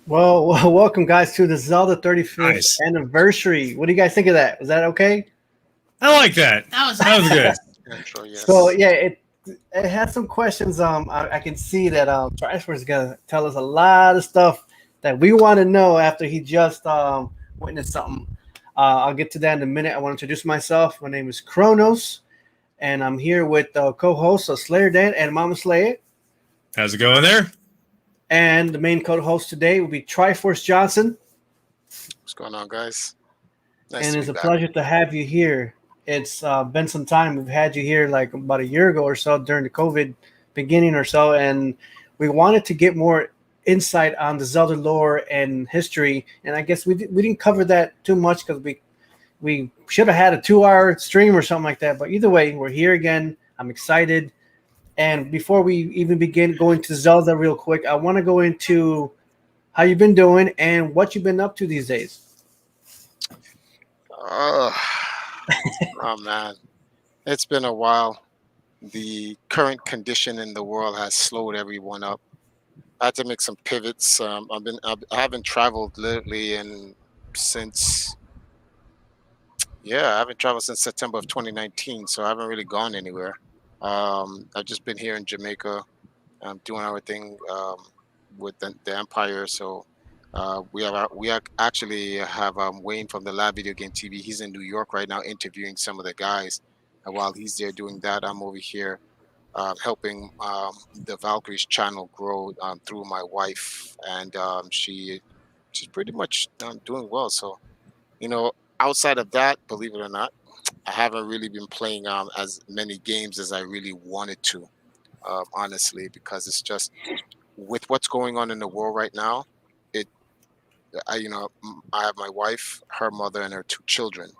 Well, welcome guys to the Zelda 35th Nice. anniversary. What do you guys think of that? Was that okay? I like that. That was That was good. nice. Intro, So yes. yeah, it has some questions. I can see that Triforce is gonna tell us a lot of stuff that we want to know after he just witnessed something. I'll get to that in a minute. I want to introduce myself. My name is CHRONOZ, and I'm here with co-hosts of Slayer Dan and Mama Slayer. How's it going there? And the main co-host today will be Triforce Johnson. What's going on, guys? Nice And to it's be a back. pleasure to have you here. It's been some time. We've had you here like about a year ago or so during the COVID beginning or so, and we wanted to get more insight on the Zelda lore and history. And I guess we didn't cover that too much because we should have had a 2 hour stream or something like that. But either way, we're here again. I'm excited. And before we even begin going to Zelda real quick, I want to go into how you've been doing and what you've been up to these days. Oh, oh man, it's been a while. The current condition in the world has slowed everyone up. I had to make some pivots. I haven't traveled literally in since I haven't traveled since September of 2019, so I haven't really gone anywhere. I've just been here in Jamaica, doing our thing with the Empire. So actually have Wayne from the Lab Video Game TV. He's in New York right now interviewing some of the guys. And while he's there doing that, I'm over here helping the Valkyries channel grow through my wife, and she's pretty much doing well. So you know, outside of that, believe it or not, I haven't really been playing as many games as I really wanted to, honestly, because it's just with what's going on in the world right now. It, I have my wife, her mother, and her two children,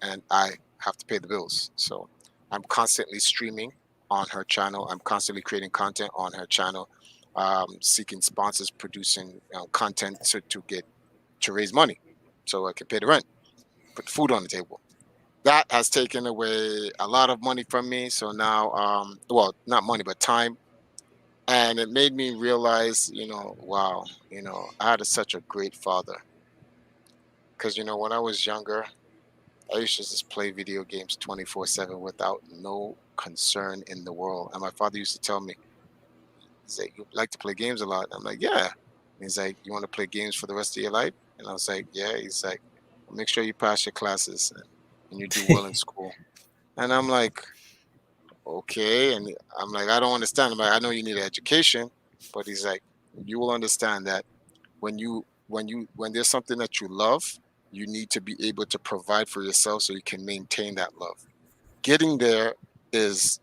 and I have to pay the bills. So I'm constantly streaming on her channel. I'm constantly creating content on her channel, seeking sponsors, producing content to raise money, so I can pay the rent, put food on the table. That has taken away a lot of money from me. So now, well, not money, but time. And it made me realize, wow, I had such a great father. Because, when I was younger, I used to just play video games 24/7 without no concern in the world. And my father used to tell me, he's like, you like to play games a lot? I'm like, yeah. And he's like, you want to play games for the rest of your life? And I was like, yeah. He's like, make sure you pass your classes and you do well in school. And I'm like, okay. And I'm like, I don't understand. I'm like, I know you need an education, but he's like, you will understand that when there's something that you love, you need to be able to provide for yourself so you can maintain that love. Getting there is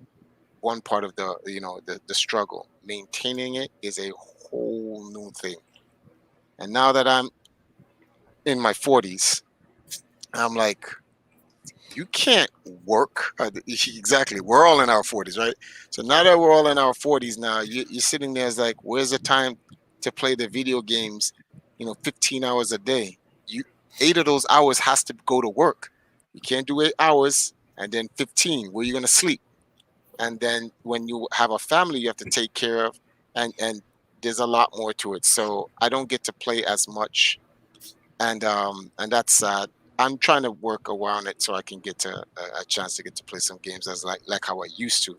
one part of the struggle. Maintaining it is a whole new thing. And now that I'm in my 40s, I'm like, you can't work. Exactly. We're all in our 40s, right? So now that we're all in our 40s now, you're sitting there as like, where's the time to play the video games, 15 hours a day? 8 of those hours has to go to work. You can't do 8 hours and then 15. Where you going to sleep? And then when you have a family you have to take care of, and there's a lot more to it. So I don't get to play as much, and that's sad. I'm trying to work around it so I can get to a chance to get to play some games as like how I used to.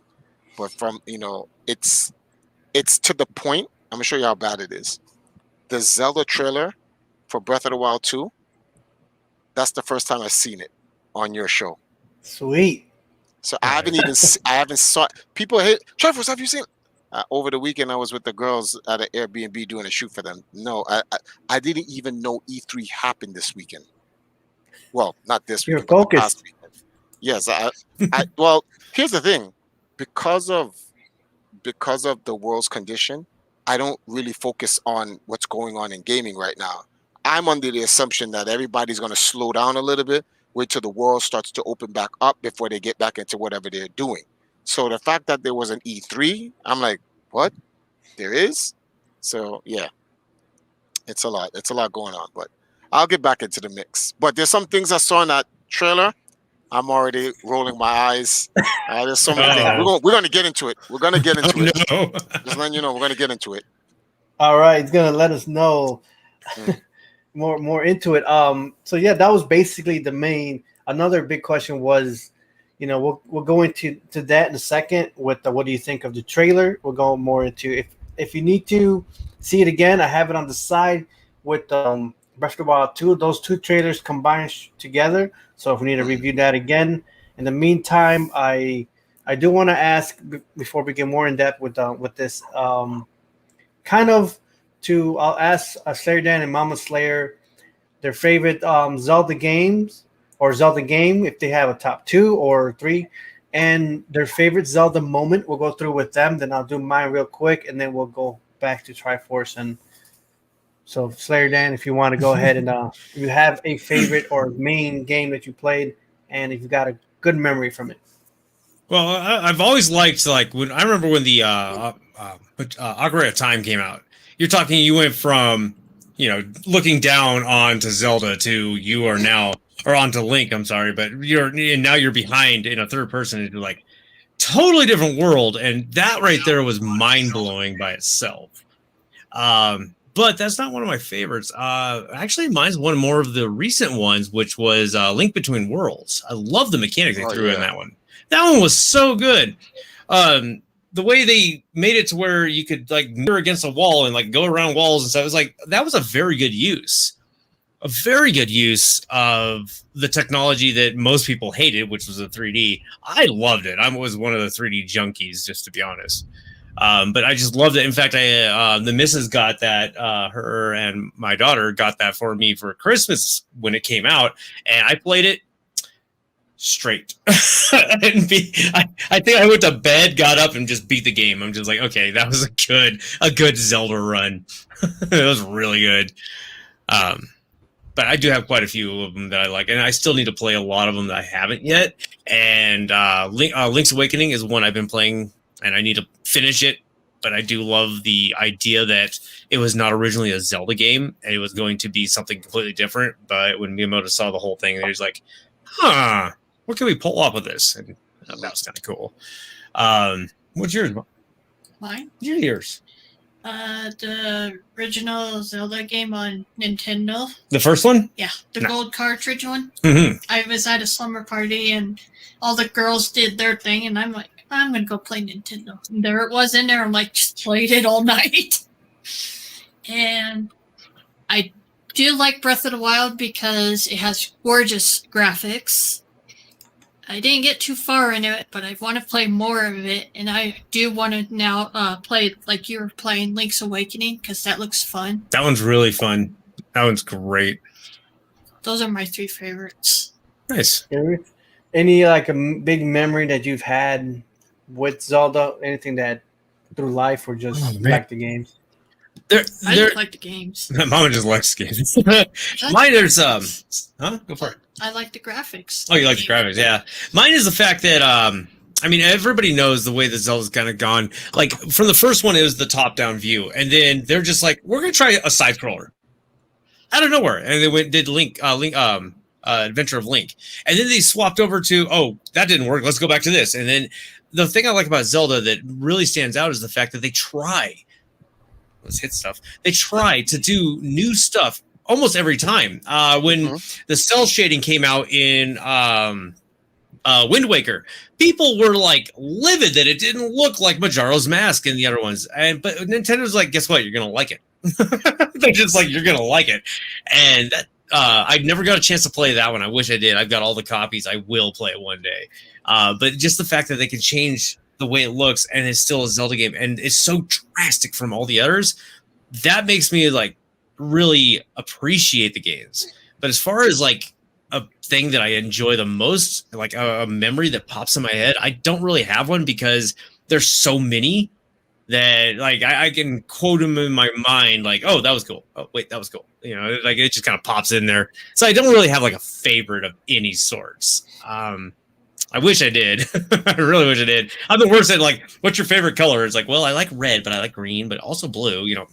But from it's to the point. I'm gonna show you how bad it is. The Zelda trailer for Breath of the Wild 2. That's the first time I've seen it on your show. Sweet. So I haven't even I haven't saw people hate Triforce. Have you seen? Over the weekend, I was with the girls at an Airbnb doing a shoot for them. No, I didn't even know E3 happened this weekend. Well, not this You're weekend, but the past focused. weekend. Yes, well, here's the thing, because of the world's condition, I don't really focus on what's going on in gaming right now. I'm under the assumption that everybody's going to slow down a little bit, wait till the world starts to open back up before they get back into whatever they're doing. So the fact that there was an E3, I'm like, what? There is? So yeah, it's a lot. It's a lot going on, but I'll get back into the mix. But there's some things I saw in that trailer. I'm already rolling my eyes. There's so many things. We're going to get into it. We're going to get into it. No. Just letting you know, we're going to get into it. All right, it's gonna let us know more into it. So yeah, that was basically the main. Another big question was, we'll go into that in a second with the, what do you think of the trailer. We'll go more into if you need to see it again. I have it on the side with Breath of the Wild 2. Those two trailers combined together. So if we need to review that again, in the meantime, I do want to ask before we get more in depth with this, kind of I'll ask Slayer Dan and Mama Slayer their favorite Zelda games or Zelda game, if they have a top 2 or 3, and their favorite Zelda moment. We'll go through with them. Then I'll do mine real quick, and then we'll go back to Triforce. And so, Slayer Dan, if you want to go ahead and you have a favorite or main game that you played, and if you got a good memory from it. Well, I've always liked, like, when I remember when the Ocarina of Time came out. You went from, looking down onto Zelda to you are now, or onto Link, I'm sorry, but now you're behind in a third person into like totally different world. And that right there was mind blowing by itself. But that's not one of my favorites. Actually, mine's one more of the recent ones, which was Link Between Worlds. I love the mechanics they threw in that one. That one was so good. The way they made it to where you could like mirror against a wall and like go around walls and stuff, it was like that was a very good use of the technology that most people hated, which was the 3D. I loved it. I was one of the 3D junkies, just to be honest. But I just loved it. In fact, the missus got that. Her and my daughter got that for me for Christmas when it came out, and I played it straight. I think I went to bed, got up, and just beat the game. I'm just like, okay, that was a good Zelda run. It was really good. But I do have quite a few of them that I like, and I still need to play a lot of them that I haven't yet. And Link's Awakening is one I've been playing, and I need to finish it. But I do love the idea that it was not originally a Zelda game, and it was going to be something completely different. But when Miyamoto saw the whole thing, he was like, what can we pull off with this? And that was kind of cool. What's yours? Mine? Yours. The original Zelda game on Nintendo. The first one? Yeah, the gold cartridge one. Mm-hmm. I was at a slumber party and all the girls did their thing, and I'm like, I'm gonna go play Nintendo. And there it was in there. I'm like, just played it all night. And I do like Breath of the Wild because it has gorgeous graphics. I didn't get too far into it, but I want to play more of it, and I do want to now play like you were playing Link's Awakening because that looks fun. That one's really fun. That one's great. Those are my 3 favorites. Nice. Any like a big memory that you've had with Zelda? Anything that through life or just like the games? I just like the games. Mama just likes games. Mine, there's Go for it. I like the graphics. Oh, you like the graphics, yeah. Mine is the fact that everybody knows the way that Zelda's kind of gone. Like from the first one, it was the top-down view, and then they're just like, we're gonna try a side scroller out of nowhere, and they did Adventure of Link, and then they swapped over to, oh, that didn't work. Let's go back to this, and then the thing I like about Zelda that really stands out is the fact that they try. Let's hit stuff. They try to do new stuff almost every time. When the cell shading came out in Wind Waker, people were like livid that it didn't look like Majora's Mask and the other ones. But Nintendo's like, guess what? You're gonna like it. They're just like, you're gonna like it. And that I never got a chance to play that one. I wish I did. I've got all the copies. I will play it one day. But just the fact that they can change the way it looks and it's still a Zelda game and it's so drastic from all the others, that makes me like really appreciate the games. But as far as like a thing that I enjoy the most, like a memory that pops in my head, I don't really have one because there's so many that like I can quote them in my mind like, oh, that was cool. Oh, wait, that was cool. You know, like it just kind of pops in there. So I don't really have like a favorite of any sorts. I wish I did. I really wish I did. I'm the worst at like, what's your favorite color? It's like, well, I like red, but I like green, but also blue. You know,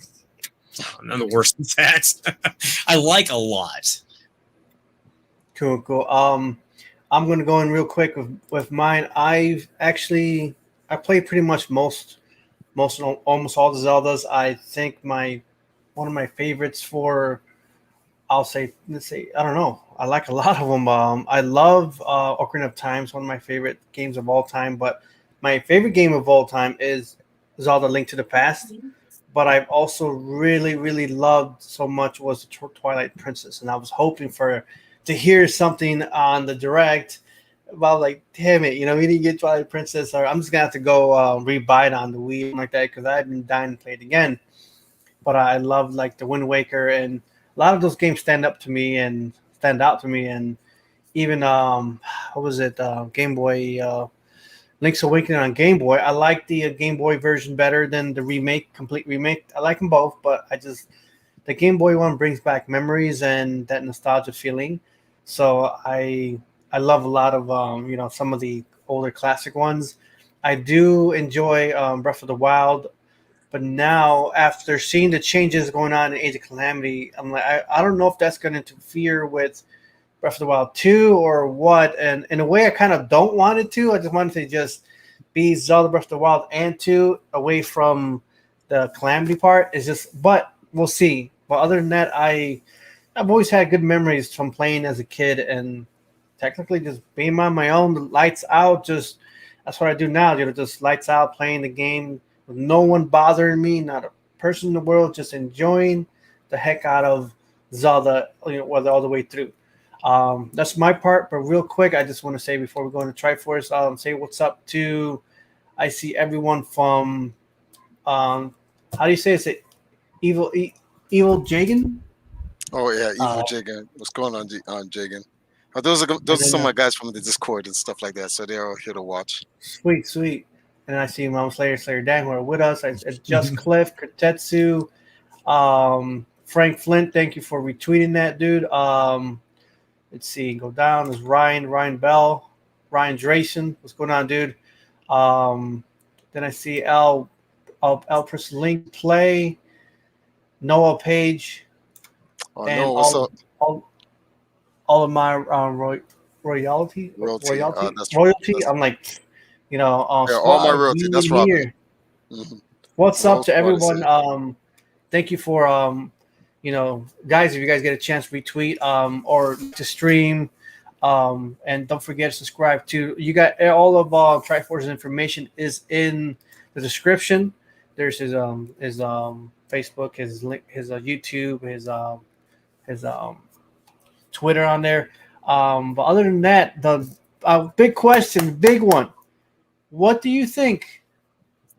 I'm the worst at that. I like a lot. Cool. I'm gonna go in real quick with mine. I played pretty much almost all the Zeldas. I think one one of my favorites for, I'll say, let's say, I don't know. I like a lot of them. I love Ocarina of Time. It's one of my favorite games of all time. But my favorite game of all time is Zelda: Link to the Past. But I've also really, really loved so much was the Twilight Princess, and I was hoping for to hear something on the direct about like, damn it, we didn't get Twilight Princess, or I'm just gonna have to go rebuy it on the Wii like that because I've been dying to play it again. But I love like the Wind Waker, and a lot of those games stand out to me, and even what was it, Game Boy. Link's Awakening on Game Boy. I like the Game Boy version better than the complete remake. I like them both, but the Game Boy one brings back memories and that nostalgia feeling. So I love a lot of some of the older classic ones. I do enjoy Breath of the Wild, but now after seeing the changes going on in Age of Calamity, I'm like I don't know if that's going to interfere with Breath of the Wild 2 or what. And in a way, I kind of don't want it to. I just wanted to just be Zelda Breath of the Wild and 2 away from the Calamity part. But we'll see. But other than that, I've always had good memories from playing as a kid and technically just being on my own, lights out. Just that's what I do now. Just lights out, playing the game with no one bothering me, not a person in the world, just enjoying the heck out of Zelda, all the way through. That's my part, but real quick, I just want to say before we go into Triforce, say what's up to. I see everyone from, how do you say it? Is it Evil Jagan? Oh yeah, Evil Jagan. What's going on, Jagan? Those are some of my guys from the Discord and stuff like that, so they're all here to watch. Sweet. And I see Mom Slayer Dan who are with us. Just Cliff, Kurtetsu, Frank Flint. Thank you for retweeting that, dude. Let's see, go down. There's Ryan Bell, Ryan Drayson. What's going on, dude? Then I see L Link Play, Noah Page, and Noah, what's up? All of my royalty. I'm like, all my royalty. That's Robin. Mm-hmm. What's up to everyone? Thank you for guys, if you guys get a chance, retweet or to stream, and don't forget to subscribe to. You got all of Triforce's information is in the description. There's his Facebook, his link, his YouTube, his Twitter on there. But other than that, the big question, big one. What do you think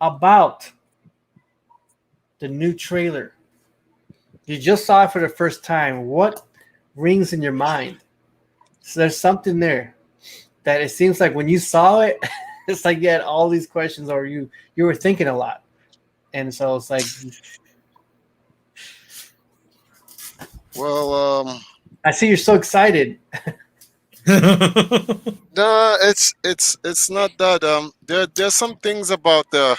about the new trailer? You just saw it for the first time. What rings in your mind? So there's something there that it seems like when you saw it, it's like you had all these questions, or you were thinking a lot, and so it's like, well, I see you're so excited. No, it's not that. There's some things about the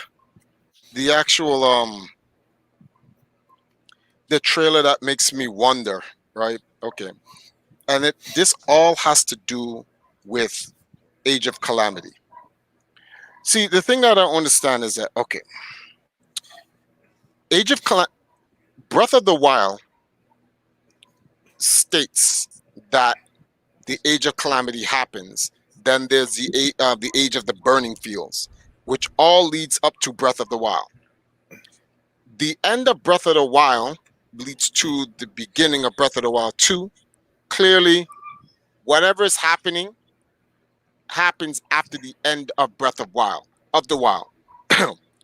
actual the trailer that makes me wonder, right? Okay, and this all has to do with Age of Calamity. See, the thing that I don't understand is that, okay, Breath of the Wild states that the Age of Calamity happens. Then there's the Age of the Burning Fields, which all leads up to Breath of the Wild. The end of Breath of the Wild leads to the beginning of Breath of the Wild 2. Clearly, whatever is happening happens after the end of Breath of the Wild.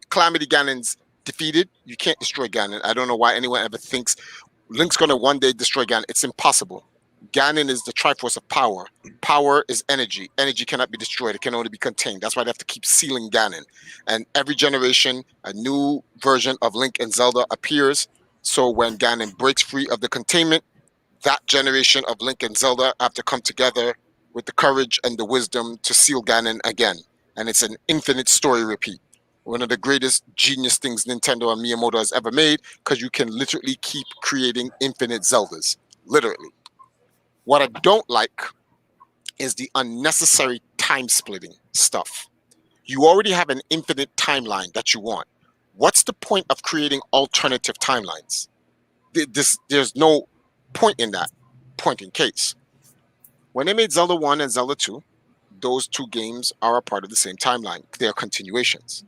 Calamity Ganon's defeated. You can't destroy Ganon. I don't know why anyone ever thinks Link's gonna one day destroy Ganon. It's impossible. Ganon is the Triforce of power. Power is energy. Energy cannot be destroyed. It can only be contained. That's why they have to keep sealing Ganon. And every generation, a new version of Link and Zelda appears. So when Ganon breaks free of the containment, that generation of Link and Zelda have to come together with the courage and the wisdom to seal Ganon again. And it's an infinite story repeat. One of the greatest genius things Nintendo and Miyamoto has ever made, because you can literally keep creating infinite Zeldas. Literally. What I don't like is the unnecessary time splitting stuff. You already have an infinite timeline that you want. What's the point of creating alternative timelines? there's no point in that point in case. When they made Zelda 1 and Zelda 2, those two games are a part of the same timeline. They're continuations.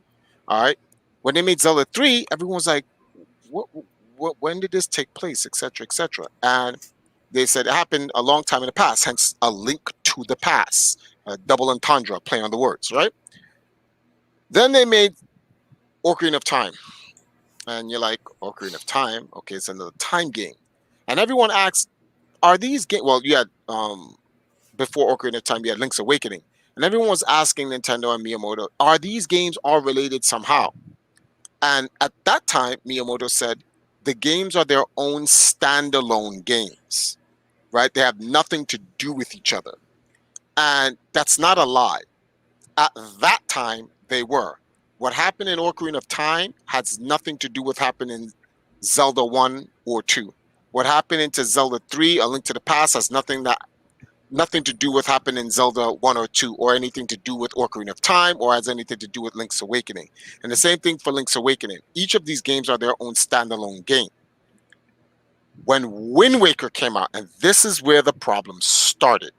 All right. When they made Zelda 3, everyone was like, when did this take place, etc., etc. And they said it happened a long time in the past, hence a link to the past, a double entendre, play on the words, right? Then they made Ocarina of Time. And you're like, Ocarina of Time? Okay, it's another time game. And everyone asks, are these games... Well, you had, before Ocarina of Time, you had Link's Awakening. And everyone was asking Nintendo and Miyamoto, are these games all related somehow? And at that time, Miyamoto said, the games are their own standalone games, right? They have nothing to do with each other. And that's not a lie. At that time, they were. What happened in Ocarina of Time has nothing to do with happening in Zelda 1 or 2. What happened into Zelda 3, A Link to the Past, has nothing to do with happening in Zelda 1 or 2, or anything to do with Ocarina of Time, or has anything to do with Link's Awakening. And the same thing for Link's Awakening. Each of these games are their own standalone game. When Wind Waker came out, and this is where the problem started.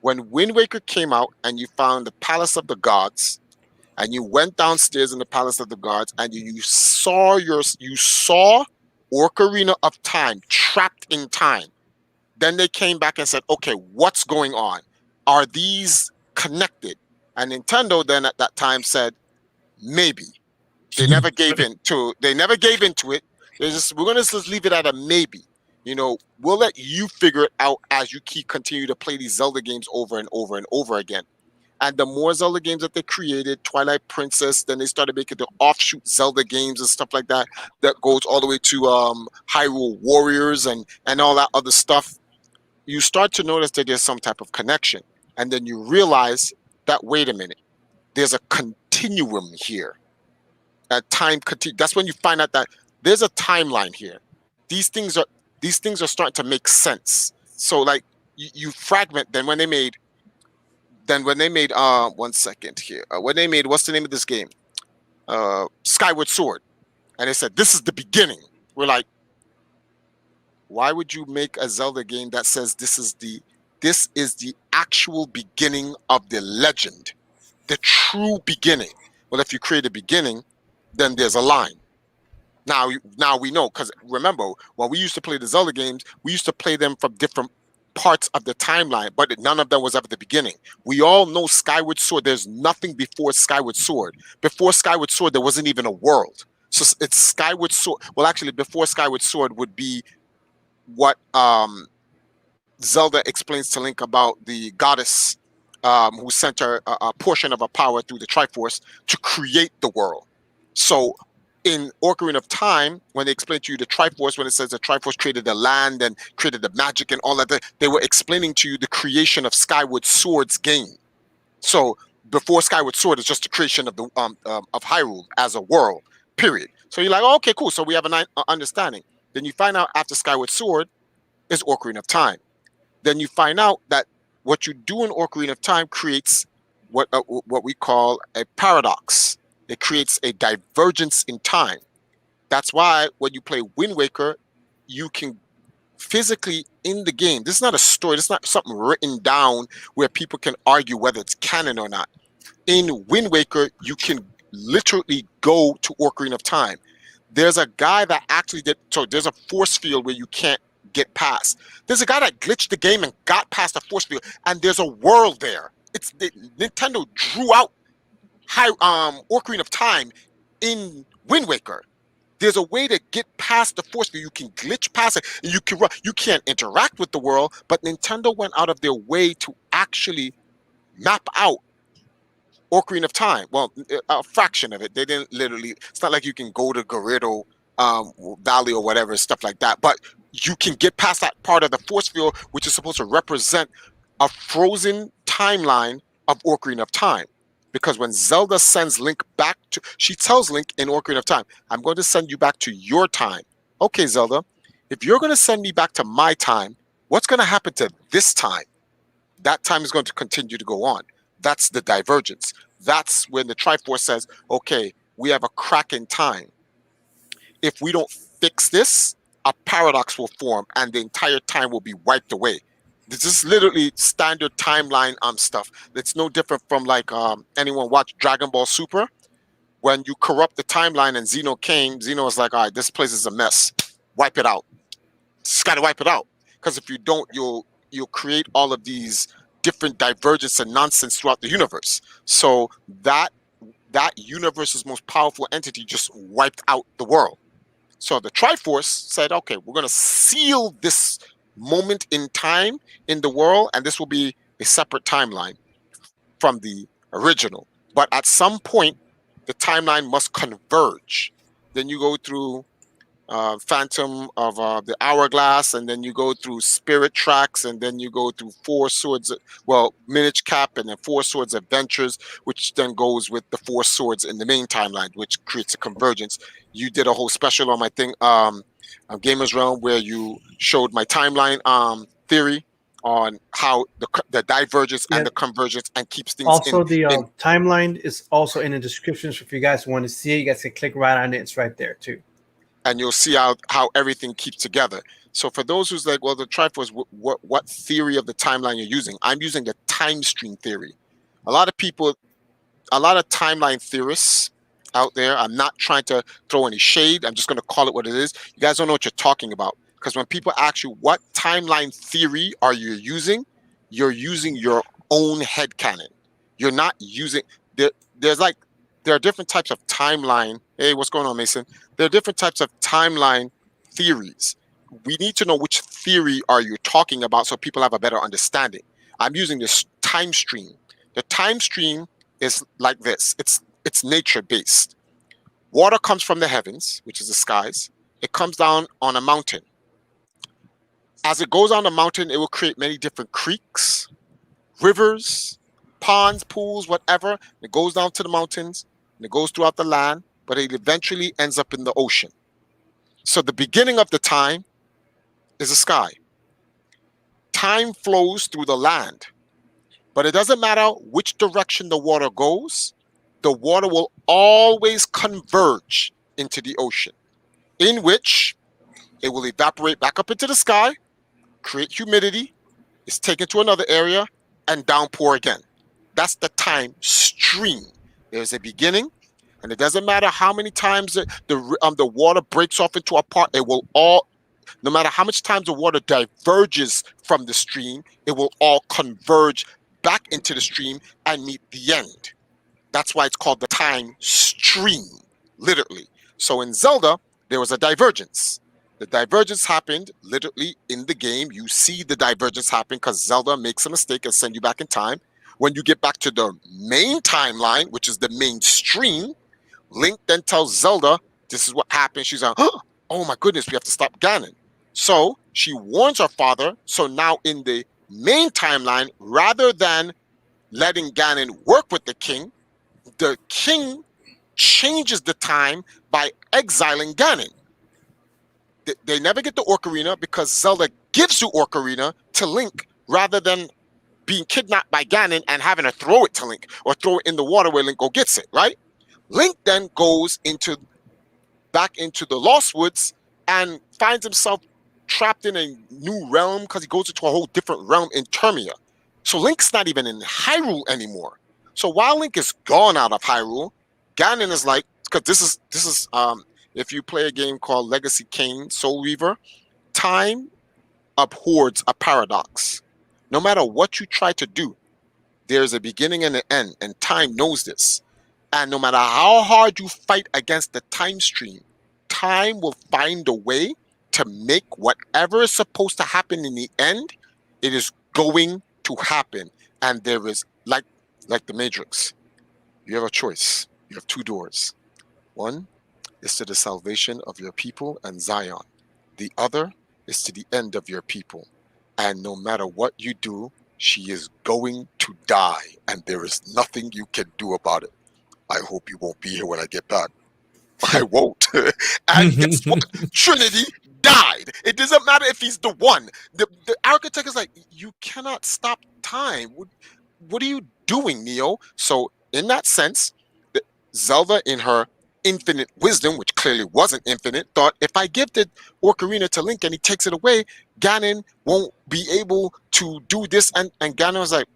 When Wind Waker came out and you found the Palace of the Gods, and you went downstairs in the Palace of the Gods, and you saw Ocarina of Time trapped in time. Then they came back and said, okay, what's going on? Are these connected? And Nintendo then at that time said, maybe. They never gave into it. We're going to just leave it at a maybe. You know, we'll let you figure it out as you continue to play these Zelda games over and over and over again. And the more Zelda games that they created, Twilight Princess, then they started making the offshoot Zelda games and stuff like that, that goes all the way to Hyrule Warriors and all that other stuff. You start to notice that there's some type of connection. And then you realize that, wait a minute, there's a continuum here. That's when you find out that there's a timeline here. These things are starting to make sense. So like you fragment. Then when they made one second here. When they made, what's the name of this game? Skyward Sword. And they said, this is the beginning. We're like, why would you make a Zelda game that says this is the actual beginning of the legend, the true beginning? Well, if you create a beginning, then there's a line. Now we know, because remember, when we used to play the Zelda games, we used to play them from different parts of the timeline, but none of them was ever the beginning. We all know Skyward Sword. There's nothing before Skyward Sword. Before Skyward Sword, there wasn't even a world. So it's Skyward Sword. Well, actually, before Skyward Sword would be what Zelda explains to Link about the goddess who sent her a portion of her power through the Triforce to create the world. So in Ocarina of Time, when they explain to you the Triforce, when it says the Triforce created the land and created the magic and all that, they were explaining to you the creation of Skyward Sword's game. So before Skyward Sword, it's just the creation of the of Hyrule as a world, period. So you're like, oh, okay, cool. So we have an understanding. Then you find out after Skyward Sword is Ocarina of Time. Then you find out that what you do in Ocarina of Time creates what we call a paradox. It creates a divergence in time. That's why when you play Wind Waker, you can physically in the game, this is not a story, this is not something written down where people can argue whether it's canon or not. In Wind Waker, you can literally go to Ocarina of Time. There's a guy that actually there's a force field where you can't get past. There's a guy that glitched the game and got past the force field, and there's a world there. Nintendo drew out Ocarina of Time in Wind Waker. There's a way to get past the force field. You can glitch past it, and you can't interact with the world, but Nintendo went out of their way to actually map out Ocarina of Time. Well, a fraction of it. They didn't literally. It's not like you can go to Gerudo Valley or whatever, stuff like that. But you can get past that part of the force field, which is supposed to represent a frozen timeline of Ocarina of Time. Because when Zelda sends Link back she tells Link in Ocarina of Time, I'm going to send you back to your time. Okay, Zelda, if you're going to send me back to my time, what's going to happen to this time? That time is going to continue to go on. That's the divergence. That's when the Triforce says, okay, we have a crack in time. If we don't fix this, a paradox will form and the entire time will be wiped away. This is literally standard timeline stuff. It's no different from like anyone watch Dragon Ball Super. When you corrupt the timeline and Xeno came, Xeno was like, all right, this place is a mess. Wipe it out. Just gotta wipe it out. Because if you don't, you'll create all of these different divergence and nonsense throughout the universe. So that universe's most powerful entity just wiped out the world. So the Triforce said, okay, we're gonna seal this moment in time in the world, and this will be a separate timeline from the original. But at some point, the timeline must converge. Then you go through Phantom of the Hourglass, and then you go through Spirit Tracks, and then you go through Four Swords, Minish Cap, and then Four Swords Adventures, which then goes with the Four Swords in the main timeline, which creates a convergence. You did a whole special on my thing, Gamerz Realm, where you showed my timeline theory on how the divergence and the convergence and keeps things also the timeline is also in the description, so if you guys want to see it, you guys can click right on it. It's right there too, and you'll see how everything keeps together. So for those who's like, well, the Triforce, what theory of the timeline you're using? I'm using the time stream theory. A lot of timeline theorists out there, I'm not trying to throw any shade, I'm just going to call it what it is. You guys don't know what you're talking about. Because when people ask you what timeline theory are you using, you're using your own headcanon. You're not using there are different types of timeline. Hey, what's going on, Mason? There are different types of timeline theories. We need to know which theory are you talking about so people have a better understanding. I'm using this time stream. The time stream is like this. It's nature based. Water comes from the heavens, which is the skies. It comes down on a mountain. As it goes on the mountain, it will create many different creeks, rivers, ponds, pools, whatever. It goes down to the mountains, and it goes throughout the land, but it eventually ends up in the ocean. So the beginning of the time is the sky. Time flows through the land, but it doesn't matter which direction the water goes, the water will always converge into the ocean, in which it will evaporate back up into the sky, create humidity, is taken to another area, and downpour again. That's the time stream. There's a beginning, and it doesn't matter how many times the water breaks off into a part. It will all, no matter how much times the water diverges from the stream, it will all converge back into the stream and meet the end. That's why it's called the time stream, literally. So in Zelda, there was a divergence. The divergence happened literally in the game. You see the divergence happen because Zelda makes a mistake and send you back in time. When you get back to the main timeline, which is the main stream, Link then tells Zelda, this is what happened. She's like, oh my goodness, we have to stop Ganon. So she warns her father. So now in the main timeline, rather than letting Ganon work with the king changes the time by exiling Ganon. They never get the Ocarina because Zelda gives the Ocarina to Link rather than being kidnapped by Ganon and having to throw it to Link or throw it in the water where Link gets it, right? Link then goes back into the Lost Woods and finds himself trapped in a new realm because he goes into a whole different realm in Termia. So Link's not even in Hyrule anymore. So while Link is gone out of Hyrule, Ganon is like, because this is if you play a game called Legacy Kain Soul Reaver, time abhors a paradox. No matter what you try to do, there's a beginning and an end, and time knows this. And no matter how hard you fight against the time stream, time will find a way to make whatever is supposed to happen in the end, it is going to happen. And there is, like the Matrix, you have a choice. You have two doors. One is to the salvation of your people and Zion. The other is to the end of your people. And no matter what you do, she is going to die. And there is nothing you can do about it. I hope you won't be here when I get back. I won't. And guess what? Trinity died. It doesn't matter if he's the one. The architect is like, you cannot stop time. What are you doing, Neo? So in that sense, Zelda in her infinite wisdom, which clearly wasn't infinite, thought if I give the Ocarina to Link and he takes it away, Ganon won't be able to do this. And Ganon was like,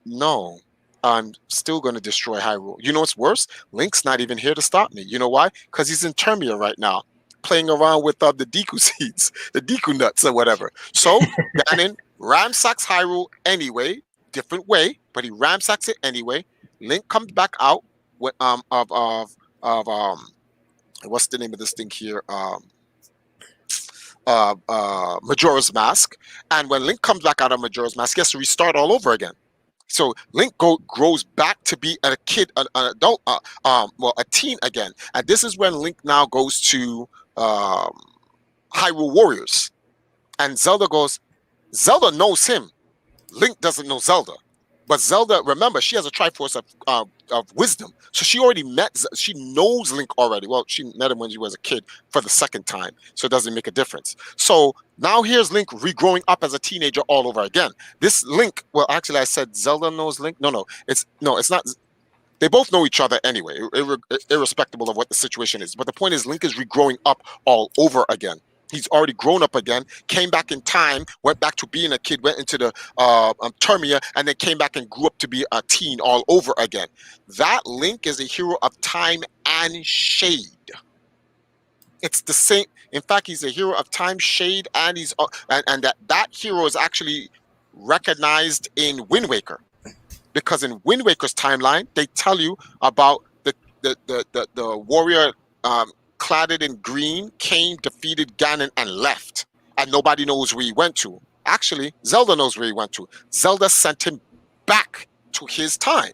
no, I'm still going to destroy Hyrule. You know what's worse? Link's not even here to stop me. You know why? Because he's in Termia right now, playing around with the Deku seeds, the Deku nuts or whatever. So Ganon ramsacks Hyrule anyway, different way, but he ramsacks it anyway. Link comes back out with of what's the name of this thing here? Majora's Mask. And when Link comes back out of Majora's Mask, he has to restart all over again. So Link grows back to be a kid, an adult, a teen again. And this is when Link now goes to Hyrule Warriors. And Zelda knows him. Link doesn't know Zelda. But Zelda, remember, she has a Triforce of wisdom. So she knows Link already. Well, she met him when she was a kid for the second time. So it doesn't make a difference. So now here's Link regrowing up as a teenager all over again. This Link, well, actually I said Zelda knows Link. No, it's not. They both know each other anyway, irrespective of what the situation is. But the point is Link is regrowing up all over again. He's already grown up again, came back in time, went back to being a kid, went into the Termia, and then came back and grew up to be a teen all over again. That Link is a hero of time and shade. It's the same. In fact, he's a hero of time, shade, and he's and that hero is actually recognized in Wind Waker, because in Wind Waker's timeline, they tell you about the warrior. Cladded in green, came, defeated Ganon, and left. And nobody knows where he went to. Actually, Zelda knows where he went to. Zelda sent him back to his time.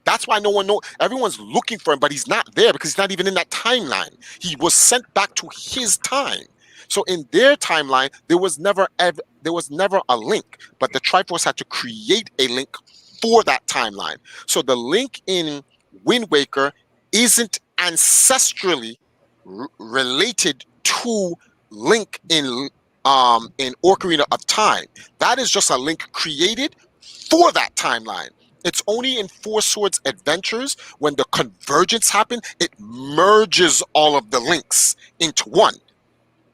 That's why no one knows. Everyone's looking for him, but he's not there because he's not even in that timeline. He was sent back to his time. So in their timeline, there was never a Link, but the Triforce had to create a Link for that timeline. So the Link in Wind Waker isn't ancestrally related to Link in Ocarina of Time. That is just a Link created for that timeline. It's only in Four Swords Adventures when the convergence happened, it merges all of the links into one,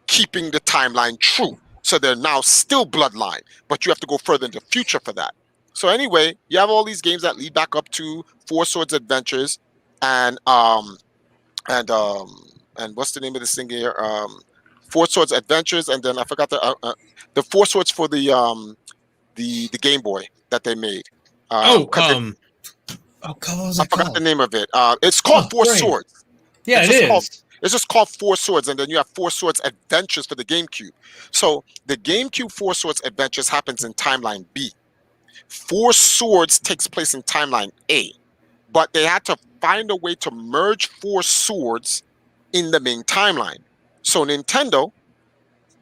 keeping the timeline true. So they're now still bloodline, but you have to go further in the future for that. So anyway, you have all these games that lead back up to Four Swords Adventures, and what's the name of this thing here? Four Swords Adventures, and then I forgot the Four Swords for the Game Boy that they made. I forgot the name of it. It's called Four Swords. Yeah, It's just called Four Swords, and then you have Four Swords Adventures for the GameCube. So the GameCube Four Swords Adventures happens in timeline B. Four Swords takes place in timeline A, but they had to find a way to merge Four Swords in the main timeline. So Nintendo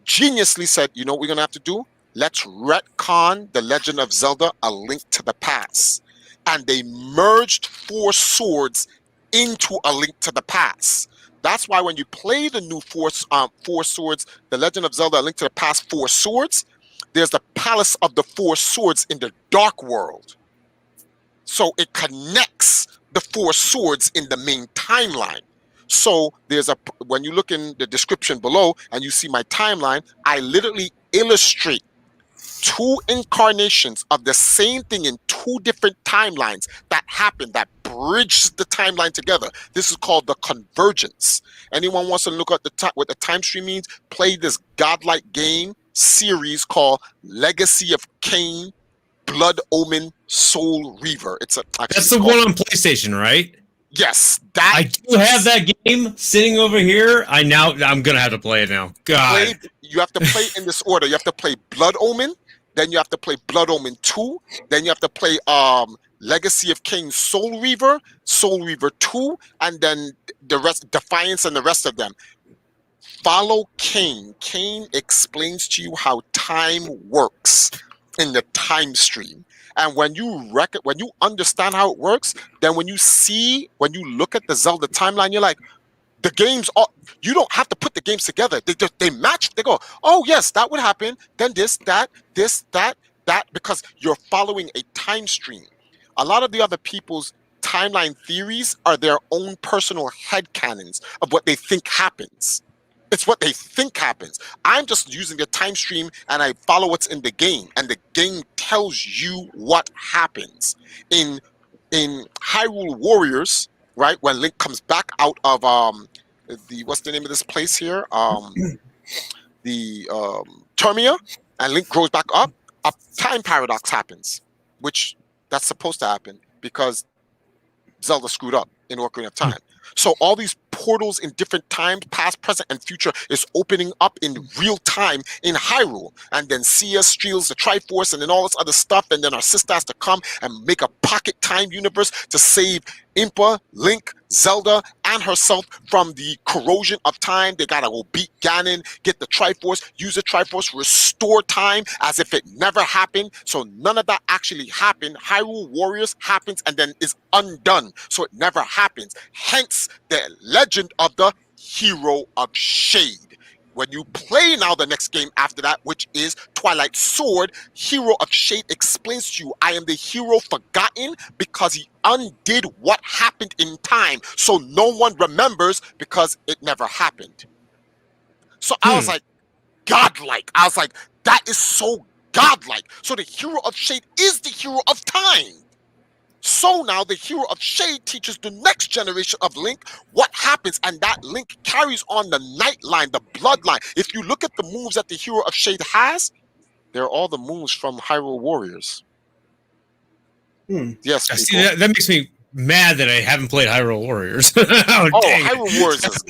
geniusly said, you know what we're going to have to do? Let's retcon The Legend of Zelda: A Link to the Past. And they merged Four Swords into A Link to the Past. That's why when you play the new Four Swords, The Legend of Zelda: A Link to the Past Four Swords, there's the Palace of the Four Swords in the Dark World. So it connects the Four Swords in the main timeline. So when you look in the description below and you see my timeline, I literally illustrate two incarnations of the same thing in two different timelines that happen, that bridge the timeline together. This is called the convergence. Anyone wants to look at what the time stream means, play this godlike game series called Legacy of Kain, Blood Omen, Soul Reaver. That's the one on PlayStation, right? Yes, I do have that game sitting over here. I'm gonna have to play it now. God, you have to play in this order. You have to play Blood Omen, then you have to play Blood Omen 2, then you have to play Legacy of Kain, Soul Reaver 2, and then the rest, Defiance, and the rest of them. Follow Kain. Kain explains to you how time works in the time stream. And when you understand how it works, then when you look at the Zelda timeline, you're like, the games you don't have to put the games together. They match. They go, oh yes, that would happen. Then this, that, because you're following a time stream. A lot of the other people's timeline theories are their own personal headcanons of what they think happens. It's what they think happens. I'm just using the time stream and I follow what's in the game, and the game tells you what happens. In Hyrule Warriors, right, when Link comes back out of what's the name of this place here? Termia, and Link grows back up, a time paradox happens, which that's supposed to happen because Zelda screwed up in Ocarina of Time. So all these portals in different times, past, present, and future, is opening up in real time in Hyrule. And then Sia steals the Triforce and then all this other stuff. And then our sister has to come and make a pocket time universe to save Impa, Link, Zelda, and herself from the corrosion of time. They gotta go beat Ganon, get the Triforce, use the Triforce, restore time as if it never happened. So none of that actually happened. Hyrule Warriors happens and then is undone. So it never happens. Hence the legend of the Hero of Shade. When you play now the next game after that, which is Twilight Sword, Hero of Shade explains to you, I am the hero forgotten because he undid what happened in time. So no one remembers because it never happened. So I was like, godlike. I was like, that is so godlike. So the Hero of Shade is the hero of time. So now the Hero of Shade teaches the next generation of Link what happens, and that Link carries on the night line, the bloodline. If you look at the moves that the Hero of Shade has, they're all the moves from Hyrule Warriors. Yes, see, that makes me mad that I haven't played Hyrule Warriors. Hyrule Warriors is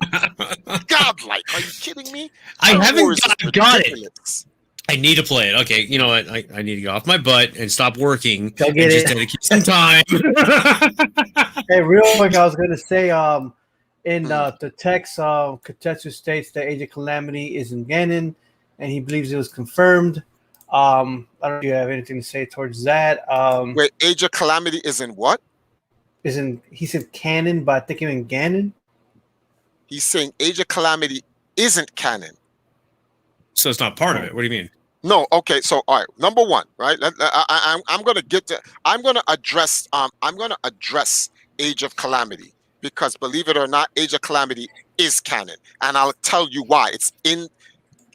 godlike. Are you kidding me? I haven't got it. Ridiculous. I need to play it. Okay, you know what? I need to go off my butt and stop working Go and get just it. dedicate some time. Hey, real quick, I was going to say, in the text, Kotetsu states that Age of Calamity is in Ganon, and he believes it was confirmed. I don't know if you have anything to say towards that. Wait, Age of Calamity is in what? He said canon, but I think he meant Ganon. He's saying Age of Calamity isn't canon. So it's not part of it. What do you mean? No, okay. So, all right. Number one, right? I'm going to get to. I'm going to address. I'm going to address Age of Calamity because, believe it or not, Age of Calamity is canon, and I'll tell you why. It's in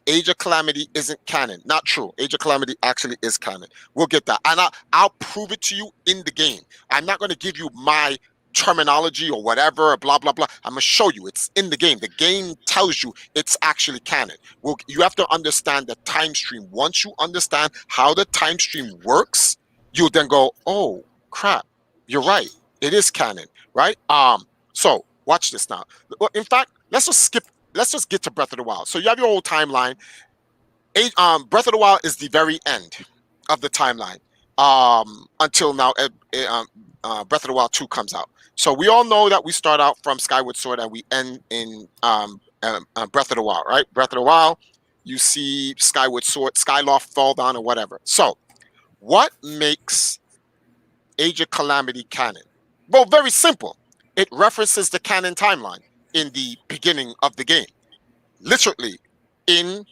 Age of Calamity isn't canon. Not true. Age of Calamity actually is canon. We'll get that, and I'll prove it to you in the game. I'm not going to give you my terminology or whatever, or blah blah blah. I'm gonna show you it's in the game. The game tells you it's actually canon. Well, you have to understand the time stream. Once you understand how the time stream works, you'll then go, oh crap, you're right, it is canon, right? So watch this now. Well, in fact, let's just get to Breath of the Wild. So you have your whole timeline. Breath of the Wild is the very end of the timeline until now. Breath of the Wild 2 comes out. So we all know that we start out from Skyward Sword and we end in Breath of the Wild, right? Breath of the Wild, you see Skyward Sword, Skyloft fall down or whatever. So what makes Age of Calamity canon? Well, very simple. It references the canon timeline in the beginning of the game. Literally, in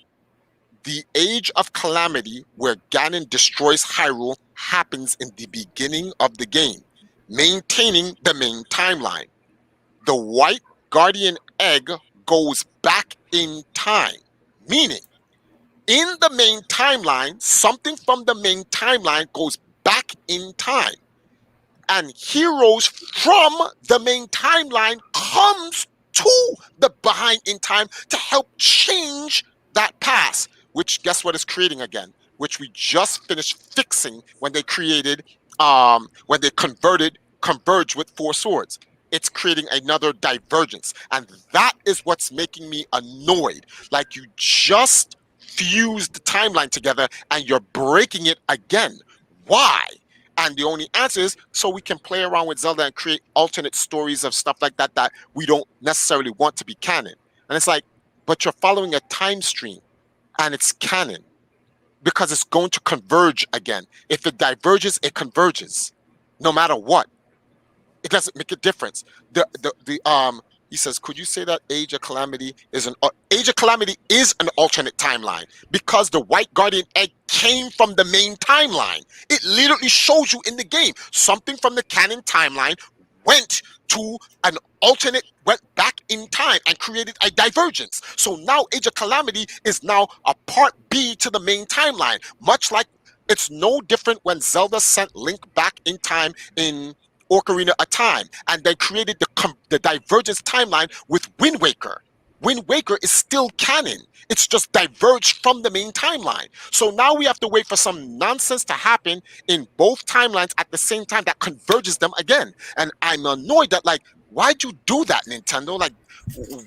the Age of Calamity, where Ganon destroys Hyrule, happens in the beginning of the game, maintaining the main timeline. The white guardian egg goes back in time, meaning in the main timeline, something from the main timeline goes back in time. And heroes from the main timeline comes to the behind in time to help change that past, which guess what is creating again? Which we just finished fixing when they created, when they converge with Four Swords. It's creating another divergence. And that is what's making me annoyed. Like you just fused the timeline together and you're breaking it again. Why? And the only answer is so we can play around with Zelda and create alternate stories of stuff like that that we don't necessarily want to be canon. And it's like, but you're following a time stream and it's canon because it's going to converge again. If it diverges, it converges no matter what. It doesn't make a difference. He says, could you say that Age of Calamity is an alternate timeline because the white guardian egg came from the main timeline. It literally shows you in the game something from the canon timeline went to went back in time and created a divergence. So now Age of Calamity is now a part B to the main timeline, much like it's no different when Zelda sent Link back in time in Ocarina of Time and then created the divergence timeline with Wind Waker. Wind Waker is still canon. It's just diverged from the main timeline. So now we have to wait for some nonsense to happen in both timelines at the same time that converges them again. And I'm annoyed that, like, why'd you do that, Nintendo? Like,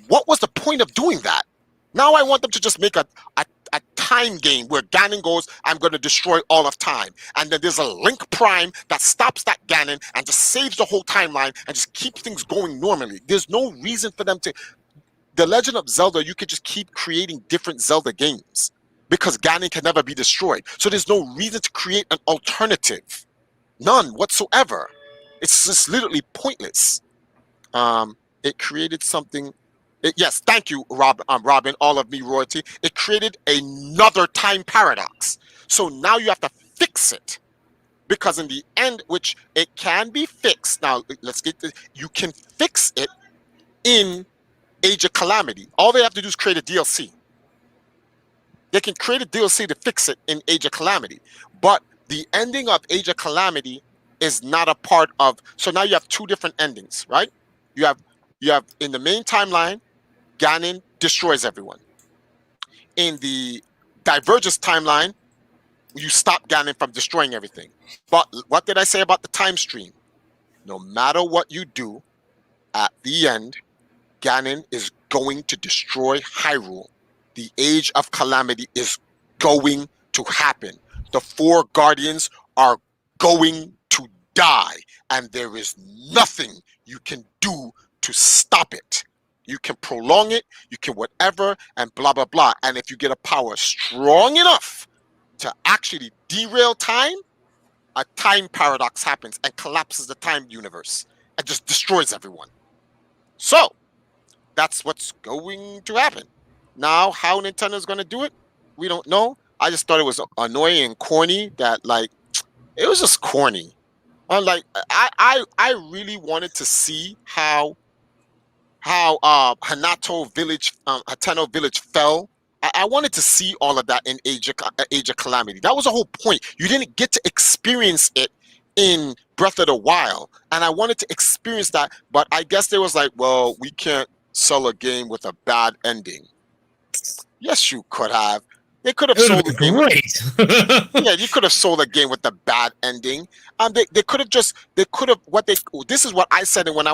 what was the point of doing that? Now I want them to just make a time game where Ganon goes, I'm going to destroy all of time. And then there's a Link Prime that stops that Ganon and just saves the whole timeline and just keeps things going normally. There's no reason for them to... The Legend of Zelda, you could just keep creating different Zelda games because Ganon can never be destroyed. So there's no reason to create an alternative. None whatsoever. It's just literally pointless. It created something... yes, thank you, Robin, all of me royalty. It created another time paradox. So now you have to fix it. Because in the end, which it can be fixed. Now, let's get this. You can fix it in Age of Calamity. All they have to do is create a DLC. They can create a DLC to fix it in Age of Calamity. But the ending of Age of Calamity is not a part of... So now you have two different endings, right? You have in the main timeline, Ganon destroys everyone. In the Divergence timeline, you stop Ganon from destroying everything. But what did I say about the time stream? No matter what you do, at the end, Ganon is going to destroy Hyrule. The Age of Calamity is going to happen. The four Guardians are going to die, and there is nothing you can do to stop it. You can prolong it, you can whatever, and blah, blah, blah. And if you get a power strong enough to actually derail time, a time paradox happens and collapses the time universe and just destroys everyone. So, that's what's going to happen. Now, how Nintendo's going to do it, we don't know. I just thought it was annoying and corny that, like, it was just corny. Like, I really wanted to see how Hateno Village fell. I wanted to see all of that in Age of Calamity. That was the whole point. You didn't get to experience it in Breath of the Wild, and I wanted to experience that, but I guess they was like, well, we can't sell a game with a bad ending. Yes, you could have. They could have sold a game. Great. Yeah, you could have sold a game with a bad ending. They could have this is what I said when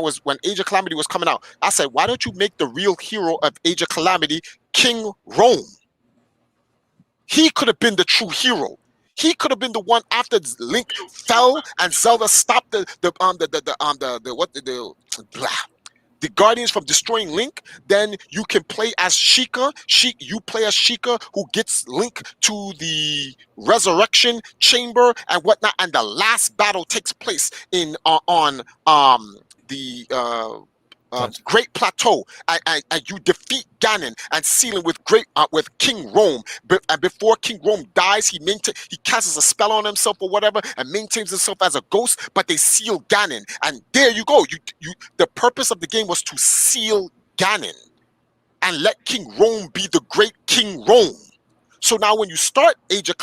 Age of Calamity was coming out. I said, why don't you make the real hero of Age of Calamity King Rome? He could have been the true hero. He could have been the one after Link fell and Zelda stopped the Guardians from destroying Link. Then you can play as Sheikah. You play as Sheikah, who gets Link to the resurrection chamber and whatnot. And the last battle takes place on the Great Plateau. And you defeat Ganon and seal him with King Rome. And before King Rome dies, he casts a spell on himself or whatever and maintains himself as a ghost. But they seal Ganon, and there you go. The purpose of the game was to seal Ganon and let King Rome be the great King Rome. So now when you start Age of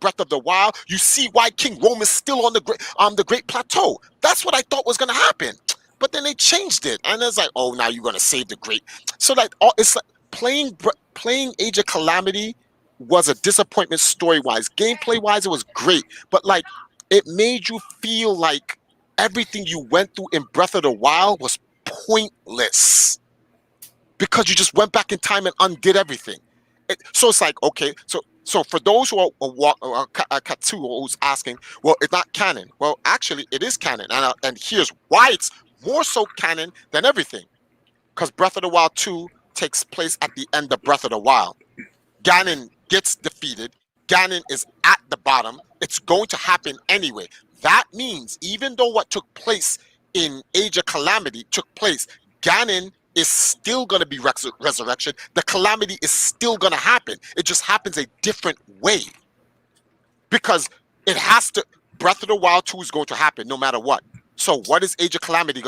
Breath of the Wild, you see why King Rome is still on the Great Plateau. That's what I thought was going to happen. But then they changed it, and it's like, oh, now you're gonna save the great. So like, it's like playing Age of Calamity was a disappointment story-wise. Gameplay-wise, it was great, but like, it made you feel like everything you went through in Breath of the Wild was pointless because you just went back in time and undid everything. So it's like, okay, so for those who are Katsu who's asking, well, it's not canon. Well, actually, it is canon, and here's why it's more so canon than everything, because Breath of the Wild 2 takes place at the end of Breath of the Wild. Ganon gets defeated. Ganon is at the bottom. It's going to happen anyway. That means even though what took place in Age of Calamity took place, Ganon is still going to be resurrection. The calamity is still going to happen. It just happens a different way, because it has to. Breath of the Wild 2 is going to happen no matter what. So what is Age of Calamity's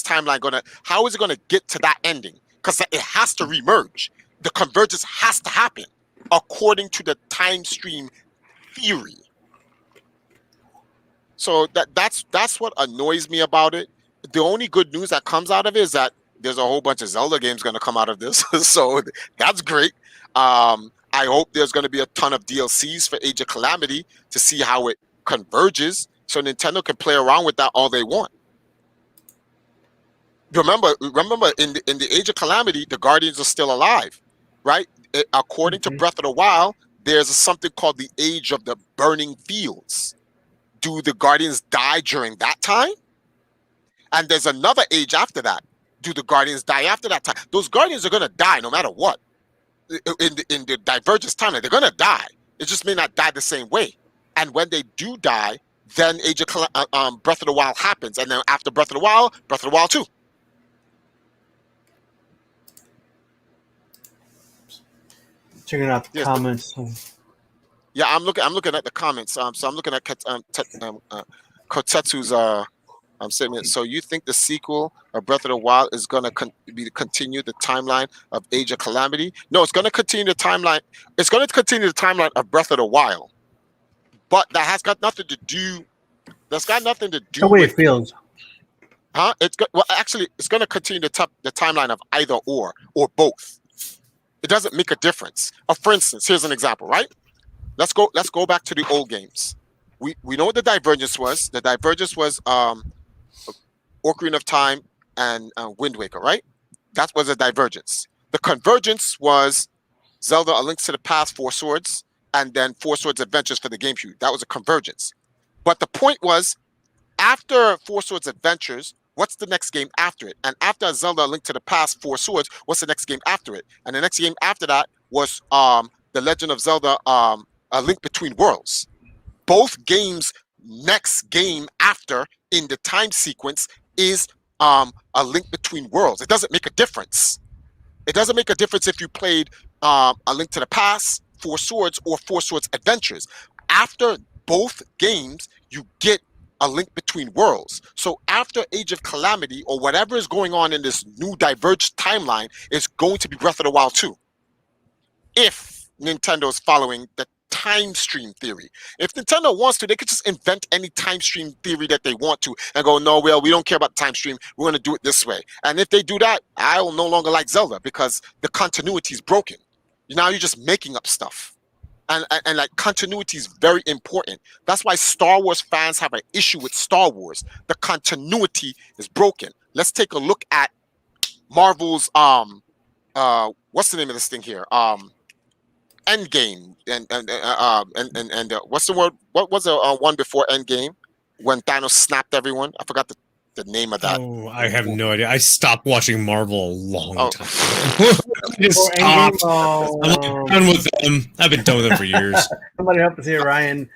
timeline gonna, how is it gonna get to that ending? Because it has to remerge. The convergence has to happen according to the time stream theory. So that's what annoys me about it. The only good news that comes out of it is that there's a whole bunch of Zelda games going to come out of this. So that's great. I hope there's going to be a ton of DLCs for Age of Calamity to see how it converges, so Nintendo can play around with that all they want. Remember, in the Age of Calamity, the Guardians are still alive, right? According to Breath of the Wild, there's something called the Age of the Burning Fields. Do the Guardians die during that time? And there's another age after that. Do the Guardians die after that time? Those Guardians are going to die no matter what. In the Divergence timeline, they're going to die. It just may not die the same way. And when they do die, then Breath of the Wild happens. And then after Breath of the Wild 2. Checking out the comments. Yeah, I'm looking at the comments. So I'm looking at Kotetsu's statement. So you think the sequel of Breath of the Wild is going to continue the timeline of Age of Calamity? No, it's going to continue the timeline. It's going to continue the timeline of Breath of the Wild, but that has got nothing to do. That's got nothing to do. The way it feels. Huh? It's going to continue the timeline of either or both. It doesn't make a difference. For instance, here's an example, right? Let's go back to the old games. We know what the Divergence was. The Divergence was Ocarina of Time and Wind Waker, right? That was a Divergence. The Convergence was Zelda: A Link to the Past, Four Swords, and then Four Swords Adventures for the GameCube. That was a Convergence. But the point was, after Four Swords Adventures, what's the next game after it? And after Zelda: A Link to the Past, Four Swords, what's the next game after it? And the next game after that was The Legend of Zelda: A Link Between Worlds. Both games' next game after in the time sequence is A Link Between Worlds. It doesn't make a difference. It doesn't make a difference if you played A Link to the Past, Four Swords, or Four Swords Adventures. After both games, you get A Link Between Worlds. So after Age of Calamity, or whatever is going on in this new diverged timeline, is going to be Breath of the Wild 2. If Nintendo is following the time stream theory. If Nintendo wants to, they could just invent any time stream theory that they want to and go, no, well, we don't care about the time stream. We're going to do it this way. And if they do that, I will no longer like Zelda because the continuity is broken. Now you're just making up stuff. And like, continuity is very important. That's why Star Wars fans have an issue with Star Wars. The continuity is broken. Let's take a look at Marvel's what's the name of this thing here? Endgame and what's the word? What was the one before Endgame when Thanos snapped everyone? I forgot the name of that. Oh, I have no idea. I stopped watching Marvel a long time ago. I just stopped. I'm done with them. I've been done with them for years. Somebody help us here, Ryan.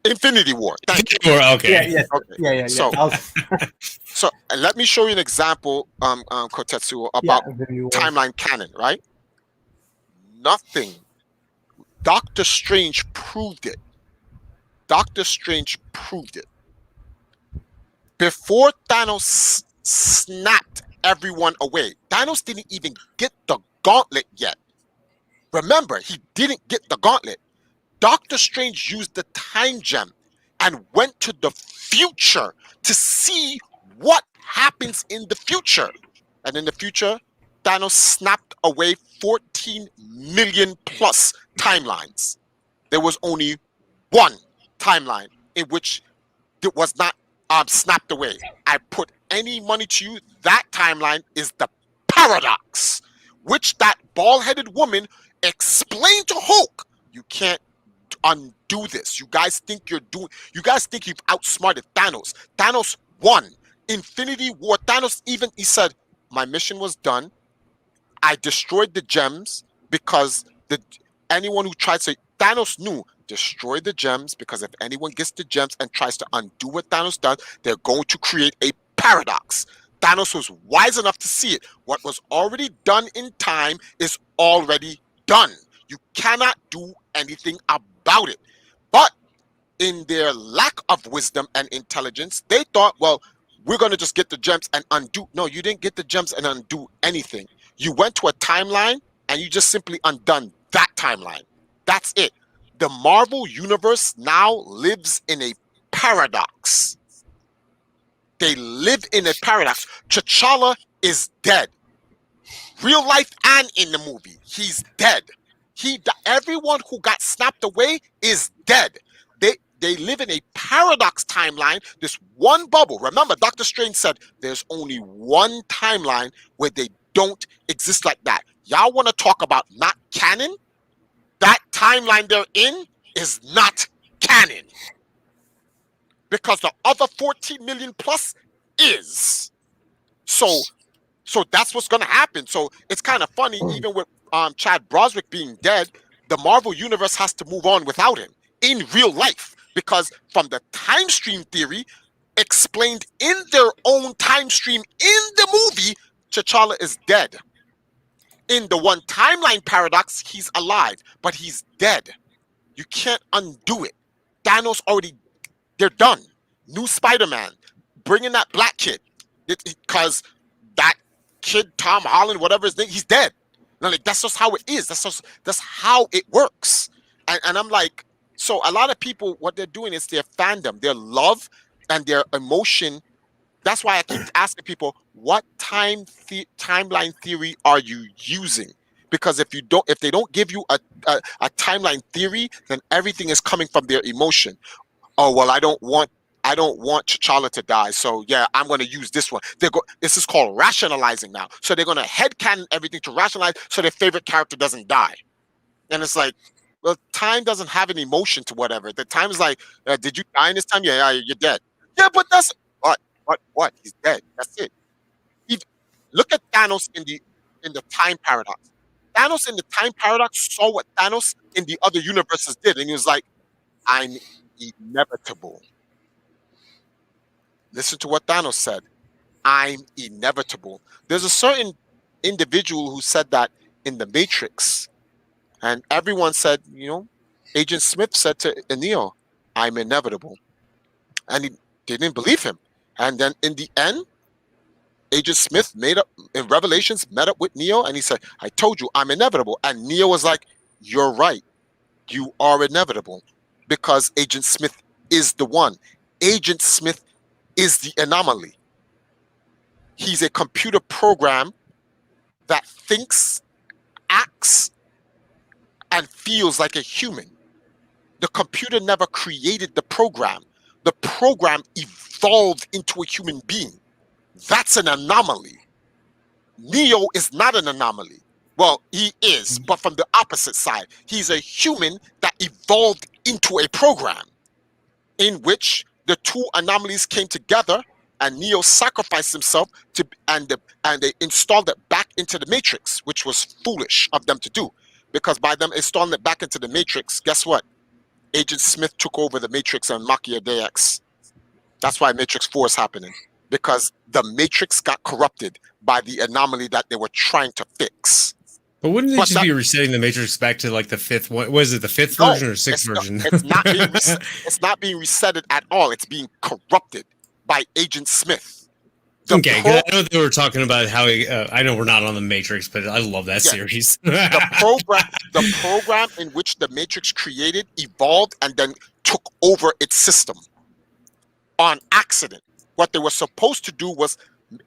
Infinity War. Thank you. Okay. Yeah. Okay. Yeah. So let me show you an example, Kotetsu, about timeline canon, right? Nothing. Doctor Strange proved it. Before Thanos snapped everyone away, Thanos didn't even get the gauntlet yet. Remember, he didn't get the gauntlet. Doctor Strange used the time gem and went to the future to see what happens in the future. And in the future, Thanos snapped away 14 million plus timelines. There was only one timeline in which it was not snapped away. I put any money to you, that timeline is the paradox, which that bald-headed woman explained to Hulk. You can't undo this. You guys think you've outsmarted Thanos. Thanos won. Infinity War, Thanos he said, my mission was done. I destroyed the gems because anyone who tries to, Thanos knew, destroy the gems because if anyone gets the gems and tries to undo what Thanos does, they're going to create a paradox. Thanos was wise enough to see it. What was already done in time is already done. You cannot do anything about it. But in their lack of wisdom and intelligence, they thought, well, we're going to just get the gems and undo. No, you didn't get the gems and undo anything. You went to a timeline and you just simply undone that timeline. That's it. The Marvel Universe now lives in a paradox. They live in a paradox. T'Challa is dead. Real life and in the movie, he's dead. Everyone who got snapped away is dead. They live in a paradox timeline, this one bubble. Remember, Doctor Strange said there's only one timeline where they don't exist like that. Y'all want to talk about not canon? That timeline they're in is not canon. Because the other 14 million plus is. So that's what's going to happen. So it's kind of funny, even with Chad Broswick being dead, the Marvel Universe has to move on without him in real life. Because from the time stream theory explained in their own time stream in the movie, T'Challa is dead. In the one timeline paradox, he's alive, but he's dead. You can't undo it. Thanos already, they're done. New Spider-Man, bringing that black kid. Because that kid, Tom Holland, whatever his name, he's dead. And like, that's just how it is. That's how it works. And I'm like, so a lot of people, what they're doing is their fandom, their love and their emotion. That's why I keep asking people, what timeline theory are you using? Because if they don't give you a timeline theory, then everything is coming from their emotion. Oh, well, I don't want T'Challa to die, so yeah, I'm going to use this one. This is called rationalizing now. So they're going to headcanon everything to rationalize so their favorite character doesn't die. And it's like, well, time doesn't have an emotion to whatever. The time is like, did you die in this time? Yeah, you're dead. Yeah, but that's what? He's dead. That's it. Look at Thanos in the time paradox. Thanos in the time paradox saw what Thanos in the other universes did, and he was like, I'm inevitable. Listen to what Thanos said. I'm inevitable. There's a certain individual who said that in the Matrix. And everyone said, Agent Smith said to Neo, I'm inevitable. And they didn't believe him. And then in the end, Agent Smith met up with Neo, and he said, I told you, I'm inevitable. And Neo was like, you're right. You are inevitable. Because Agent Smith is the one. Agent Smith is the anomaly. He's a computer program that thinks, acts, and feels like a human. The computer never created the program. The program evolved into a human being. That's an anomaly. Neo is not an anomaly. Well, he is, but from the opposite side. He's a human that evolved into a program in which the two anomalies came together, and Neo sacrificed himself and they installed it back into the Matrix, which was foolish of them to do. Because by them installing it back into the Matrix, guess what? Agent Smith took over the Matrix and Machia Deus. That's why Matrix 4 is happening. Because the Matrix got corrupted by the anomaly that they were trying to fix. But wouldn't they just be resetting the Matrix back to like the fifth one? Was it the fifth version or sixth version? It's not being resetted at all. It's being corrupted by Agent Smith. I know they were talking about how I know we're not on the Matrix, but I love that series. the program in which the Matrix created evolved and then took over its system on accident. What they were supposed to do was,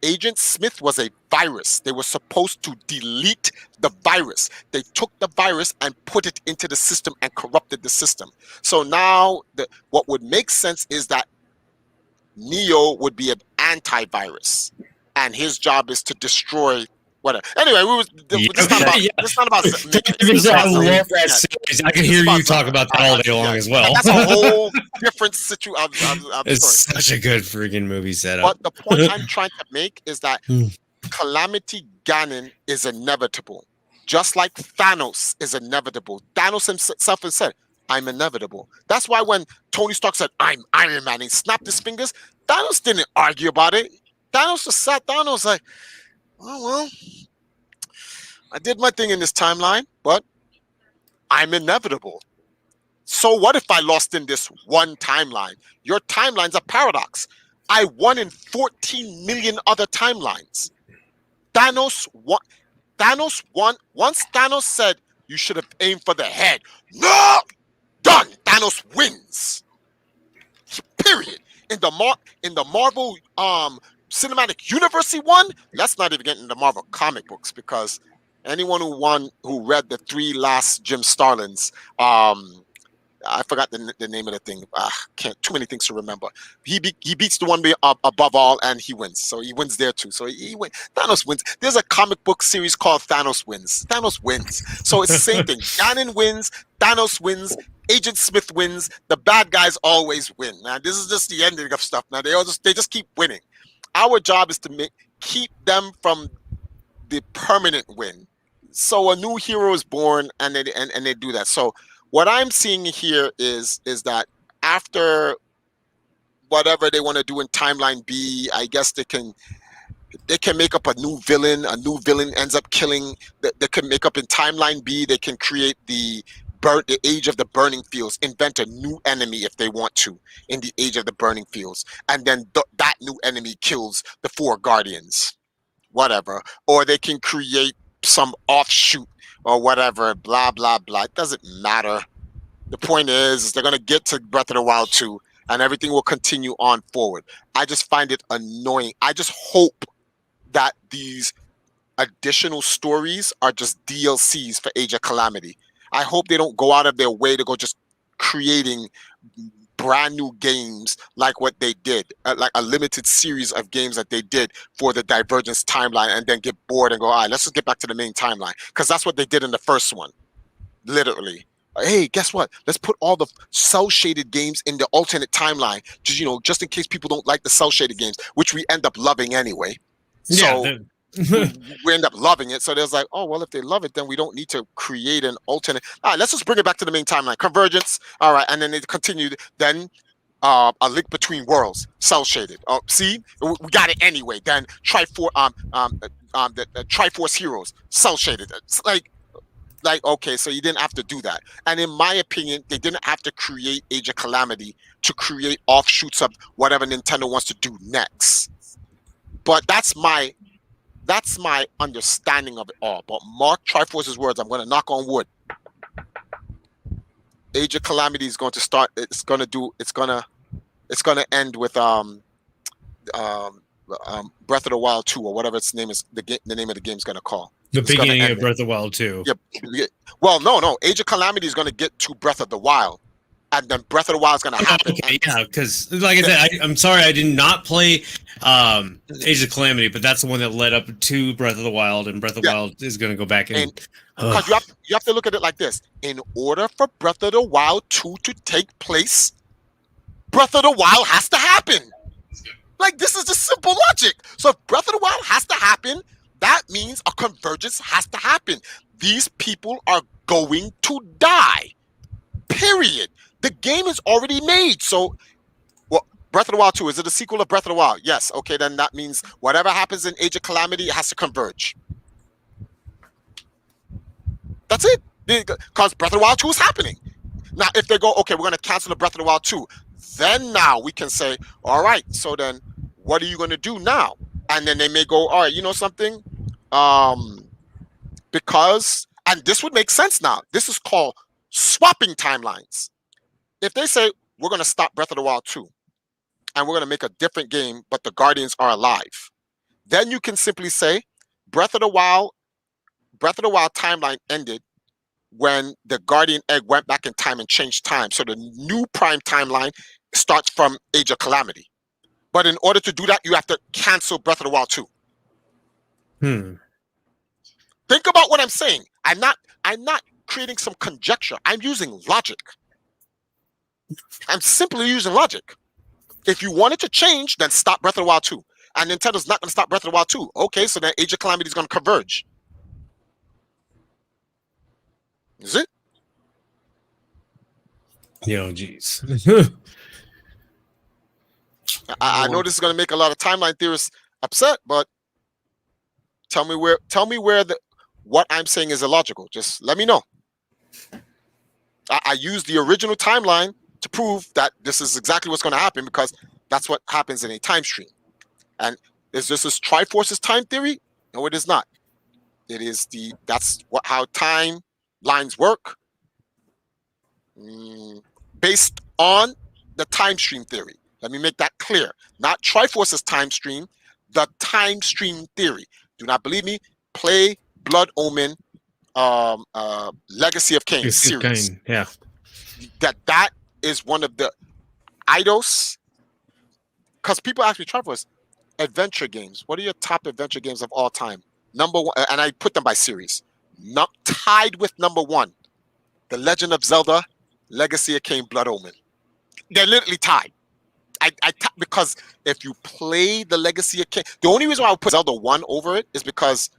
Agent Smith was a virus. They were supposed to delete the virus. They took the virus and put it into the system and corrupted the system. So now what would make sense is that Neo would be an antivirus, and his job is to destroy whatever. Anyway, it's not about. I love that series. I can hear you talk about that all day long as well. That's a whole different situation. It's such a good freaking movie setup. But the point I'm trying to make is that Calamity Ganon is inevitable, just like Thanos is inevitable. Thanos himself has said, I'm inevitable. That's why when Tony Stark said, I'm Iron Man, and he snapped his fingers, Thanos didn't argue about it. Thanos just sat down and was like, oh, well, I did my thing in this timeline, but I'm inevitable. So what if I lost in this one timeline? Your timeline's a paradox. I won in 14 million other timelines. Thanos won. Thanos won. Once Thanos said, you should have aimed for the head. No! Done. Thanos wins. Period. In the Marvel Cinematic Universe he won. Let's not even get into Marvel comic books, because anyone who read the 3 last Jim Starlins, I forgot the name of the thing. Can't, too many things to remember. He beats the one above all, and he wins. So he wins there too. So he wins. Thanos wins. There's a comic book series called Thanos Wins. Thanos wins. So it's the same thing. Ganon wins. Thanos wins. Agent Smith wins. The bad guys always win. Now this is just the ending of stuff. Now they just keep winning. Our job is to keep them from the permanent win. So a new hero is born, and they do that. So what I'm seeing here is that after whatever they want to do in timeline B, I guess they can make up a new villain. A new villain ends up killing. They can make up in timeline B. They can create the Age of the Burning Fields, invent a new enemy if they want to in the Age of the Burning Fields, and then that new enemy kills the 4 Guardians, whatever. Or they can create some offshoot or whatever, blah, blah, blah. It doesn't matter. The point is they're going to get to Breath of the Wild 2, and everything will continue on forward. I just find it annoying. I just hope that these additional stories are just DLCs for Age of Calamity. I hope they don't go out of their way to go just creating brand new games like what they did, like a limited series of games that they did for the Divergence timeline, and then get bored and go, all right, let's just get back to the main timeline. Because that's what they did in the first one, literally. Hey, guess what? Let's put all the cel-shaded games in the alternate timeline, just in case people don't like the cel-shaded games, which we end up loving anyway. So we end up loving it. So there's like, oh, well, if they love it, then we don't need to create an alternate. All right, let's just bring it back to the main timeline. Convergence. All right. And then it continued. Then a Link Between Worlds, cel-shaded. Oh, see, we got it anyway. Then the Triforce Heroes, cel-shaded. It's like, okay, so you didn't have to do that. And in my opinion, they didn't have to create Age of Calamity to create offshoots of whatever Nintendo wants to do next. But that's my understanding of it all. But mark Triforce's words, I'm going to knock on wood. Age of Calamity is going to start. It's going to end with Breath of the Wild 2, or whatever its name is. The name of the game is going to call. The beginning of Breath of the Wild 2. Yep. Well, no. Age of Calamity is going to get to Breath of the Wild, and then Breath of the Wild is going to happen. Okay, yeah, because like I said, I'm sorry I did not play Age of Calamity, but that's the one that led up to Breath of the Wild, and Breath of the Wild is going to go back in. Because you have to look at it like this: in order for Breath of the Wild 2 to take place, Breath of the Wild has to happen. Like, this is just simple logic. So if Breath of the Wild has to happen, that means a convergence has to happen. These people are going to die. Period. The game is already made. So, well, Breath of the Wild 2, is it a sequel of Breath of the Wild? Yes. Okay, then that means whatever happens in Age of Calamity, it has to converge. That's it. Because Breath of the Wild 2 is happening. Now, if they go, okay, we're going to cancel the Breath of the Wild 2, then now we can say, all right, so then what are you going to do now? And then they may go, all right, you know something? Because, and this would make sense now. This is called swapping timelines. If they say, we're going to stop Breath of the Wild 2, and we're going to make a different game, but the Guardians are alive, then you can simply say, Breath of the Wild timeline ended when the Guardian Egg went back in time and changed time. So the new prime timeline starts from Age of Calamity. But in order to do that, you have to cancel Breath of the Wild 2. Think about what I'm saying. I'm not creating some conjecture. I'm using logic. I'm simply using logic. If you want it to change, then stop Breath of the Wild 2. And Nintendo's not going to stop Breath of the Wild 2. Okay, so then Age of Calamity is going to converge. Is it? Geez. I know this is going to make a lot of timeline theorists upset, but tell me where what I'm saying is illogical. Just let me know. I used the original timeline to prove that this is exactly what's going to happen, because that's what happens in a time stream. And is this Triforce's time theory? No, it is not. It is how time lines work, based on the time stream theory. Let me make that clear. Not Triforce's time stream, the time stream theory. Do not believe me? Play Blood Omen, Legacy of Kain series. Yeah. That is one of the idols. Because people ask me, Triforce, adventure games. What are your top adventure games of all time? Number one, and I put them by series. Tied with number one, The Legend of Zelda, Legacy of Kain, Blood Omen. They're literally tied. Because if you play the Legacy of Kain, the only reason why I would put Zelda 1 over it is because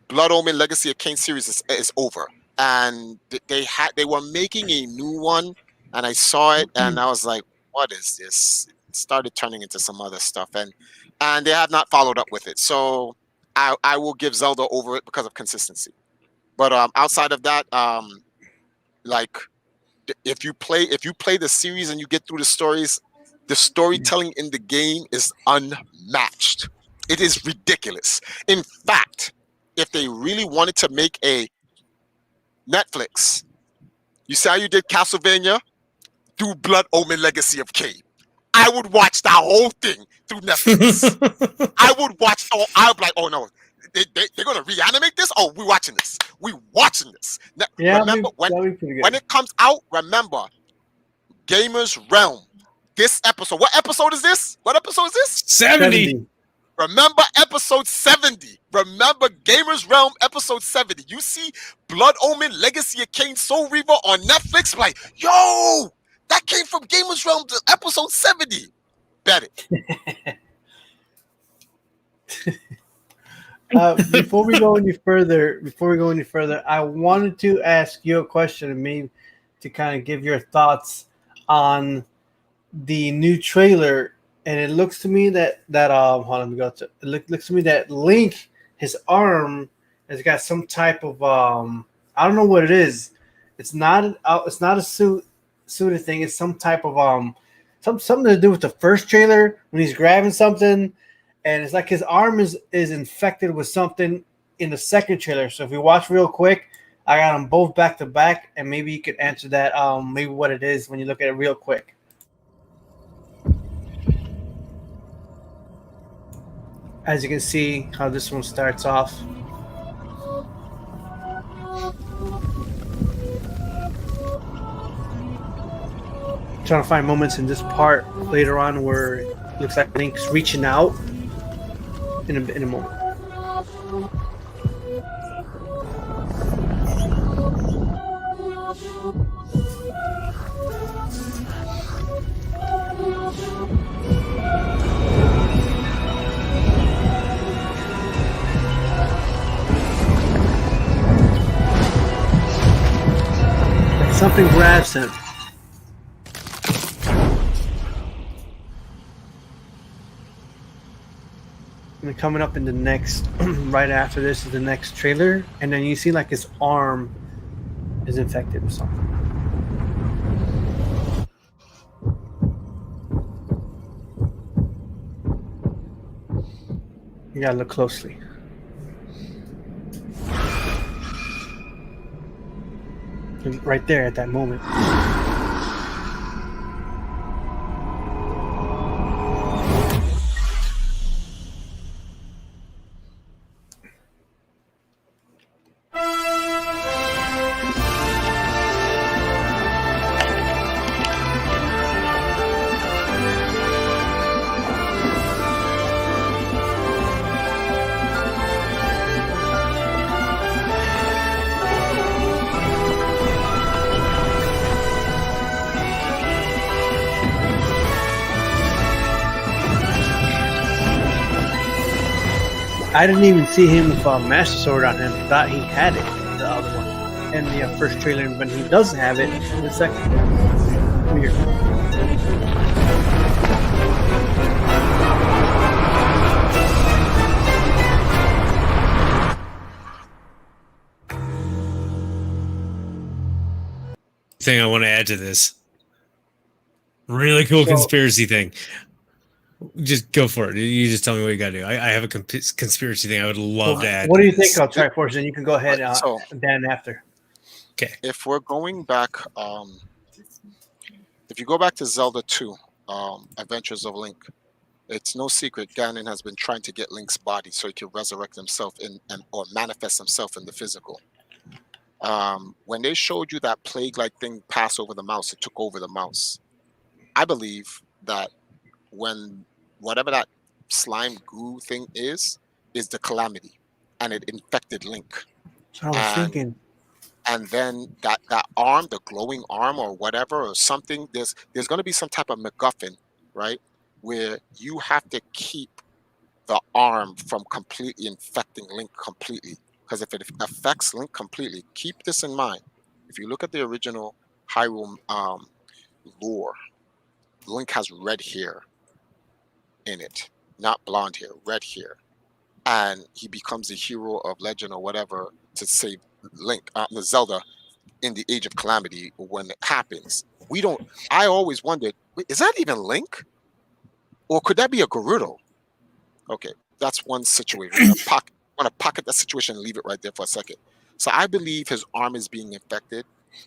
Blood Omen Legacy of Kain series is over. And they were making a new one, and I saw it, and I was like, what is this? It started turning into some other stuff, and they have not followed up with it. So I will give Zelda over it because of consistency. But outside of that, like if you play the series and you get through the stories, the storytelling in the game is unmatched. It is ridiculous. In fact, if they really wanted to make a Netflix, you see how you did Castlevania? Do Blood Omen Legacy of Kain. I would watch that whole thing through Netflix. I would watch. I'd be like, oh no, they're gonna reanimate this. Oh, we're watching this. We're watching this. Now, Yeah, remember when it comes out. Remember, Gamerz Realm. This episode. What episode is this? What episode is this? 70. Remember episode 70. Remember Gamerz Realm episode 70. You see Blood Omen Legacy of Kain Soul Reaver on Netflix. Like, yo, that came from Gamerz Realm episode 70. Bet it. Before we go any further, I wanted to ask you a question, and maybe to kind of give your thoughts on the new trailer. And it looks to me that hold on, let me go to it. Looks to me that Link, his arm has got some type of I don't know what it is. It's not a suited thing. It's some type of something to do with the first trailer when he's grabbing something, and it's like his arm is infected with something in the second trailer. So if you watch real quick, I got them both back to back, and maybe you could answer that maybe what it is when you look at it real quick. As you can see how this one starts off. Trying to find moments in this part later on where it looks like Link's reaching out in a moment. Something grabs him. And coming up in the next, right after this is the next trailer, and then you see like his arm is infected with something. You gotta look closely. Right there at that moment. I didn't even see him with a Master Sword on him. I thought he had it, the other one, in the first trailer, but he doesn't have it in the second one. Weird. thing I want to add to this. Really cool conspiracy thing. Just go for it. You just tell me what you got to do. I have a conspiracy thing I would love to add. What do you this. think of Triforce? And you can go ahead, So- Dan, after. Okay. If we're going back, if you go back to Zelda 2, Adventures of Link, it's no secret Ganon has been trying to get Link's body so he can resurrect himself or manifest himself in the physical. When they showed you that plague-like thing pass over the mouse, it took over the mouse. I believe that when whatever that slime goo thing is the calamity, and it infected Link. That's what I was thinking. And then that arm, the glowing arm or whatever or something, there's going to be some type of MacGuffin, right, where you have to keep the arm from completely infecting Link completely. Because if it affects Link completely, keep this in mind. If you look at the original Hyrule lore, Link has red hair in it, not blonde hair, red hair. And he becomes a hero of legend or whatever to save Link, Zelda, in the Age of Calamity when it happens. I always wondered, wait, is that even Link? Or could that be a Gerudo? Okay, that's one situation. I'm going to pocket that situation and leave it right there for a second. So I believe his arm is being infected,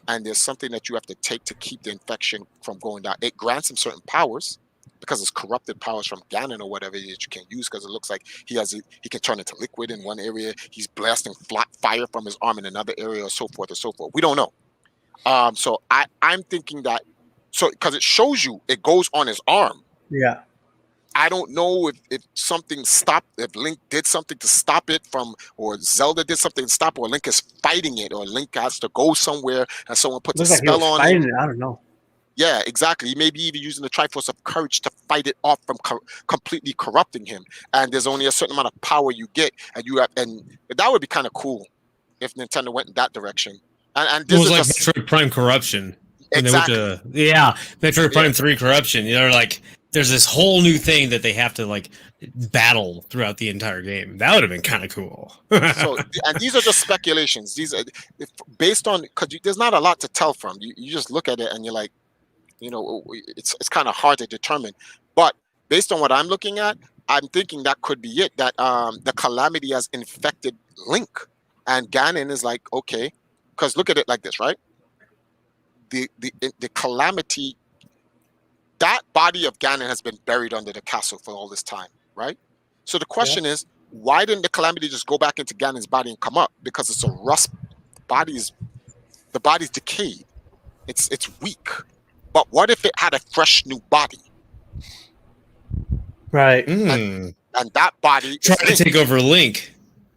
and there's something that you have to take to keep the infection from going down. It grants him certain powers, because it's corrupted powers from Ganon or whatever that you can use, because it looks like he can turn into liquid in one area. He's blasting fire from his arm in another area, or so forth or so forth. We don't know. So I'm thinking that, because it shows you it goes on his arm. Yeah. I don't know if something stopped, if Link did something to stop it from, or Zelda did something to stop, or Link is fighting it, or Link has to go somewhere and someone puts a spell on it. I don't know. Yeah, exactly. He may be even using the Triforce of Courage to fight it off from completely corrupting him. And there's only a certain amount of power you get, and that would be kind of cool if Nintendo went in that direction. And this it was like Metroid Prime Corruption. Exactly. Metroid Prime 3 Corruption. They're like, there's this whole new thing that they have to like battle throughout the entire game. That would have been kind of cool. And these are just speculations. These are based on, because there's not a lot to tell from. You just look at it and you're like, it's kind of hard to determine. But based on what I'm looking at, I'm thinking that could be it. That the calamity has infected Link, and Ganon is like, okay, because look at it like this, right? The calamity, that body of Ganon has been buried under the castle for all this time, right? So the question is, why didn't the calamity just go back into Ganon's body and come up? Because it's a rust. The body's decayed. It's weak. But what if it had a fresh new body? Right. And that body trying to take over Link.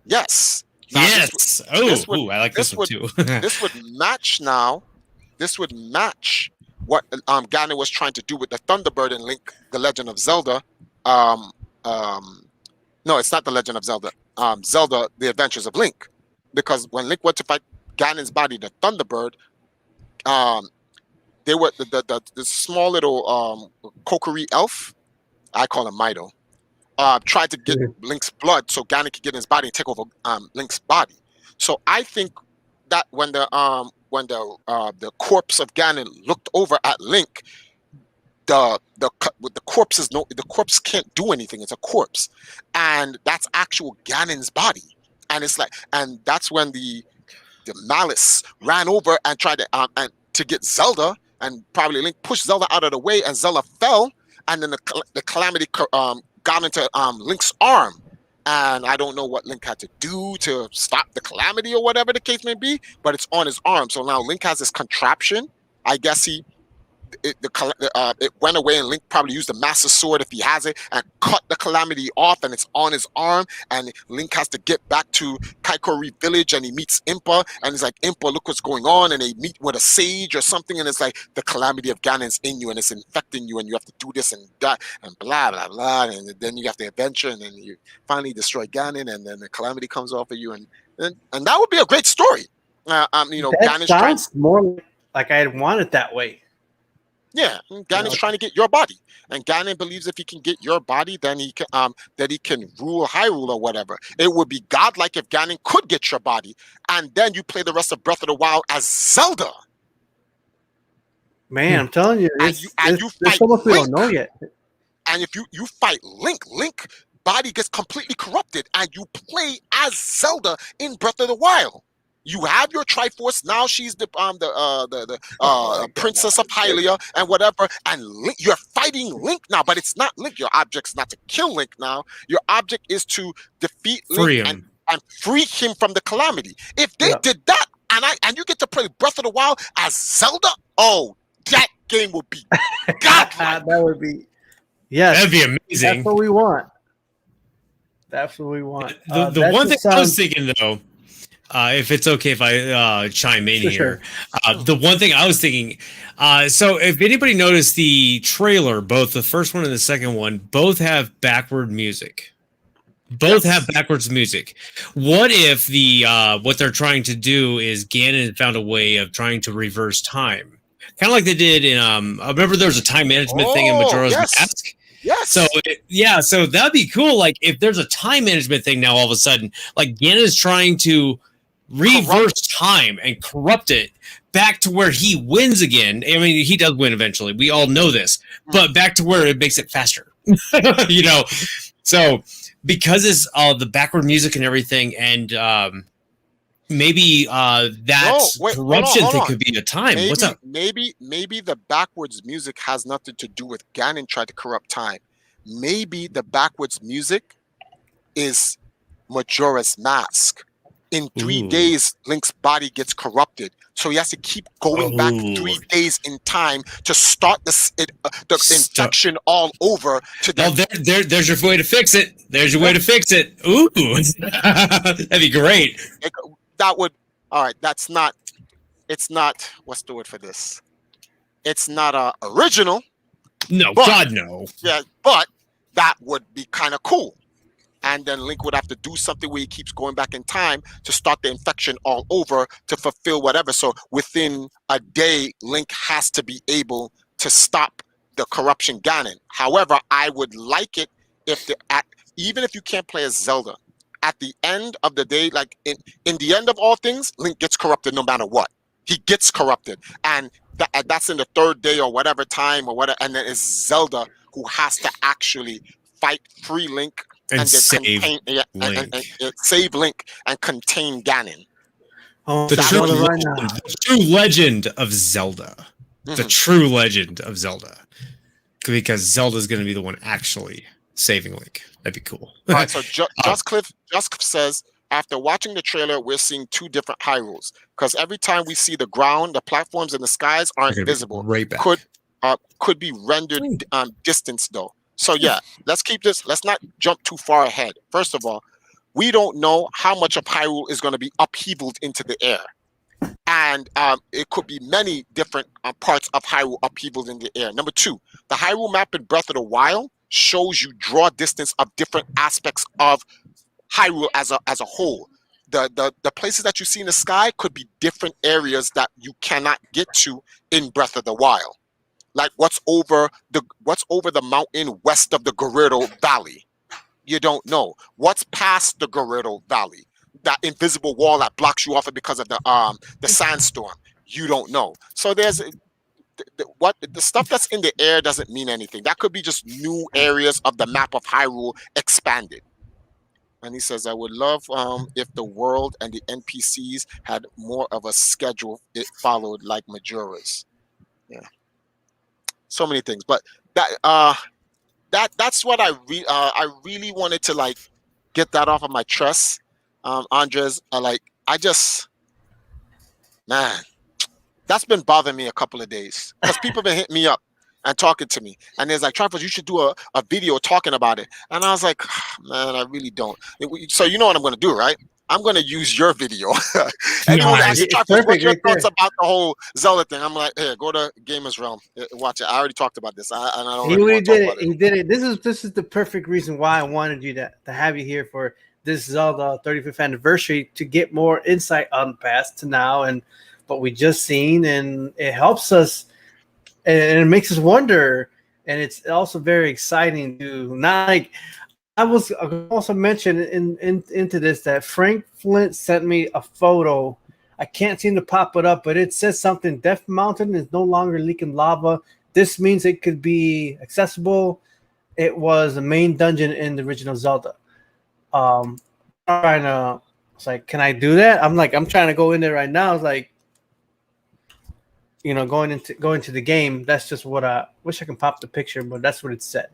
Yes. Now, yes. I like this one too. This would match now. This would match what Ganon was trying to do with the Thunderbird in Link, The Legend of Zelda. No, it's not The Legend of Zelda. Zelda, The Adventures of Link. Because when Link went to fight Ganon's body, the Thunderbird, they were the small little Kokiri elf, I call him Mido, tried to get Link's blood so Ganon could get in his body and take over Link's body. So I think that when the corpse of Ganon looked over at Link, the corpse can't do anything. It's a corpse, and that's actual Ganon's body. And it's like, and that's when the malice ran over and tried to get Zelda. And probably Link pushed Zelda out of the way, and Zelda fell, and then the calamity got into Link's arm. And I don't know what Link had to do to stop the calamity or whatever the case may be, but it's on his arm. So now Link has this contraption. I guess it went away, and Link probably used the Master Sword if he has it and cut the calamity off, and it's on his arm. And Link has to get back to Kaikori village, and he meets Impa, and he's like, Impa, look what's going on. And they meet with a sage or something, and it's like the calamity of Ganon's in you, and it's infecting you, and you have to do this and that and blah blah blah. And then you have the adventure, and then you finally destroy Ganon, and then the calamity comes off of you, and that would be a great story. That Ganon's sounds more like I'd want it that way. Yeah, Ganon's trying to get your body, and Ganon believes if he can get your body, then he can rule Hyrule or whatever. It would be godlike if Ganon could get your body, and then you play the rest of Breath of the Wild as Zelda. Man, I'm telling you, And you there's fight so much we Link. don't know yet. And if you fight Link, body gets completely corrupted, and you play as Zelda in Breath of the Wild. You have your Triforce now. She's the princess of Hylia and whatever. And Link, you're fighting Link now, but it's not Link. Your object's not to kill Link now. Your object is to defeat Link and free him from the calamity. If they did that, and you get to play Breath of the Wild as Zelda, oh, that game would be godlike. That would be, yes, that'd be amazing. That's what we want. That's what we want. The one thing I was thinking, though, if it's okay if I chime in here, sure. The one thing I was thinking, so if anybody noticed the trailer, both the first one and the second one, both have backward music. Both have backwards music. What if the what they're trying to do is Ganon found a way of trying to reverse time, kind of like they did in I remember there was a time management thing in Majora's Mask. Yes. So that'd be cool. Like if there's a time management thing now, all of a sudden, like Ganon is trying to reverse time and corrupt it back to where he wins again. I mean, he does win eventually. We all know this, but back to where it makes it faster. You know, so because it's the backward music and everything, and maybe that corruption thing could be a time. Maybe, what's up? Maybe the backwards music has nothing to do with Ganon trying to corrupt time. Maybe the backwards music is Majora's Mask. In 3 days, Link's body gets corrupted, so he has to keep going back 3 days in time to start the infection all over. There's your way to fix it. There's your way to fix it. Ooh, that'd be great. That would, all right. That's not. It's not. What's the word for this? It's not original. No, God no. Yeah, but that would be kind of cool. And then Link would have to do something where he keeps going back in time to start the infection all over to fulfill whatever. So within a day, Link has to be able to stop the corruption Ganon. However, I would like it if even if you can't play as Zelda, at the end of the day, like in the end of all things, Link gets corrupted no matter what. He gets corrupted. And that's in the third day or whatever time or whatever. And then it's Zelda who has to actually fight free Link and save Link and contain Ganon. The true legend of Zelda. The true legend of Zelda. Because Zelda's going to be the one actually saving Link. That'd be cool. All right, so Just Cliff says, after watching the trailer, we're seeing two different Hyrules. Because every time we see the ground, the platforms and the skies aren't visible. Right back. Could be rendered distance though. So yeah, let's keep this. Let's not jump too far ahead. First of all, we don't know how much of Hyrule is going to be upheavaled into the air, and it could be many different parts of Hyrule upheavaled in the air. Number two, the Hyrule map in Breath of the Wild shows you draw distance of different aspects of Hyrule as a whole. The places that you see in the sky could be different areas that you cannot get to in Breath of the Wild. Like what's over the mountain west of the Gerudo Valley? You don't know. What's past the Gerudo Valley? That invisible wall that blocks you off because of the sandstorm. You don't know. So there's the stuff that's in the air doesn't mean anything. That could be just new areas of the map of Hyrule expanded. And he says, I would love if the world and the NPCs had more of a schedule it followed like Majora's. Yeah. So many things, but that's what I really wanted to like get that off of my chest, Andres. Man, that's been bothering me a couple of days because people have been hitting me up and talking to me, and there's like, Triforce, you should do a video talking about it, and I was like, man, I really don't. So you know what I'm going to do, right? I'm going to use your video. Anyone asks Triforce, what's your thoughts about the whole Zelda thing? I'm like, here, go to Gamerz Realm. Watch it. I already talked about this. He did it. This is the perfect reason why I wanted you to have you here for this Zelda 35th anniversary to get more insight on the past to now and what we just seen, and it helps us and it makes us wonder. And it's also very exciting to not like. I was also mentioned into this that Frank Flint sent me a photo I can't seem to pop it up, but it says something. Death Mountain is no longer leaking lava. This means it could be accessible. It was the main dungeon in the original Zelda. Trying to, it's like, can I do that? I'm trying to go in there right now. It's like, going into the game. That's just what I wish I can pop the picture, but that's what it said.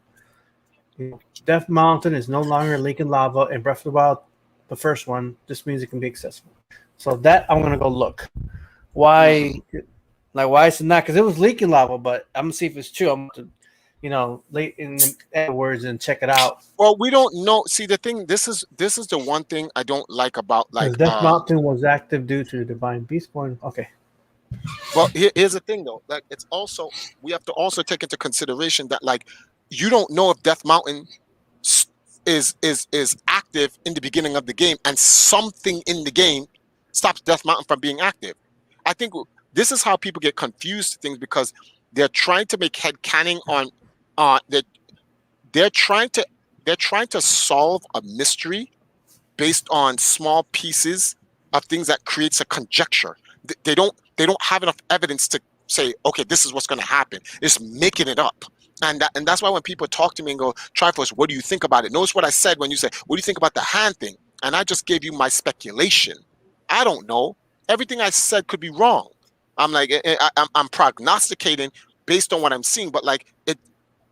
Death Mountain is no longer leaking lava in Breath of the Wild, the first one. This means it can be accessible. So that I'm gonna go look. Why? Why is it not? Because it was leaking lava, but I'm gonna see if it's true. I'm gonna, late in the afterwards and check it out. Well, we don't know. See, the thing. This is the one thing I don't like about Death Mountain was active due to the divine beast point. Okay. Well, here's the thing though. It's also, we have to also take into consideration that you don't know if Death Mountain is active in the beginning of the game, and something in the game stops Death Mountain from being active. I think this is how people get confused to things, because they're trying to make headcanon on they're trying to solve a mystery based on small pieces of things that creates a conjecture. They don't have enough evidence to say, okay, this is what's going to happen. It's making it up. And that's why when people talk to me and go, Triforce, what do you think about it? Notice what I said when you say, what do you think about the hand thing? And I just gave you my speculation. I don't know. Everything I said could be wrong. I'm I'm prognosticating based on what I'm seeing, but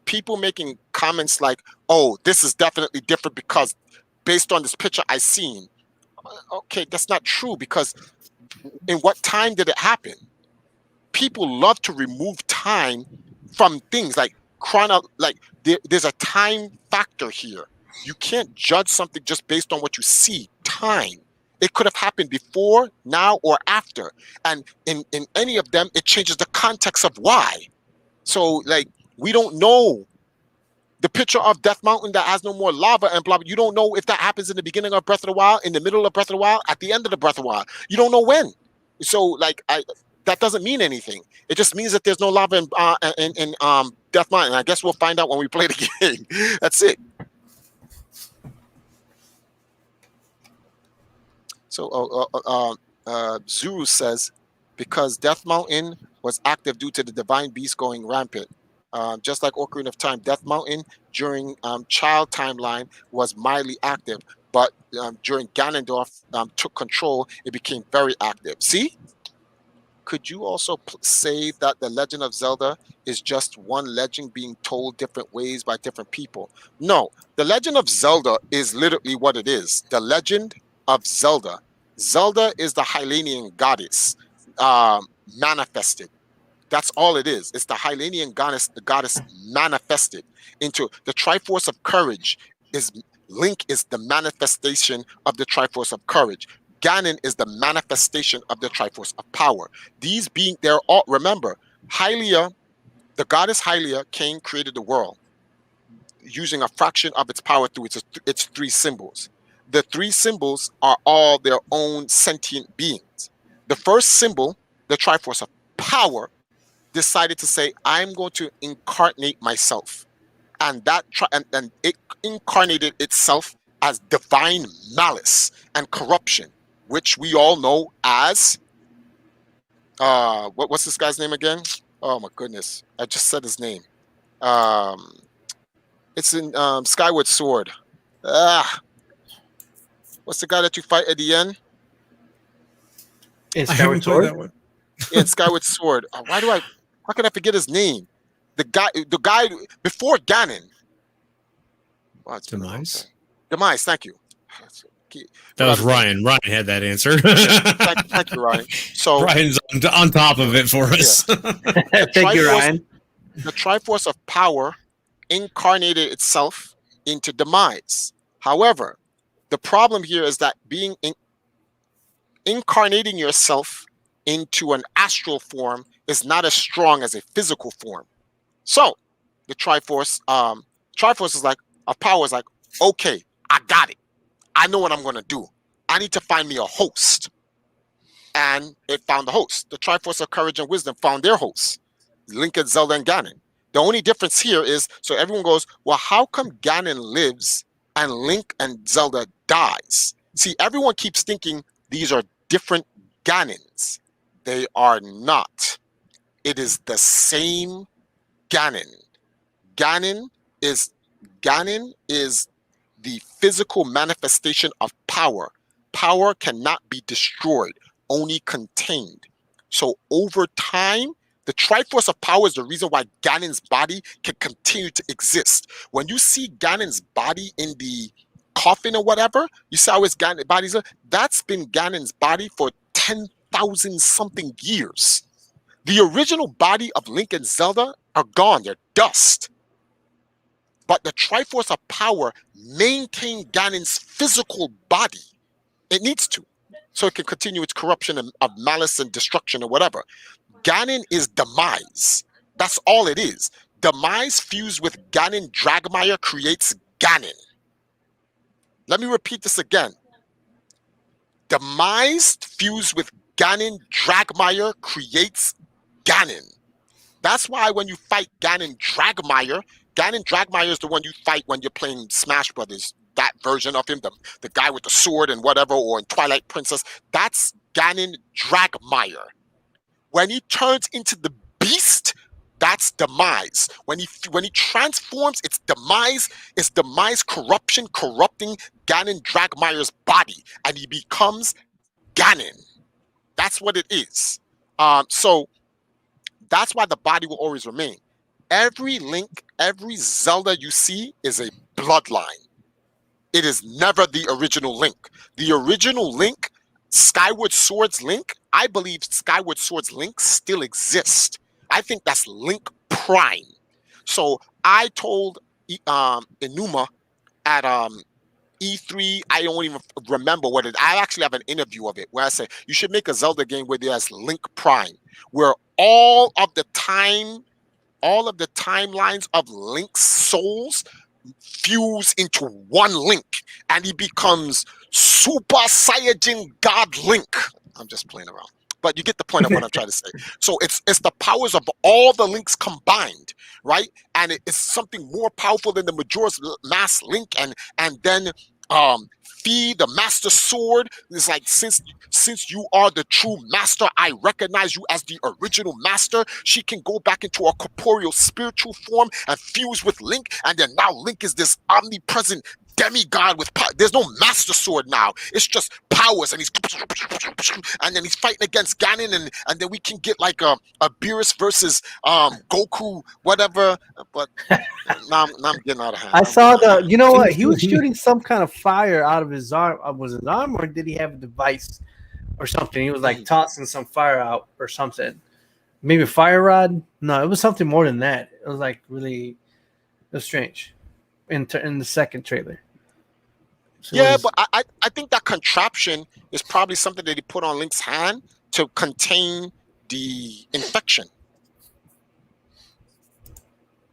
people making comments like, oh, this is definitely different because based on this picture I seen. Okay, that's not true, because in what time did it happen? People love to remove time from things there's a time factor here. You can't judge something just based on what you see. Time. It could have happened before, now, or after. And in any of them, it changes the context of why. So we don't know. The picture of Death Mountain that has no more lava and blah, blah, you don't know if that happens in the beginning of Breath of the Wild, in the middle of Breath of the Wild, at the end of the Breath of the Wild. You don't know when. So that doesn't mean anything. It just means that there's no lava in Death Mountain. I guess we'll find out when we play the game. That's it. So Zuru says, because Death Mountain was active due to the divine beast going rampant. Just like Ocarina of Time, Death Mountain during Child Timeline was mildly active, but during Ganondorf took control, it became very active. See? Could you also say that the Legend of Zelda is just one legend being told different ways by different people? No, the Legend of Zelda is literally what it is. The Legend of Zelda. Zelda is the Hylanian goddess manifested. That's all it is. It's the Hylanian goddess, the goddess manifested into the Triforce of Courage. Link is the manifestation of the Triforce of Courage. Ganon is the manifestation of the Triforce of Power. These being, they're all, remember, Hylia, the goddess Hylia created the world using a fraction of its power through its three symbols. The three symbols are all their own sentient beings. The first symbol, the Triforce of Power, decided to say, I'm going to incarnate myself. And that and it incarnated itself as divine malice and corruption, which we all know as what's this guy's name again? Oh my goodness, I just said his name. It's in Skyward Sword. What's the guy that you fight at the end? In Skyward Sword? In Skyward Sword. How can I forget his name? The guy before Ganon. Oh, Demise? Demise, thank you. That was Ryan. Ryan had that answer. Thank you, Ryan. So Ryan's on top of it for us. Yeah. Thank you, Ryan. The Triforce of Power incarnated itself into Demise. However, the problem here is that incarnating yourself into an astral form is not as strong as a physical form. So the Triforce is like, a power is like, okay, I got it. I know what I'm going to do. I need to find me a host. And it found the host. The Triforce of Courage and Wisdom found their hosts. Link and Zelda and Ganon. The only difference here is, so everyone goes, well, how come Ganon lives and Link and Zelda dies? See, everyone keeps thinking these are different Ganons. They are not. It is the same Ganon. Ganon is the physical manifestation of power. Power cannot be destroyed, only contained. So over time, the Triforce of Power is the reason why Ganon's body can continue to exist. When you see Ganon's body in the coffin or whatever, you see how his body's, that's been Ganon's body for 10,000 something years. The original body of Link and Zelda are gone. They're dust. But the Triforce of Power maintains Ganon's physical body. It needs to, so it can continue its corruption of malice and destruction or whatever. Ganon is demise. That's all it is. Demise fused with Ganon Dragmire creates Ganon. Let me repeat this again. Demise fused with Ganon Dragmire creates Ganon. That's why when you fight Ganon Dragmire is the one you fight when you're playing Smash Brothers. That version of him, the guy with the sword and whatever, or in Twilight Princess, that's Ganon Dragmire. When he turns into the beast, that's demise. When he transforms, it's demise corruption corrupting Ganon Dragmire's body, and he becomes Ganon. That's what it is. So that's why the body will always remain. Every Link, every Zelda you see is a bloodline. It is never the original Link. The original Link, Skyward Sword's Link, I believe Skyward Sword's Link still exists. I think that's Link Prime. So I told Enuma at E3, I don't even remember what it. I actually have an interview of it where I said you should make a Zelda game where there's Link Prime, where all of the timelines of Link's souls fuse into one Link, and he becomes Super Saiyajin God Link. I'm just playing around, but you get the point of what I'm trying to say. So it's the powers of all the Links combined, right? And it's something more powerful than the Majora's Mask Link, and then Fee, the Master Sword, is like, since you are the true master, I recognize you as the original master. She can go back into a corporeal spiritual form and fuse with Link, and then now Link is this omnipresent demigod with power. There's no Master Sword now. It's just powers, and then he's fighting against Ganon, and then we can get like a Beerus versus Goku, whatever. But now I'm getting out of hand. I saw you know what? He was shooting some kind of fire out of his arm. Was it his arm, or did he have a device or something? He was like tossing some fire out or something. Maybe a fire rod? No, it was something more than that. It was like really, it was strange in the second trailer. So yeah, but I think that contraption is probably something that he put on Link's hand to contain the infection.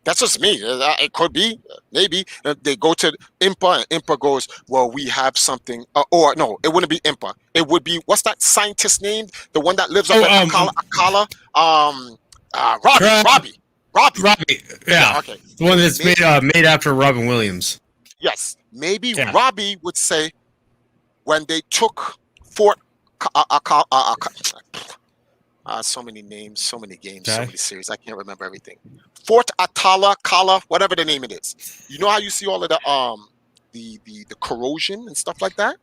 That's just me. It could be, maybe. They go to Impa, and Impa goes, well, we have something. Or no, it wouldn't be Impa. It would be, what's that scientist name? The one that lives up at Akala? Robbie. Yeah. Okay. The one that's made after Robin Williams. Yes. Maybe Robbie would say, when they took Fort so many names, so many games, so many series. I can't remember everything. Fort Atala, Kala, whatever the name it is. You know how you see all of the corrosion and stuff like that?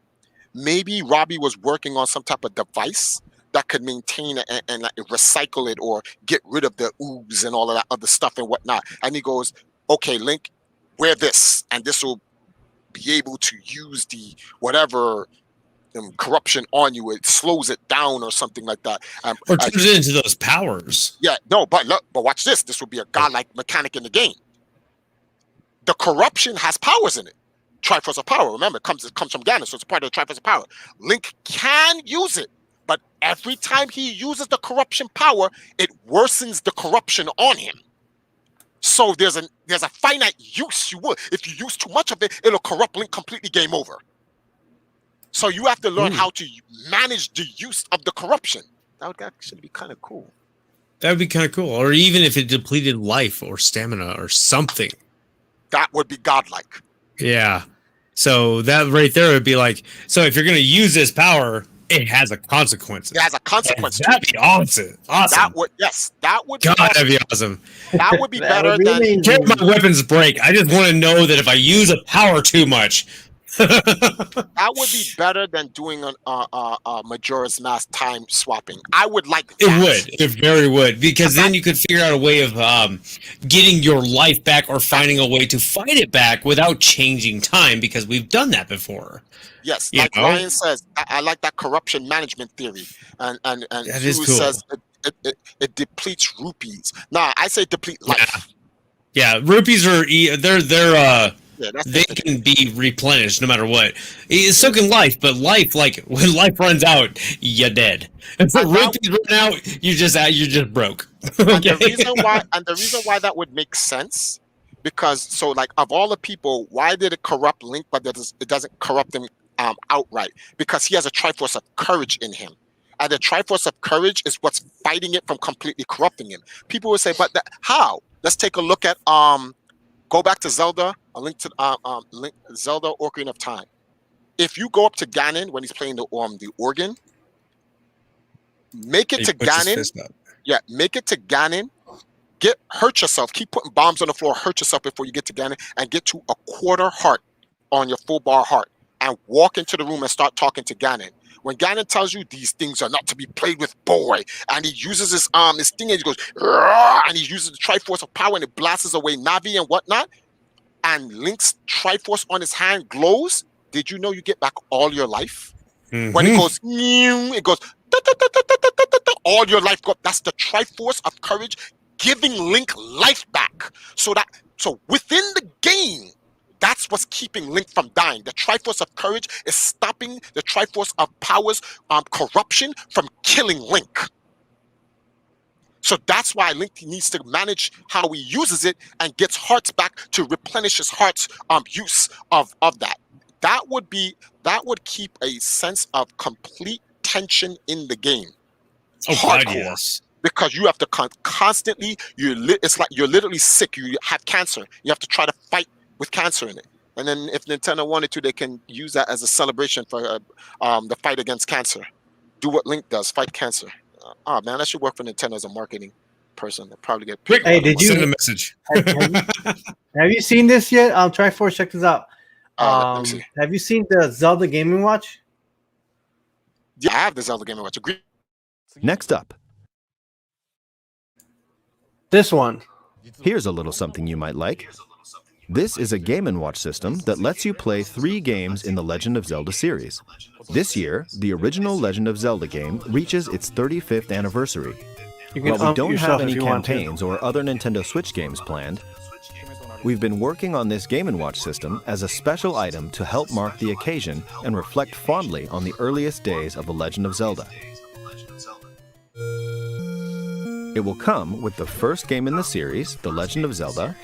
Maybe Robbie was working on some type of device that could maintain and like recycle it or get rid of the ooze and all of that other stuff and whatnot. And he goes, okay, Link, wear this, and this will be able to use the whatever corruption on you. It slows it down or something like that. Or turns it into those powers. Yeah, no, but look, but watch this. This will be a godlike mechanic in the game. The corruption has powers in it. Triforce of Power. Remember, it comes from Ganon, so it's part of the Triforce of Power. Link can use it, but every time he uses the corruption power, it worsens the corruption on him. So there's a finite use you will. If you use too much of it, it'll corrupt Link completely, game over. So you have to learn how to manage the use of the corruption. That would actually be kind of cool. That would be kind of cool. Or even if it depleted life or stamina or something. That would be godlike. Yeah. So that right there would be like, so if you're going to use this power, It has a consequence. It has a consequence. That'd be awesome. That would God, be awesome. that'd be awesome. That would be That better would be than amazing. Care if my weapons break. I just want to know that if I use a power too much. that would be better than doing a Majora's Mask time swapping. I would like that. It would. It very would. Because then you could figure out a way of getting your life back or finding a way to fight it back without changing time, because we've done that before. Yes, You like know? Ryan says, I like that corruption management theory. And That is Sue cool. says it depletes rupees. Nah, I say deplete life. Yeah, rupees are Yeah, that's they it. can be replenished no matter what. So can life, but life, like when life runs out, you're dead. And so And that- rupees run out, you're just broke. And the reason why that would make sense, because so like of all the people, why did it corrupt Link, but it doesn't corrupt him outright? Because he has a Triforce of Courage in him. And the Triforce of Courage is what's fighting it from completely corrupting him. People would say, but how? Let's take a look at go back to Zelda, a link to Zelda Ocarina of Time. If you go up to Ganon when he's playing the organ, make it to Ganon. Yeah, make it to Ganon. Hurt yourself. Keep putting bombs on the floor. Hurt yourself before you get to Ganon, and get to a quarter heart on your full bar heart, and walk into the room and start talking to Ganon. When Ganon tells you these things are not to be played with, boy, and he uses his thing and he goes, and he uses the Triforce of Power and it blasts away Navi and whatnot, and Link's Triforce on his hand glows. Did you know you get back all your life? Mm-hmm. When it goes, it goes, all your life go. That's the Triforce of Courage giving Link life back. So within the game, that's what's keeping Link from dying. The Triforce of Courage is stopping the Triforce of Power's corruption from killing Link. So that's why Link needs to manage how he uses it and gets hearts back to replenish his heart's use of that. That would keep a sense of complete tension in the game. Oh, God, Hardcore. yes. Because you have to constantly, it's like you're literally sick. You have cancer. You have to try to fight with cancer in it. And then if Nintendo wanted to, they can use that as a celebration for the fight against cancer. Do what Link does, fight cancer. Oh man, I should work for Nintendo as a marketing person. They'll probably get paid. Hey, did you Send a message. have you seen this yet? Triforce, check this out. Let me see. Have you seen the Zelda Gaming Watch? Yeah, I have the Zelda Game & Watch. Agree. Next up, This one. here's a little something you might like. This is a Game & Watch system that lets you play 3 games in the Legend of Zelda series. This year, the original Legend of Zelda game reaches its 35th anniversary. You can While we unmute don't yourself have if any you want to. campaigns or other Nintendo Switch games planned, we've been working on this Game & Watch system as a special item to help mark the occasion and reflect fondly on the earliest days of The Legend of Zelda. It will come with the first game in the series, The Legend of Zelda,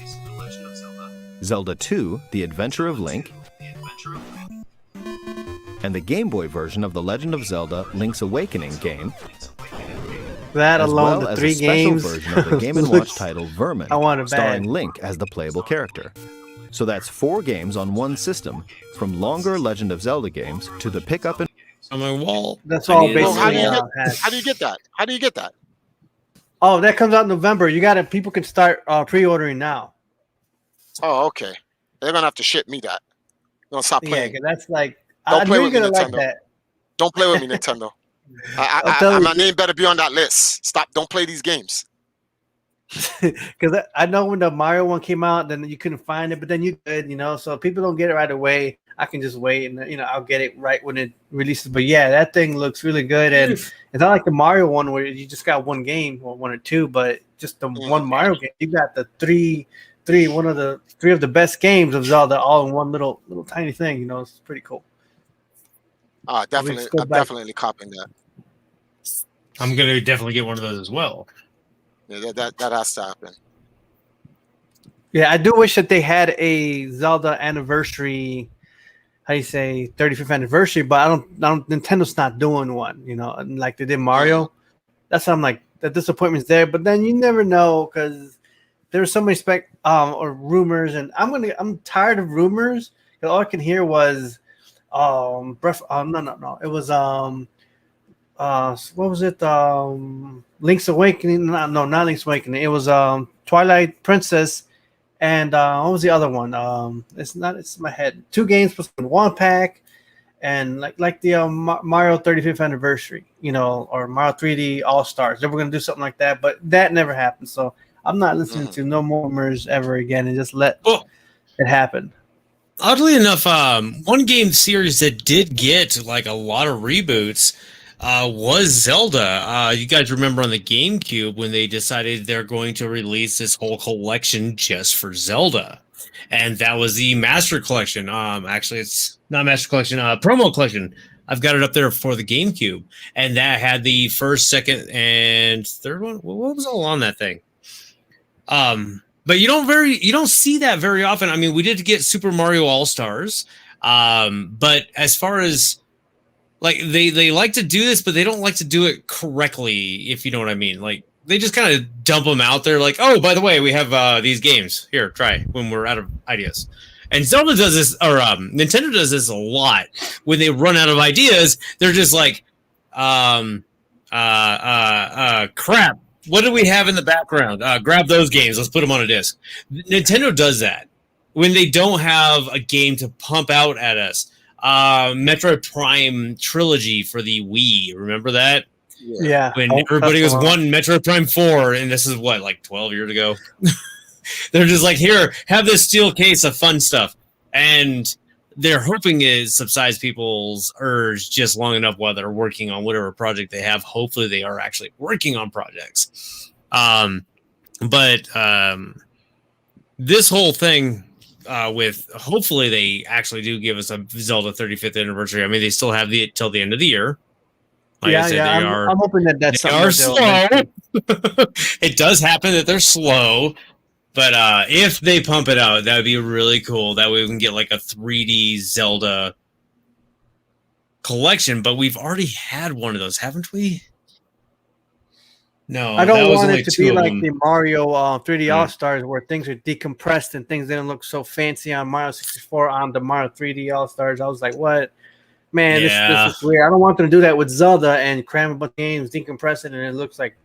Zelda 2, The Adventure of Link, and the Game Boy version of The Legend of Zelda Link's Awakening game, That as alone, well the as 3 a special games. version of the Game & Watch title Vermin, I want it starring bad. Link as the playable character. So that's 4 games on one system, from longer Legend of Zelda games to the pickup and On my wall. That's all I need it. Well, basically. how do you get that? How do you get that? Oh, that comes out in November. You got it. People can start pre-ordering now. Oh, okay. They're gonna have to ship me that. Don't stop Yeah, playing. 'cause that's like Don't I play knew with you're me, gonna like Nintendo. that. Don't play with me, Nintendo. I'll tell you. My name better be on that list. Stop. Don't play these games. Because I know when the Mario one came out, then you couldn't find it, but then you could, So if people don't get it right away, I can just wait, and I'll get it right when it releases. But yeah, that thing looks really good, and it's not like the Mario one where you just got one game or 1 or 2, but just the one Mario game. You got the three of the best games of Zelda all in one little tiny thing. It's pretty cool. Definitely. go I'm back. definitely copying that. I'm gonna definitely get one of those as well. Yeah, that has to happen. Yeah, I do wish that they had a Zelda anniversary. How do you say 35th anniversary? But I don't. Nintendo's not doing one. Like they did Mario. That's why I'm like the disappointment's there. But then you never know because there's so many or rumors, and I'm tired of rumors because all I can hear was no. It was what was it? Link's Awakening. No, not Link's Awakening. It was Twilight Princess, and what was the other one? It's not. It's in my head. 2 games plus 1 pack, and like the Mario 35th anniversary, or Mario 3D All Stars. They were gonna do something like that, but that never happened. So I'm not listening to no more rumors ever again, and just let it happen. Oddly enough, one game series that did get like a lot of reboots was Zelda. You guys remember on the GameCube when they decided they're going to release this whole collection just for Zelda, and that was the Master Collection. Actually, it's not Master Collection, Promo Collection. I've got it up there for the GameCube, and that had the first, second, and third one. What was all on that thing? But you don't see that very often. I mean, we did get Super Mario All Stars, but as far as like they like to do this, but they don't like to do it correctly, if you know what I mean. Like they just kind of dump them out there, like, oh, by the way, we have these games here, try when we're out of ideas. And Zelda does this, or Nintendo does this a lot. When they run out of ideas, they're just like, crap. What do we have in the background? Grab those games. Let's put them on a disc. Nintendo does that when they don't have a game to pump out at us. Metroid Prime Trilogy for the Wii. Remember that? Yeah. When everybody was wanting Metroid Prime 4, and this is what, like 12 years ago? They're just like, here, have this steel case of fun stuff. And they're hoping it subsides people's urge just long enough while they're working on whatever project they have. Hopefully they are actually working on projects. But this whole thing with hopefully they actually do give us a Zelda 35th anniversary. I mean, they still have till the end of the year. Like I said, I'm hoping that's they are slow. It does happen that they're slow. But if they pump it out, that would be really cool. That way we can get like a 3D Zelda collection. But we've already had one of those, haven't we? No, I don't want it to be like the Mario 3D All Stars, where things are decompressed and things didn't look so fancy on Mario 64 on the Mario 3D All Stars. I was like, what? Man, this is weird. I don't want them to do that with Zelda and cram a bunch of games, decompress it, and it looks like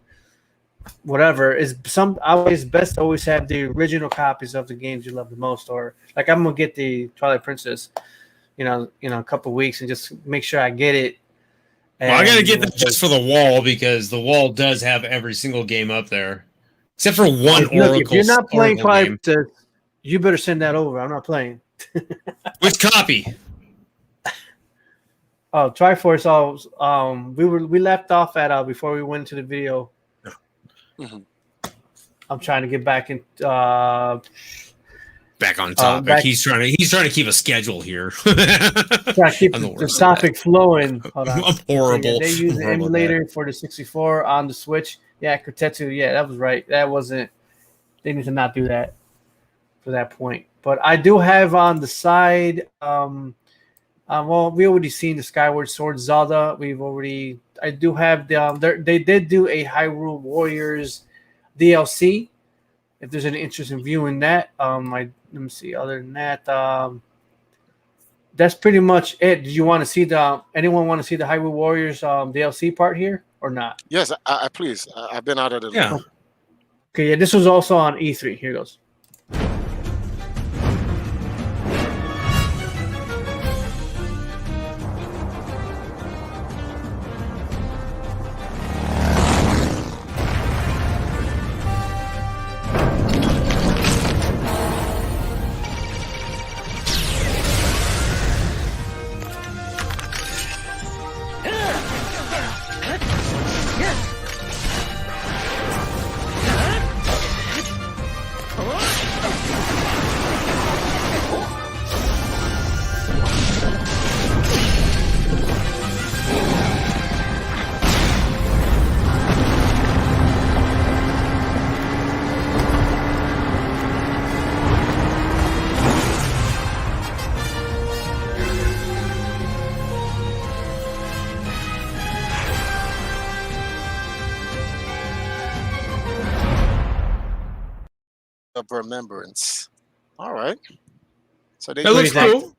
whatever. Is always best to always have the original copies of the games you love the most. Or like I'm gonna get the Twilight Princess, a couple of weeks and just make sure I get it. Well, I gotta get that just for the wall, because the wall does have every single game up there, except for one Oracle. If you're not playing Twilight Princess, you better send that over. I'm not playing. Which copy? Oh, Triforce. We left off at before we went into the video. Mm-hmm. I'm trying to get back in. Back on topic. He's trying to keep a schedule here. Trying to keep the topic flowing. Hold on. I'm horrible. So, they use the emulator for the 64 on the Switch. Yeah, Kotetsu. Yeah, that was right. That wasn't. They need to not do that for that point. But I do have on the side. Well, we already seen the Skyward Sword Zelda. I do have they did do a Hyrule Warriors DLC. If there's any interest in viewing that, let me see. Other than that, that's pretty much it. Did you want to see anyone want to see the Hyrule Warriors DLC part here or not? Yes, I please. I've been out of the loop. Okay, yeah, this was also on E3. Here goes. of remembrance. All right. So they that looks cool.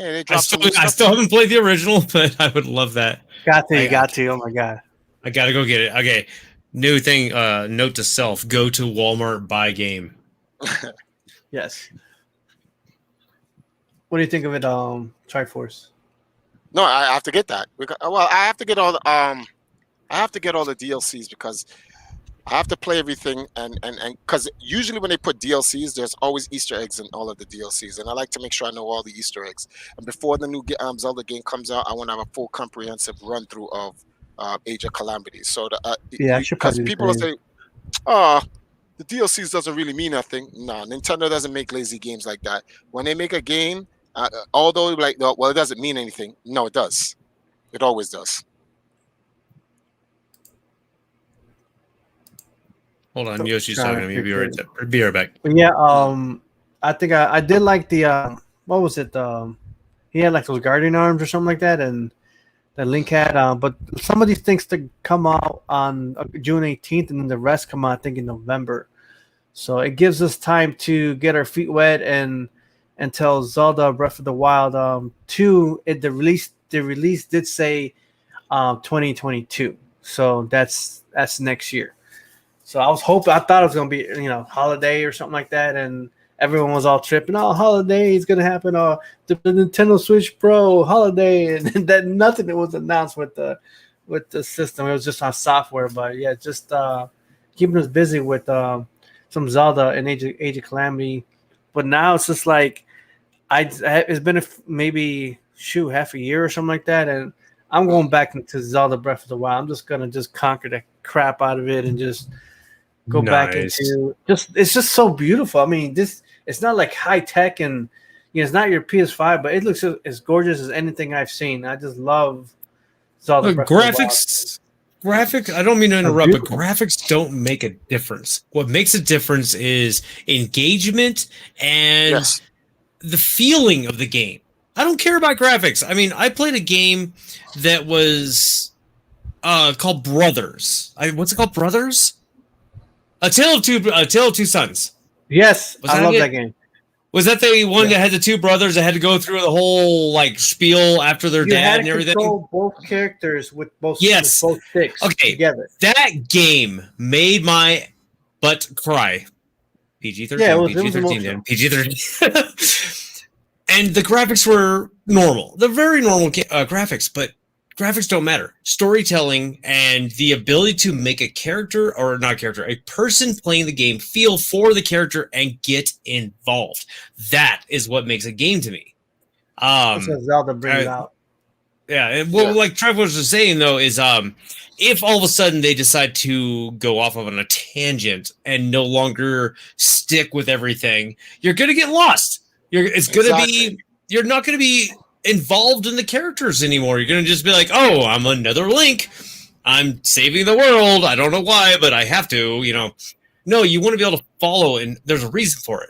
Yeah, they I dropped still, some new I stuff. still haven't played the original, but I would love that. Got to, I- you got to. Oh my god. I gotta go get it. Okay, new thing. Note to self: go to Walmart, buy game. Yes. What do you think of it, Triforce? No, I have to get that. Well, I have to get all the I have to get all the DLCs because I have to play everything, and because usually when they put DLCs, there's always Easter eggs in all of the DLCs, and I like to make sure I know all the Easter eggs. And before the new Zelda game comes out, I want to have a full comprehensive run through of Age of Calamity. So Yeah, I should because probably do the people will same. say, "Oh, the DLCs doesn't really mean nothing." No, Nintendo doesn't make lazy games like that. When they make a game, although like, well, it doesn't mean anything. No, it does. It always does. Hold on, So, Yoshi's trying talking to to me. figure Be right back. But yeah, I think I did like the what was it? He had like those guardian arms or something like that, and that Link had. But some of these things to come out on June 18th, and then the rest come out I think in November. So it gives us time to get our feet wet and until Zelda Breath of the Wild 2. The release did say 2022. So that's next year. So I thought it was gonna be holiday or something like that, and everyone was all tripping. Oh, holiday is gonna happen. The Nintendo Switch Pro holiday, and that nothing that was announced with the system. It was just on software, but yeah, just keeping us busy with some Zelda and Age of Calamity. But now it's just like it's been maybe half a year or something like that, and I'm going back into Zelda Breath of the Wild. I'm just gonna conquer the crap out of it and just go back into it's just so beautiful. I mean, it's not like high tech and it's not your PS5, but it looks as gorgeous as anything I've seen. I just love Zelda Breath of the Wild. Graphics, I don't mean to interrupt, but beautiful. graphics don't make a difference. What makes a difference is engagement and Yes. the feeling of the game. I don't care about graphics. I mean, I played a game that was called Brothers. What's it called? Brothers? A Tale of Two Sons. Yes, Was I that love it? that game. Was that the one that had the two brothers that had to go through the whole like spiel after their You dad had and to everything? control both characters with both Yes. with both sticks Okay. together. That game made my butt cry. PG-13, Yeah, it was PG-13, emotional. then PG-13. And the graphics were normal. They're very normal graphics, but graphics don't matter. Storytelling and the ability to make a person playing the game feel for the character and get involved. That is what makes a game to me. That's what Zelda brings out. Yeah, and like Triforce was saying though, is if all of a sudden they decide to go off on a tangent and no longer stick with everything, you're gonna get lost. You're not gonna be involved in the characters anymore. You're gonna just be like, oh, I'm another Link. I'm saving the world. I don't know why, but I have to. No, you want to be able to follow, and there's a reason for it.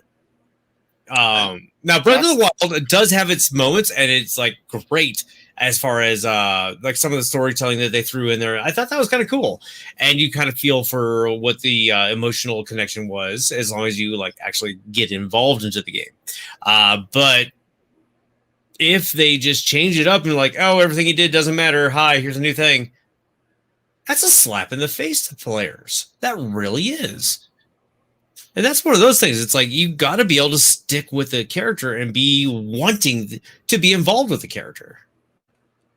Now, Breath of the Wild does have its moments, and it's like great as far as like some of the storytelling that they threw in there. I thought that was kind of cool, and you kind of feel for what the emotional connection was, as long as you like actually get involved into the game. But if they just change it up and like, oh, everything he did doesn't matter. Hi, here's a new thing. That's a slap in the face to players. That really is. And that's one of those things. It's like you got to be able to stick with the character and be wanting to be involved with the character.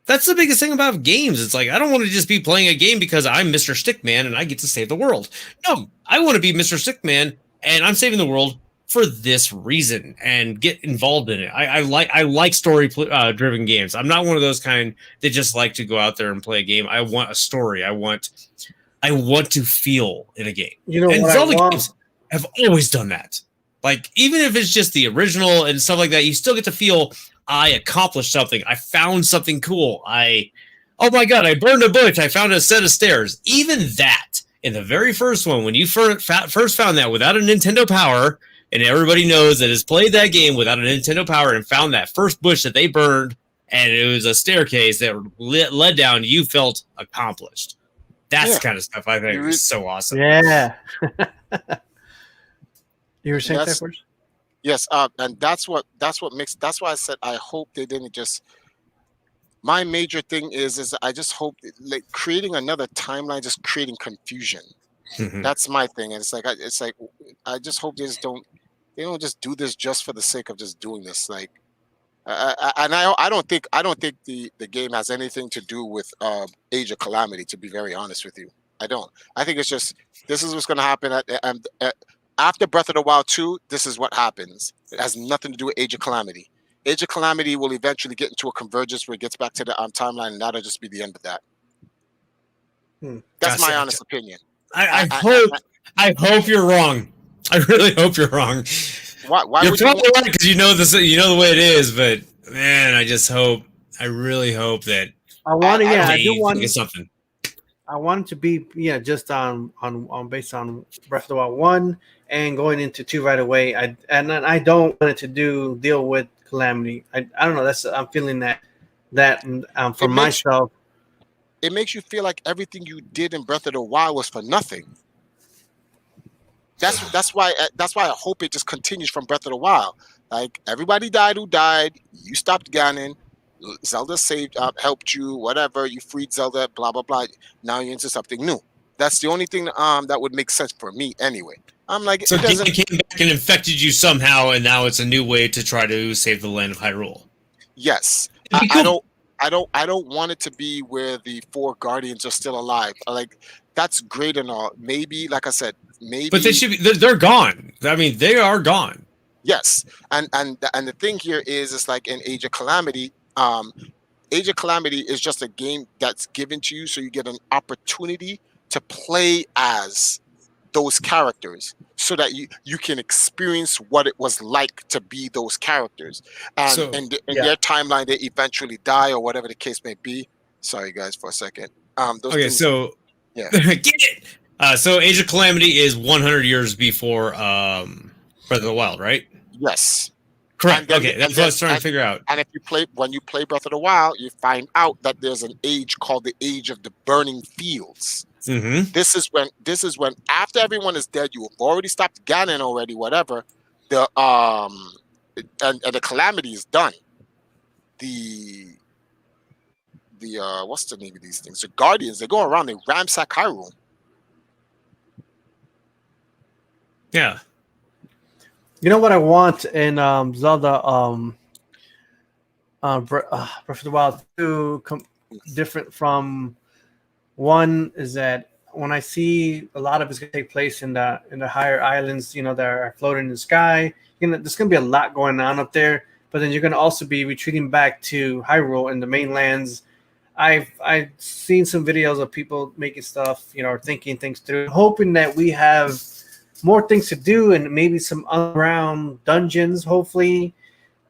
That's the biggest thing about games. It's like I don't want to just be playing a game because I'm Mr. Stickman and I get to save the world. No, I want to be Mr. Stickman and I'm saving the world for this reason and get involved in it. I like story driven games. I'm not one of those kind that just like to go out there and play a game. I want a story. I want to feel in a game. And Zelda games have always done that. Like even if it's just the original and stuff like that, you still get to feel I accomplished something. I found something cool. Oh my god, I burned a bush. I found a set of stairs. Even that in the very first one, when you first found that without a Nintendo Power. And everybody knows that has played that game without a Nintendo Power and found that first bush that they burned, and it was a staircase that led down. You felt accomplished. That's the kind of stuff I think is so awesome. Yeah. You were saying that first? Yes, and that's why I said I hope they didn't just. My major thing is I just hope like creating another timeline, just creating confusion. Mhm. That's my thing, and it's like I just hope they don't just do this just for the sake of just doing this. Like, and I don't think the game has anything to do with Age of Calamity. To be very honest with you, I don't. I think it's just this is what's going to happen after Breath of the Wild 2. This is what happens. It has nothing to do with Age of Calamity. Age of Calamity will eventually get into a convergence where it gets back to the timeline, and that'll just be the end of that. That's my honest opinion. I hope you're wrong. I really hope you're wrong. Why you're would probably right because you know this. You know the way it is, but man, I really hope that I want to. Yeah, I they do want get something. I want it to be just on based on Breath of the Wild 1 and going into 2 right away. I don't want it to deal with Calamity. I don't know. I'm feeling that for myself. It makes you feel like everything you did in Breath of the Wild was for nothing. That's why I hope it just continues from Breath of the Wild. Like everybody died who died. You stopped Ganon. Zelda saved up, helped you, whatever. You freed Zelda, blah blah blah. Now you're into something new. That's the only thing that would make sense for me anyway. I'm like, so Ganon came back and infected you somehow, and now it's a new way to try to save the land of Hyrule. Yes, I don't want it to be where the 4 guardians are still alive. Like that's great and all. Maybe, like I said, maybe. But they should be. They're gone. I mean, they are gone. Yes, and the thing here is, it's like in Age of Calamity. Age of Calamity is just a game that's given to you, so you get an opportunity to play as those characters, so that you can experience what it was like to be those characters. And in their timeline, they eventually die or whatever the case may be. Sorry, guys, for a second. Get it. So Age of Calamity is 100 years before Breath of the Wild, right? Yes. Correct. Okay, that's what I was trying to figure out. And when you play Breath of the Wild, you find out that there's an age called the Age of the Burning Fields. Mm-hmm. This is when after everyone is dead, you have already stopped Ganon already, whatever. The the Calamity is done. The what's the name of these things? The Guardians, they go around, they ransack Hyrule. Yeah. You know what I want in Zelda Breath of the Wild 2 different from 1 is that when I see a lot of it's going to take place in the higher islands, that are floating in the sky, there's going to be a lot going on up there. But then you're going to also be retreating back to Hyrule and the mainlands. I've seen some videos of people making stuff, or thinking things through, hoping that we have more things to do and maybe some underground dungeons. Hopefully,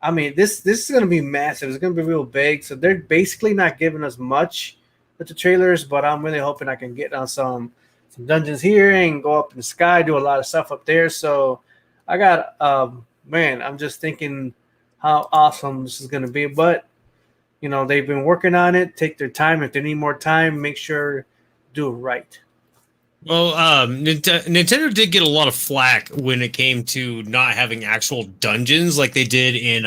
I mean this is going to be massive. It's going to be real big. So they're basically not giving us much with the trailers, but I'm really hoping I can get on some dungeons here and go up in the sky, do a lot of stuff up there. So I got I'm just thinking how awesome this is going to be. But they've been working on it. Take their time. If they need more time, make sure do it right. Well, Nintendo did get a lot of flack when it came to not having actual dungeons like they did in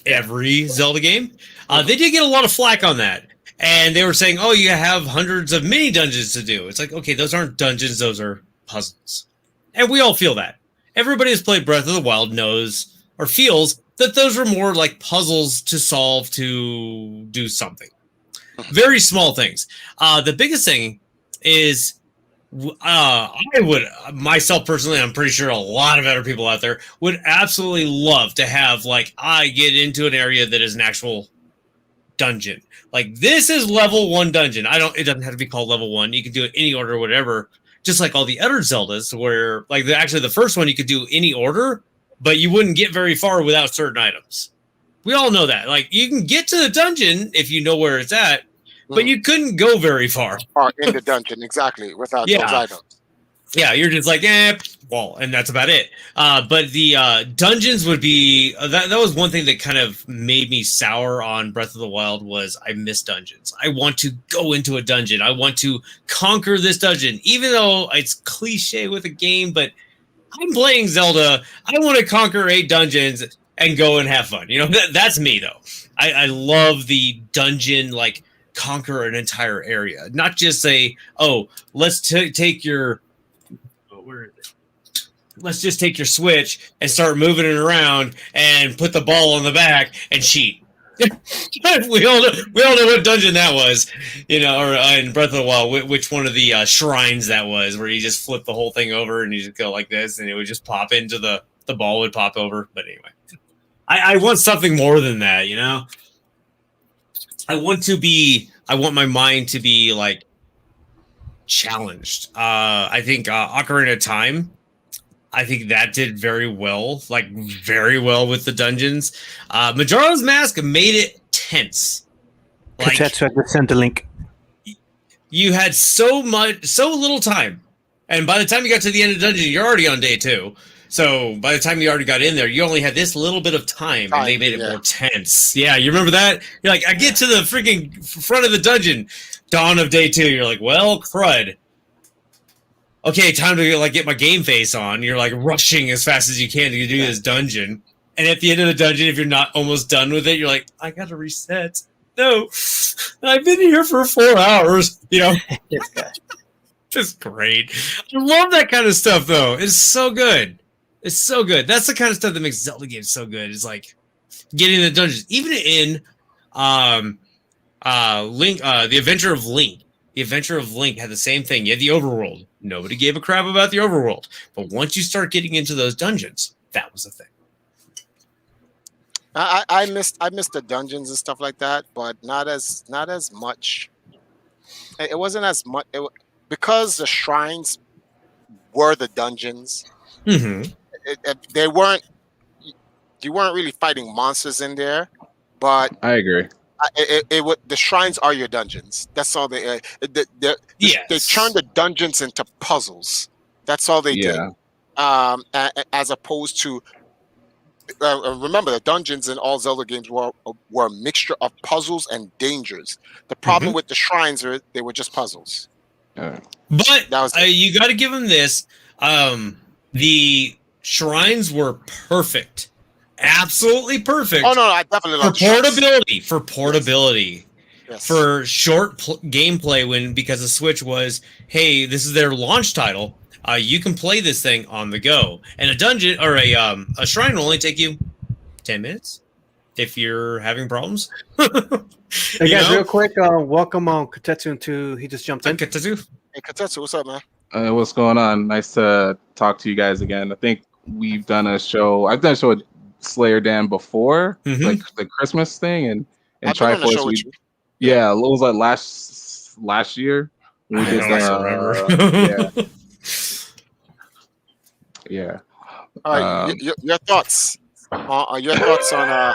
every Zelda game. They did get a lot of flack on that. And they were saying, oh, you have hundreds of mini dungeons to do. It's like, okay, those aren't dungeons. Those are puzzles. And we all feel that. Everybody who's played Breath of the Wild knows or feels that those are more like puzzles to solve to do something. Very small things. The biggest thing is I would, myself personally, I'm pretty sure a lot of other people out there would absolutely love to have, I get into an area that is an actual dungeon. Like, this is level 1 dungeon. It doesn't have to be called level 1. You can do it any order, whatever. Just like all the other Zeldas where, the first one, you could do any order, but you wouldn't get very far without certain items. We all know that. You can get to the dungeon if you know where it's at, but you couldn't go very far. In the dungeon, exactly, without those items. Yeah, you're just wall, and that's about it. But the dungeons would be that was one thing that kind of made me sour on Breath of the Wild was I miss dungeons. I want to go into a dungeon. I want to conquer this dungeon, even though it's cliche with a game, but I'm playing Zelda. I want to conquer 8 dungeons and go and have fun. That's me though. I love the dungeon, like conquer an entire area, not just say, oh, let's take your. Let's just take your Switch and start moving it around and put the ball on the back and cheat. we all know what dungeon that was, or in Breath of the Wild, which one of the shrines that was, where you just flip the whole thing over and you just go like this, and it would just pop into the ball would pop over. But anyway, I want something more than that, I want my mind to be like challenged. I think Ocarina of Time. I think that did very well with the dungeons. Majora's Mask made it tense. Like, I just sent the link. You had so little time, and by the time you got to the end of the dungeon, you're already on day 2. So by the time you already got in there, you only had this little bit of time, and they made it more tense. Yeah, you remember that? You're like, I get to the freaking front of the dungeon, dawn of day 2. You're like, well, crud. Okay, time to get my game face on. You're like rushing as fast as you can to do this dungeon. And at the end of the dungeon, if you're not almost done with it, you're like, I gotta reset. No, I've been here for 4 hours. Just great. I love that kind of stuff, though. It's so good. It's so good. That's the kind of stuff that makes Zelda games so good. It's like getting in the dungeons, even in Link, the Adventure of Link. The Adventure of Link had the same thing. You had the overworld. Nobody gave a crap about the overworld. But once you start getting into those dungeons, that was the thing. I missed the dungeons and stuff like that, but not as much. It wasn't as much because the shrines were the dungeons. Mm-hmm. You weren't really fighting monsters in there, but I agree. The shrines are your dungeons. That's all they. Yes. They turned the dungeons into puzzles. That's all they did. As opposed to, remember, the dungeons in all Zelda games were a mixture of puzzles and dangers. The problem with the shrines are they were just puzzles. But you got to give them this. The shrines were perfect. Absolutely perfect. Oh no, I definitely love for portability. Yes. For short gameplay, because the Switch was, hey, this is their launch title. You can play this thing on the go, and a dungeon or a shrine will only take you 10 minutes if you're having problems. Hey guys, real quick, welcome on Katetsu to he just jumped in. Katetsu. Hey Katetsu, what's up, man? What's going on? Nice to talk to you guys again. I think we've done a show. I've done a show with Slayer Dan before, like the Christmas thing, and Triforce. Yeah, it was like last year. We did remember. Yeah. All right, your thoughts. Your thoughts on.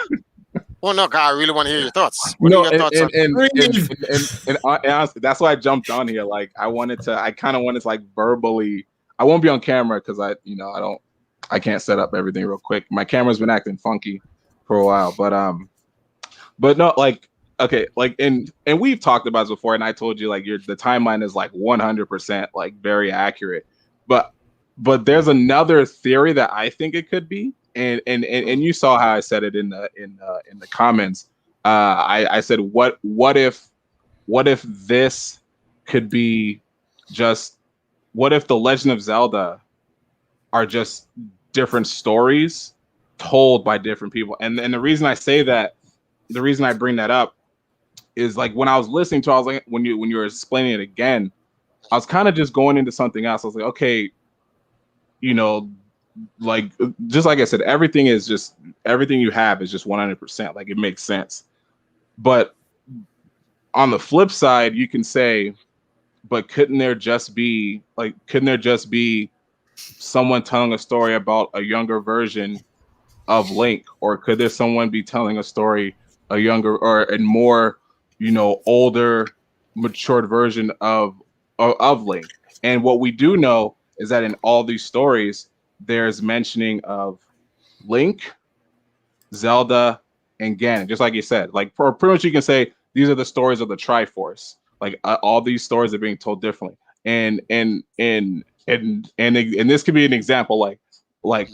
Well, no, God, I really want to hear your thoughts. What are your thoughts and honestly, that's why I jumped on here. Like, I kind of wanted to like verbally. I won't be on camera because I can't set up everything real quick. My camera's been acting funky for a while, but no, like, okay, like, and we've talked about this before, and I told you like the timeline is like 100% like very accurate, but there's another theory that I think it could be, and you saw how I said it in the comments. I said what if this could be just what if the Legend of Zelda are just different stories told by different people, and the reason I say that, the reason I bring that up is like when I was listening to, I was like when you were explaining it again, I was kind of just going into something else. I was like, okay, like just like I said, everything you have is just 100%. Like it makes sense. But on the flip side, you can say, but couldn't there just be someone telling a story about a younger version of Link, or could there someone be telling a story a younger or a more older, matured version of Link? And what we do know is that in all these stories, there's mentioning of Link, Zelda, and Ganon. Just like you said, like for pretty much you can say these are the stories of the Triforce. Like all these stories are being told differently, and this could be an example. Like like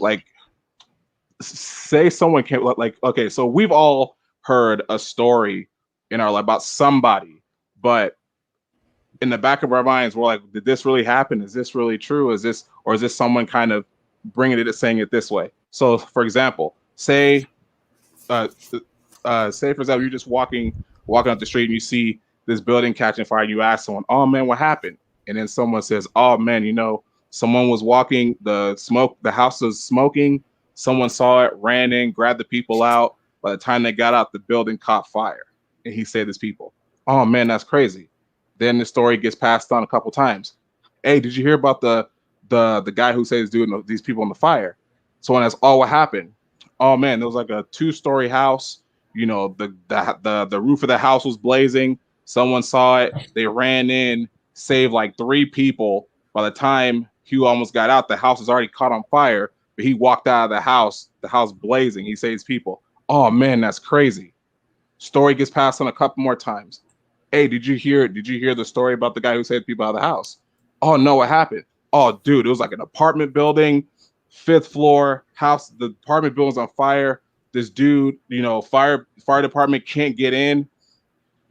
say someone came like okay, so we've all heard a story in our life about somebody, but in the back of our minds, we're like, did this really happen? Is this really true? Is this someone kind of bringing it, saying it this way? So, for example, say for example, you're just walking up the street and you see this building catching fire. And you ask someone, "Oh man, what happened?" And then someone says, "Oh man, someone was walking. The house was smoking. Someone saw it, ran in, grabbed the people out. By the time they got out, the building caught fire." And he said, "This people, oh man, that's crazy." Then the story gets passed on a couple times. Hey, did you hear about the guy who says doing these people in the fire? Someone asks, "Oh, what happened?" "Oh man, there was like a 2-story house. The roof of the house was blazing. Someone saw it. They ran in, saved like 3 people. By the time he almost got out, the house was already caught on fire. But he walked out of the house blazing. He saves people. Oh man, that's crazy." Story gets passed on a couple more times. Hey, did you hear the story about the guy who saved people out of the house? Oh no, what happened? Oh dude, it was like an apartment building, 5th floor house. The apartment building's on fire. This dude, fire department can't get in,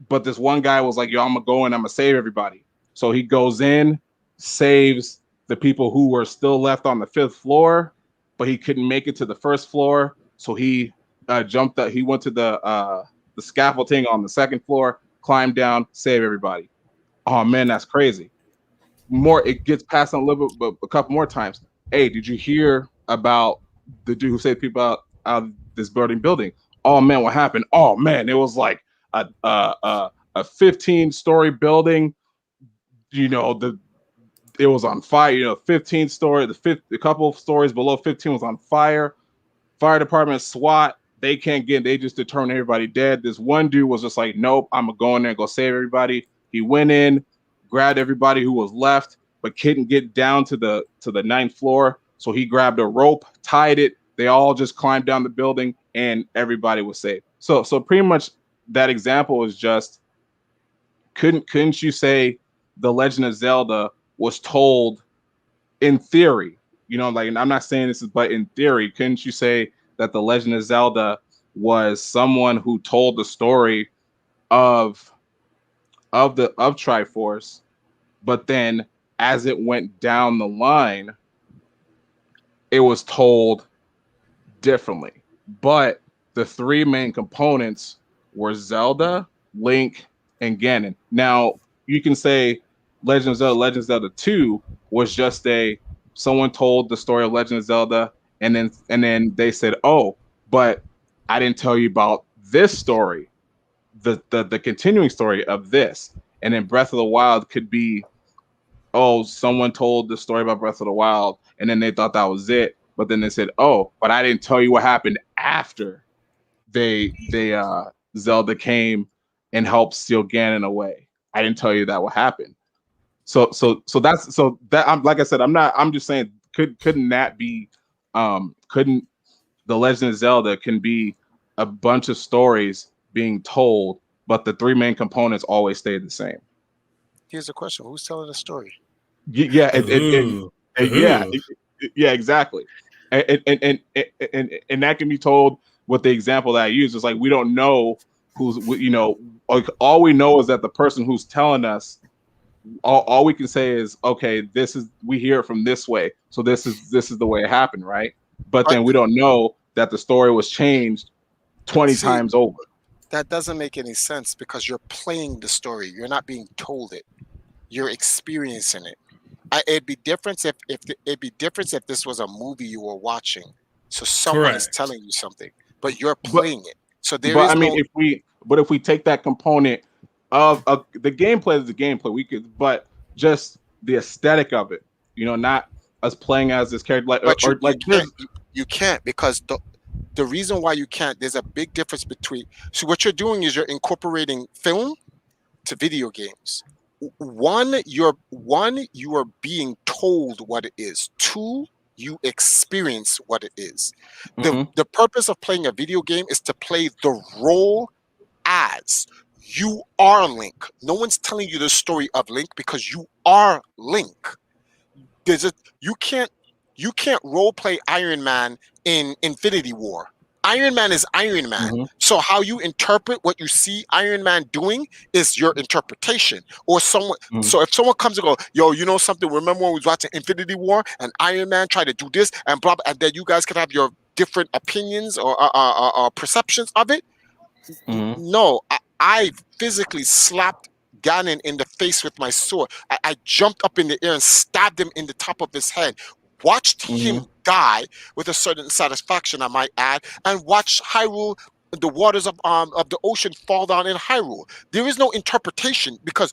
but this one guy was like, "Yo, I'm gonna go in, I'm gonna save everybody." So he goes in, saves the people who were still left on the 5th floor, but he couldn't make it to the 1st floor. So he jumped up. He went to the scaffolding on the 2nd floor, climbed down, save everybody. Oh man, that's crazy. It gets passed on a little bit, but a couple more times. Hey, did you hear about the dude who saved people out of this building? Oh man, what happened? Oh man, it was like a 15-story building. It was on fire. 15-story, a couple of stories below 15 was on fire. Fire department, SWAT, they can't get in. They just determined everybody dead. This one dude was just like, "Nope, I'm gonna go in there and go save everybody." He went in, grabbed everybody who was left, but couldn't get down to the 9th floor. So he grabbed a rope, tied it. They all just climbed down the building, and everybody was saved. So pretty much that example is just couldn't you say the Legend of Zelda was told in theory? Like, and I'm not saying this is, but in theory, couldn't you say that the Legend of Zelda was someone who told the story of Triforce, but then as it went down the line, it was told differently. But the 3 main components were Zelda, Link, and Ganon. Now you can say Legend of Zelda 2 was just someone told the story of Legend of Zelda, and then they said, "Oh, but I didn't tell you about this story, the continuing story of this." And then Breath of the Wild could be, oh, someone told the story about Breath of the Wild, and then they thought that was it. But then they said, "Oh, but I didn't tell you what happened after Zelda came and helped steal Ganon away. I didn't tell you that what happened." So I'm, like I said, I'm just saying, couldn't that be, couldn't the Legend of Zelda can be a bunch of stories being told, but the 3 main components always stay the same? Here's the question: who's telling the story? Yeah, yeah, exactly. And that can be told with the example that I use. It's like, we don't know who's, like, all we know is that the person who's telling us, all we can say is, okay, we hear it from this way, so this is the way it happened, right? But then we don't know that the story was changed 20 times over. That doesn't make any sense, because you're playing the story. You're not being told it. You're experiencing it. It'd be different if this was a movie you were watching. So someone is telling you something, but you're playing it. So if we take that component of the gameplay is the gameplay, but just the aesthetic of it, not us playing as this character, you can't, because the reason why you can't, there's a big difference between. So what you're doing is you're incorporating film to video games. One, you are being told what it is. 2, you experience what it is. The purpose of playing a video game is to play the role as you are Link. No one's telling you the story of Link, because you are Link. You can't You can't role play Iron Man in Infinity War. Iron Man is Iron Man. Mm-hmm. So how you interpret what you see Iron Man doing is your interpretation. Or someone. Mm-hmm. So if someone comes and go, yo, you know something? Remember when we was watching Infinity War and Iron Man tried to do this and blah, blah, and then you guys could have your different opinions or perceptions of it. Mm-hmm. No, I physically slapped Ganon in the face with my sword. I jumped up in the air and stabbed him in the top of his head. Watched him die with a certain satisfaction, I might add, and watched Hyrule, the waters of the ocean fall down in Hyrule. There is no interpretation because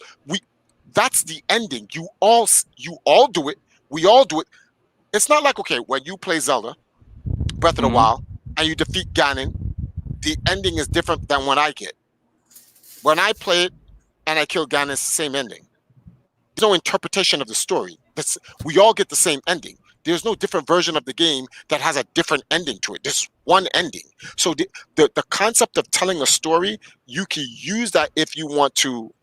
that's the ending. You all do it. We all do it. It's not like, okay, when you play Zelda, Breath of the Wild, and you defeat Ganon, the ending is different than when I get. When I play it and I kill Ganon, it's the same ending. There's no interpretation of the story. We all get the same ending. There's no different version of the game that has a different ending to it. There's one ending. So the concept of telling a story, you can use that if you want to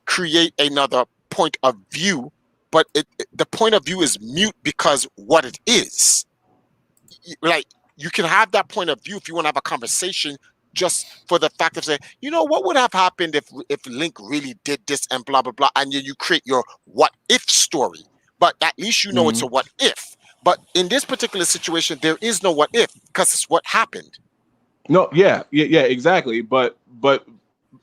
create another point of view, but the point of view is mute because what it is. Like, you can have that point of view if you want to have a conversation just for the fact of saying, you know, what would have happened if Link really did this and blah, blah, blah, and you create your what if story. But at least you know it's a what if. But in this particular situation, there is no what if because it's what happened. No, yeah, exactly. But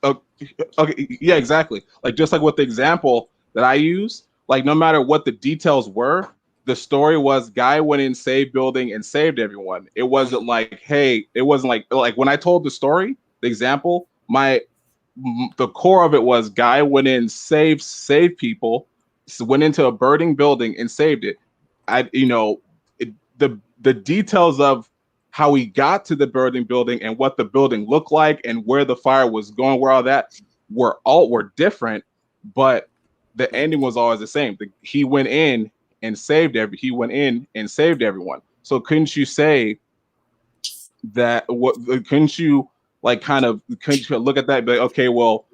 okay, yeah, exactly. Like just like with the example that I use, like no matter what the details were, the story was guy went in, saved building, and saved everyone. It wasn't like, hey, it wasn't like when I told the story, the example, the core of it was guy went in, saved people, went into a burning building and saved it. The details of how he got to the burning building and what the building looked like and where the fire was going, where all that were different, but the ending was always the same. He went in and saved everyone. So couldn't you say that? Couldn't you look at that and be like, okay, well,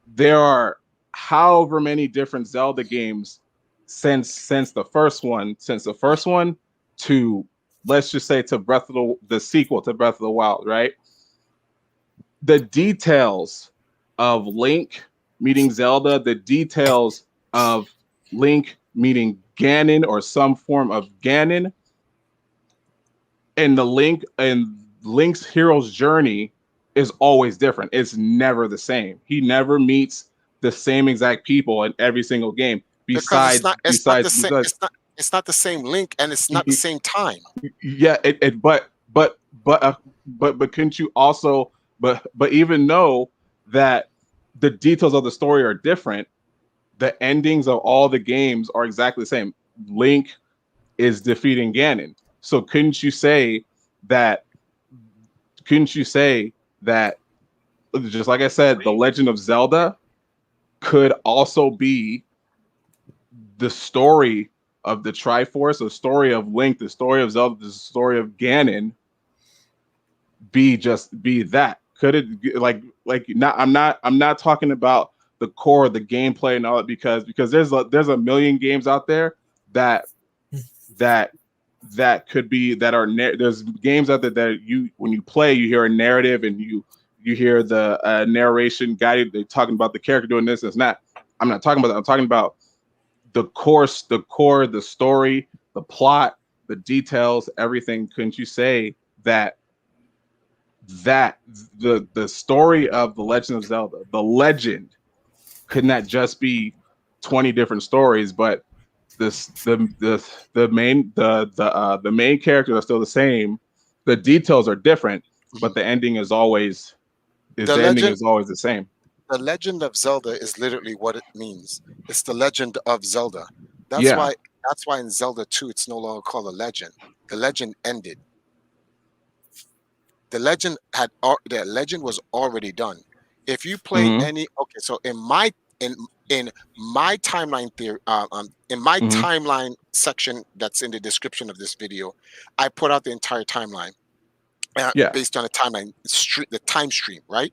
there are however many different Zelda games since the first one to, let's just say, to the sequel to Breath of the Wild, right? The details of Link meeting Zelda, the details of Link meeting Ganon or some form of Ganon, and Link's hero's journey is always different. It's never the same. He never meets the same exact people in every single game. It's not the same Link, and it's not the same time. Yeah, but couldn't you also but even though that the details of the story are different, the endings of all the games are exactly the same. Link is defeating Ganon. So couldn't you say that just like I said, The Legend of Zelda could also be the story of the Triforce, the story of Link, the story of Zelda, the story of Ganon be that? Could it I'm not talking about the core of the gameplay and all that because there's a million games out there that could be there's games out there that when you play, you hear a narrative and you hear the narration guided. They're talking about the character doing this and that. I'm not talking about that. I'm talking about the core, the story, the plot, the details, everything. Couldn't you say that the story of The Legend of Zelda, the legend, could not just be 20 different stories, but the main characters are still the same. The details are different, but the ending is always the same. The Legend of Zelda is literally what it means. It's the Legend of Zelda. That's why in Zelda 2 it's no longer called a legend. The legend ended. The legend was already done. If you play so in my timeline theory, in my timeline section that's in the description of this video, I put out the entire timeline based on the time stream, right?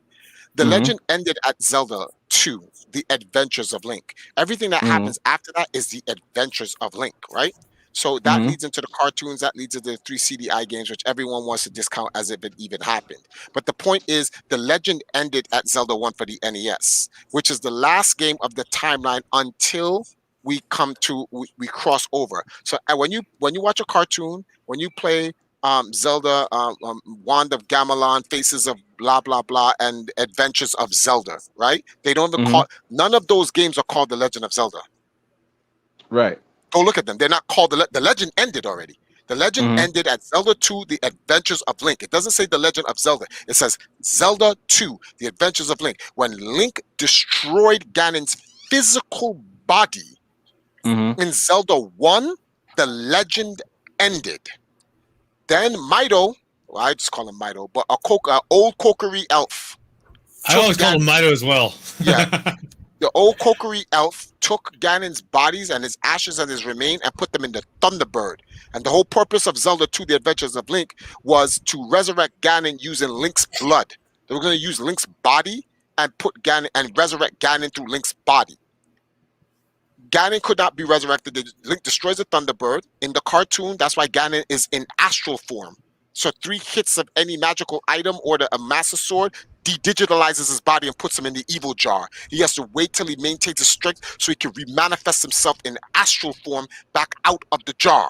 The legend ended at Zelda 2, The Adventures of Link. Everything that happens after that is the Adventures of Link, right? So that leads into the cartoons, that leads into the 3 CDI games, which everyone wants to discount as if it even happened. But the point is, the legend ended at Zelda 1 for the NES, which is the last game of the timeline until we come to we cross over. So when you watch a cartoon, when you play Zelda, Wand of Gamelon, Faces of blah blah blah, and Adventures of Zelda, right? They don't even call, none of those games are called The Legend of Zelda. Right. Go look at them. They're not called the legend ended already. The legend ended at Zelda 2, The Adventures of Link. It doesn't say The Legend of Zelda. It says Zelda 2, The Adventures of Link. When Link destroyed Ganon's physical body in Zelda 1, the legend ended. Then Mido, well, I just call him Mido, but a old Kokiri elf. I always call him Mido as well. Yeah. The old Kokiri elf took Ganon's bodies and his ashes and his remain and put them in the Thunderbird. And the whole purpose of Zelda 2, The Adventures of Link, was to resurrect Ganon using Link's blood. They were going to use Link's body and put Ganon and resurrect Ganon through Link's body. Ganon could not be resurrected. Link destroys the Thunderbird. In the cartoon, that's why Ganon is in astral form. So 3 hits of any magical item or a Master Sword de-digitalizes his body and puts him in the evil jar. He has to wait till he maintains his strength so he can remanifest himself in astral form back out of the jar.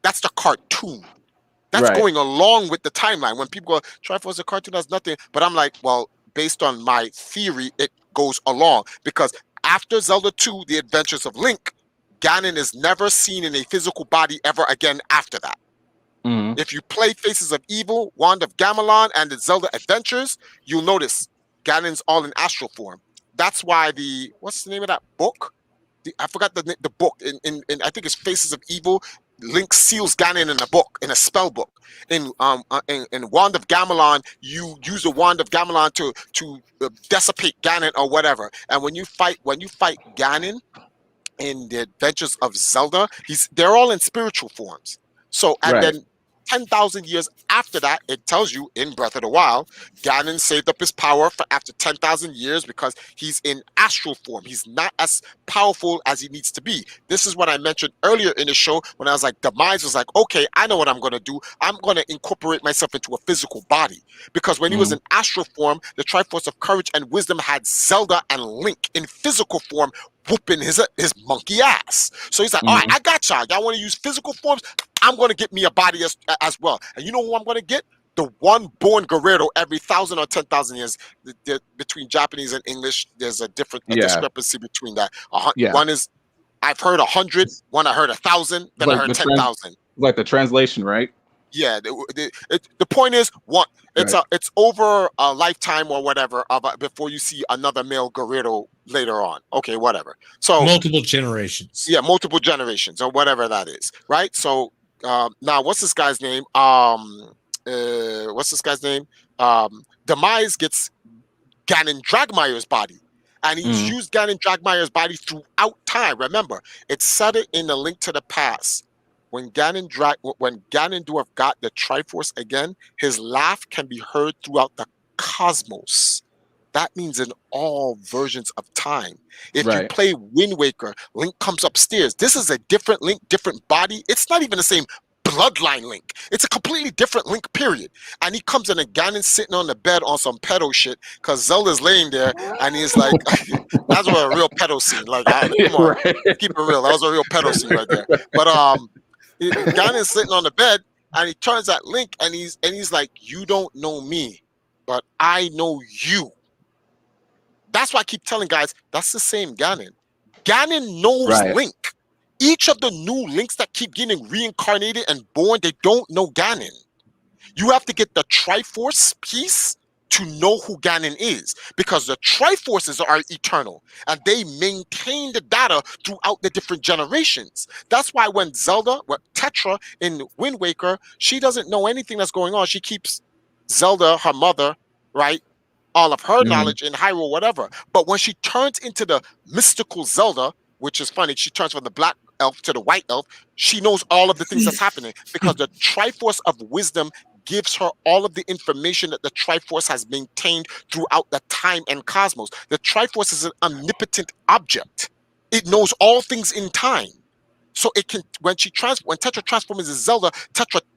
That's the cartoon. That's going along with the timeline. When people go, Triforce, a cartoon has nothing. But I'm like, well, based on my theory, it goes along. Because after Zelda 2, The Adventures of Link, Ganon is never seen in a physical body ever again after that. If you play Faces of Evil, Wand of Gamelon, and the Zelda Adventures, you'll notice Ganon's all in astral form. That's why what's the name of that book? I forgot the book. In I think it's Faces of Evil. Link seals Ganon in a book, in a spell book. In Wand of Gamelon, you use the Wand of Gamelon to dissipate Ganon or whatever. And when you fight Ganon in the Adventures of Zelda, they're all in spiritual forms. So then 10,000 years after that, it tells you in Breath of the Wild, Ganon saved up his power for after 10,000 years because he's in astral form. He's not as powerful as he needs to be. This is what I mentioned earlier in the show when I was like, Demise was like, okay, I know what I'm going to do. I'm going to incorporate myself into a physical body. Because when he was in astral form, the Triforce of Courage and Wisdom had Zelda and Link in physical form whooping his monkey ass. So he's like, all right, I got y'all. Y'all want to use physical forms? I'm going to get me a body as well. And you know who I'm going to get? The one born Guerrero every 1,000 or 10,000 years. Between Japanese and English, there's a discrepancy between that. One is, I've heard 100, one I heard 1,000, then I heard 10,000. Like the translation, right? Yeah. The point is, it's over a lifetime or whatever before you see another male Guerrero later on. Okay, whatever. So multiple generations. Yeah, multiple generations or whatever that is, right? So now, what's this guy's name? Demise gets Ganon Dragmire's body, and he's used Ganon Dragmire's body throughout time. Remember, it's set it in the Link to the Past. When Ganondorf got the Triforce again, his laugh can be heard throughout the cosmos. That means in all versions of time. If you play Wind Waker, Link comes upstairs. This is a different Link, different body. It's not even the same bloodline Link. It's a completely different Link, period. And he comes in and Ganon's sitting on the bed on some pedo shit because Zelda's laying there and he's like, that's a real pedo scene. Like, come on, keep it real. That was a real pedo scene right there. But Ganon's sitting on the bed and he turns at Link and he's like, you don't know me, but I know you. That's why I keep telling guys, that's the same Ganon. Ganon knows Link. Each of the new Links that keep getting reincarnated and born, they don't know Ganon. You have to get the Triforce piece to know who Ganon is, because the Triforces are eternal and they maintain the data throughout the different generations. That's why when Tetra in Wind Waker, she doesn't know anything that's going on. She keeps Zelda, her mother, right? All of her knowledge in Hyrule, whatever. But when she turns into the mystical Zelda, which is funny, she turns from the black elf to the white elf, she knows all of the things that's happening because the Triforce of Wisdom gives her all of the information that the Triforce has maintained throughout the time and cosmos. The Triforce is an omnipotent object. It knows all things in time. So it can when Tetra transforms into Zelda,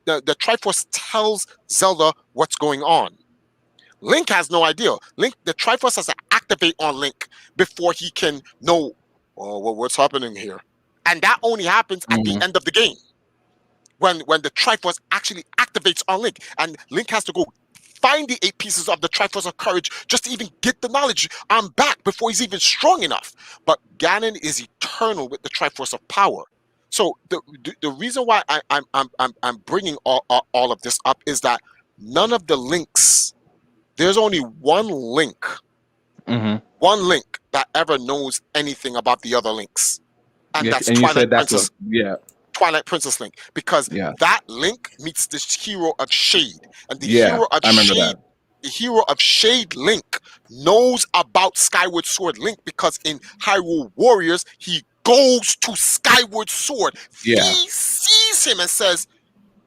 the Triforce tells Zelda what's going on. Link has no idea. The Triforce has to activate on Link before he can know what's happening here. And that only happens at the end of the game. When the Triforce actually activates on Link. And Link has to go find the 8 pieces of the Triforce of Courage just to even get the knowledge back before he's even strong enough. But Ganon is eternal with the Triforce of Power. So the reason why I'm bringing all of this up is that none of the links, there's only one link that ever knows anything about the other links, and that's Twilight Princess. Twilight Princess Link, because that Link meets this hero of Shade, and the hero of Shade. The hero of Shade Link knows about Skyward Sword Link because in Hyrule Warriors he goes to Skyward Sword. He sees him and says,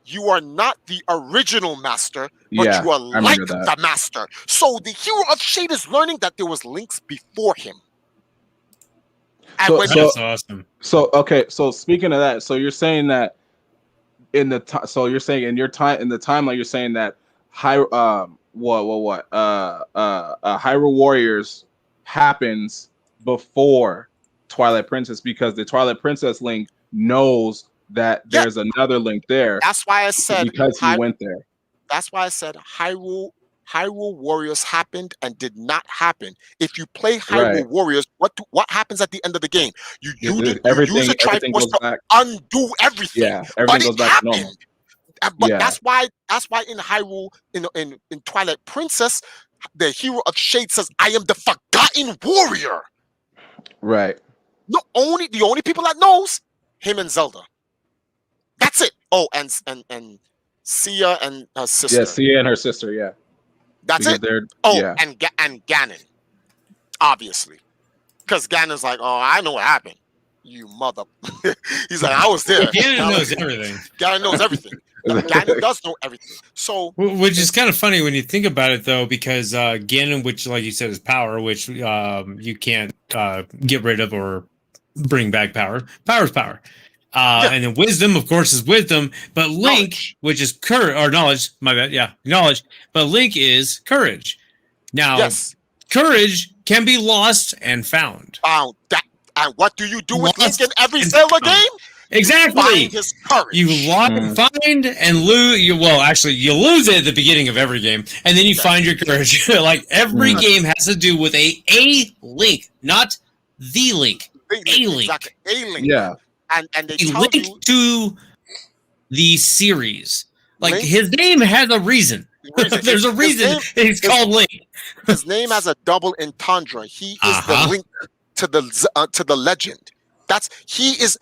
"You are not the original master, but you are like the master." So the hero of Shade is learning that there was links before him. And that's awesome. So speaking of that, so you're saying that in the timeline, you're saying that Hyrule Warriors happens before Twilight Princess because the Twilight Princess Link knows that there's another Link there. That's why I said because he went there. That's why I said Hyrule Warriors happened and did not happen. If you play Hyrule Warriors, what happens at the end of the game? You use a Triforce to undo everything. Yeah, everything goes back to normal. But that's why in Hyrule, in Twilight Princess, the hero of Shade says, "I am the forgotten warrior." Right. The only people that knows him and Zelda. That's it. Oh, and Sia and her sister. Yeah, Sia and her sister. Yeah. That's it. And Ganon, obviously, because Ganon's like, "Oh, I know what happened. You mother." He's like, "I was there." Ganon knows everything. Ganon knows everything. Ganon does know everything. So, which is kind of funny when you think about it, though, because Ganon, which, like you said, is power, which you can't get rid of or bring back power. Power is power. And then wisdom, of course, is wisdom. But Link, which is knowledge. My bad. Yeah, knowledge. But Link is courage. Now, courage can be lost and found. And what do you do with Link in every Zelda game? Exactly. Find his courage. You find and lose. You lose it at the beginning of every game, and then you find your courage. Like every game has to do with a Link, not the Link. A Link. Exactly. A Link. Yeah. And they tell link you to the series. Like Link? His name has a reason. There's a reason he's called Link. His name has a double entendre. He is the link to the legend. He is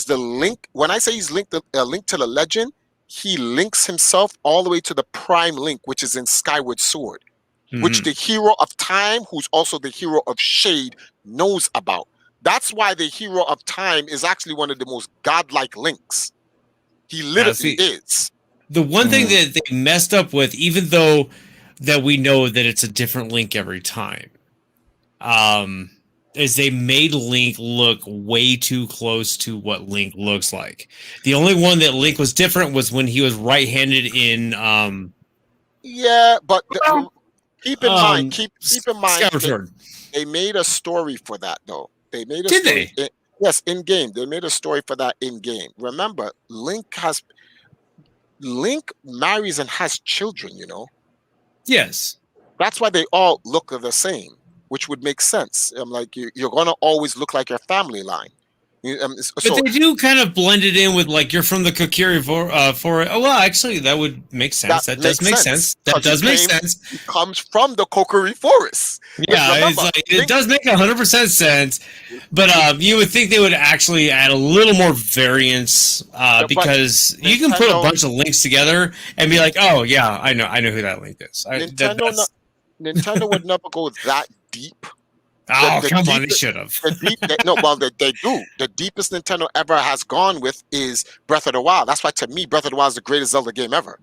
the link. When I say he's linked a link to the legend, he links himself all the way to the prime link, which is in Skyward Sword, which the hero of time, who's also the hero of Shade, knows about. That's why the hero of time is actually one of the most godlike links. He literally is. The one thing that they messed up with, even though that we know that it's a different Link every time, is they made Link look way too close to what Link looks like. The only one that Link was different was when he was right-handed in. But keep in mind, Skyward Sword. They made a story for that though. They made a Did story. they? Yes, in game. They made a story for that in game. Remember, Link marries and has children, you know? Yes. That's why they all look the same, which would make sense. I'm like, you're going to always look like your family line. But they do kind of blend it in with like you're from the Kokiri for. Oh well, actually, that would make sense. That does make sense. That does make sense. He comes from the Kokiri Forest. Yeah, remember, it's like it does make 100% sense. But you would think they would actually add a little more variance because you can put a bunch of links together and be like, oh yeah, I know who that link is. Nintendo would never go that deep. Come on, they should have. They do. The deepest Nintendo ever has gone with is Breath of the Wild. That's why, to me, Breath of the Wild is the greatest Zelda game ever.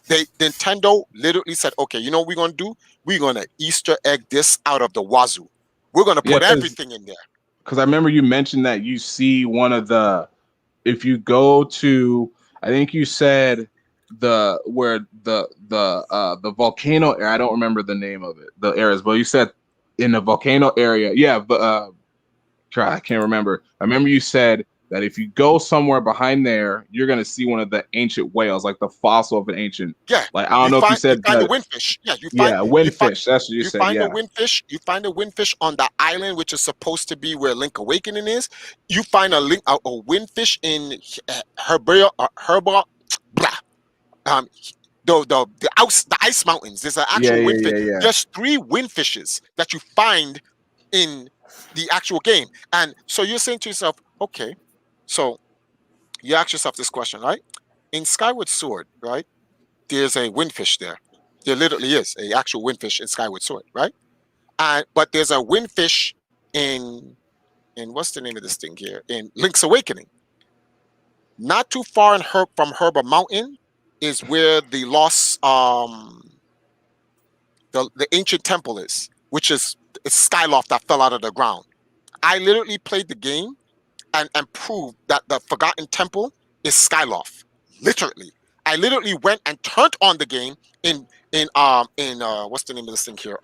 Nintendo literally said, okay, you know what we're going to do? We're going to Easter egg this out of the wazoo. We're going to put everything in there. because I remember you mentioned that you see one of the, if you go to, I think you said the volcano area. I don't remember the name of it, the areas, but you said in the volcano area. Yeah, but I can't remember. I remember you said that if you go somewhere behind there, you're gonna see one of the ancient whales, like the fossil of an ancient. Yeah, Like I don't know if you said find the that. windfish. Yeah, Windfish. That's what you said. find Yeah. the windfish. You find the windfish on the island, which is supposed to be where Link Awakening is. You find a windfish in Herba, blah, um, the ice mountains. There's an actual windfish. Yeah. There's 3 windfishes that you find in the actual game, and so you're saying to yourself, okay, so you ask yourself this question, right? In Skyward Sword, right? There's a windfish there. There literally is a actual windfish in Skyward Sword, right? But there's a windfish in what's the name of this thing here? In Link's Awakening. Not too far from Herba Mountain is where the lost the ancient temple is, which is Skyloft that fell out of the ground. I literally played the game and proved that the Forgotten Temple is Skyloft. Literally. I literally went and turned on the game in what's the name of this thing here?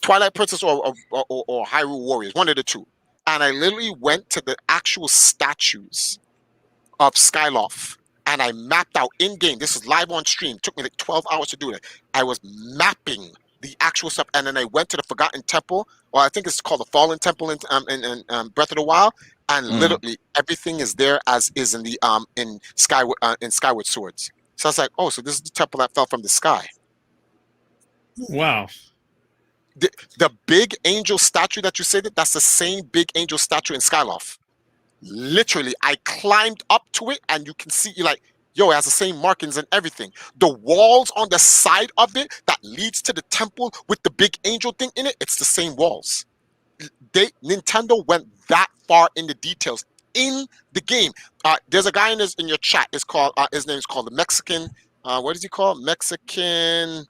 Twilight Princess or Hyrule Warriors, one of the two. And I literally went to the actual statues of Skyloft and I mapped out in game. This is live on stream. It took me like 12 hours to do it. I was mapping the actual stuff, and then I went to the Forgotten Temple, or I think it's called the Fallen Temple in Breath of the Wild, and literally everything is there as is in the in Skyward Swords. So I was like, oh, so this is the temple that fell from the sky. Wow. The big angel statue that you said, that's the same big angel statue in Skyloft. Literally, I climbed up to it, and you can see, like, yo, it has the same markings and everything. The walls on the side of it that leads to the temple with the big angel thing in it, it's the same walls. Nintendo went that far in the details in the game. There's a guy in your chat. It's called his name is called the Mexican. What is he called? Mexican.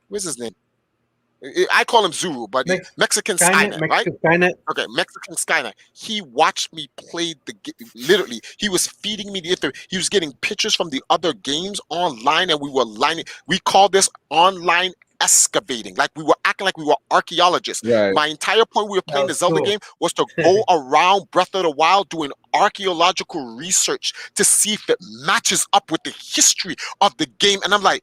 What's his name? I call him Zuru, but Mexican Skynet, right? Skynet. Okay, Mexican Skynet. He watched me play the game. Literally, he was feeding me the info. He was getting pictures from the other games online, and we were lining. We call this online excavating, like we were acting like we were archaeologists. Right. My entire point we were playing the That's Zelda cool. game was to go around Breath of the Wild doing archaeological research to see if it matches up with the history of the game. And I'm like,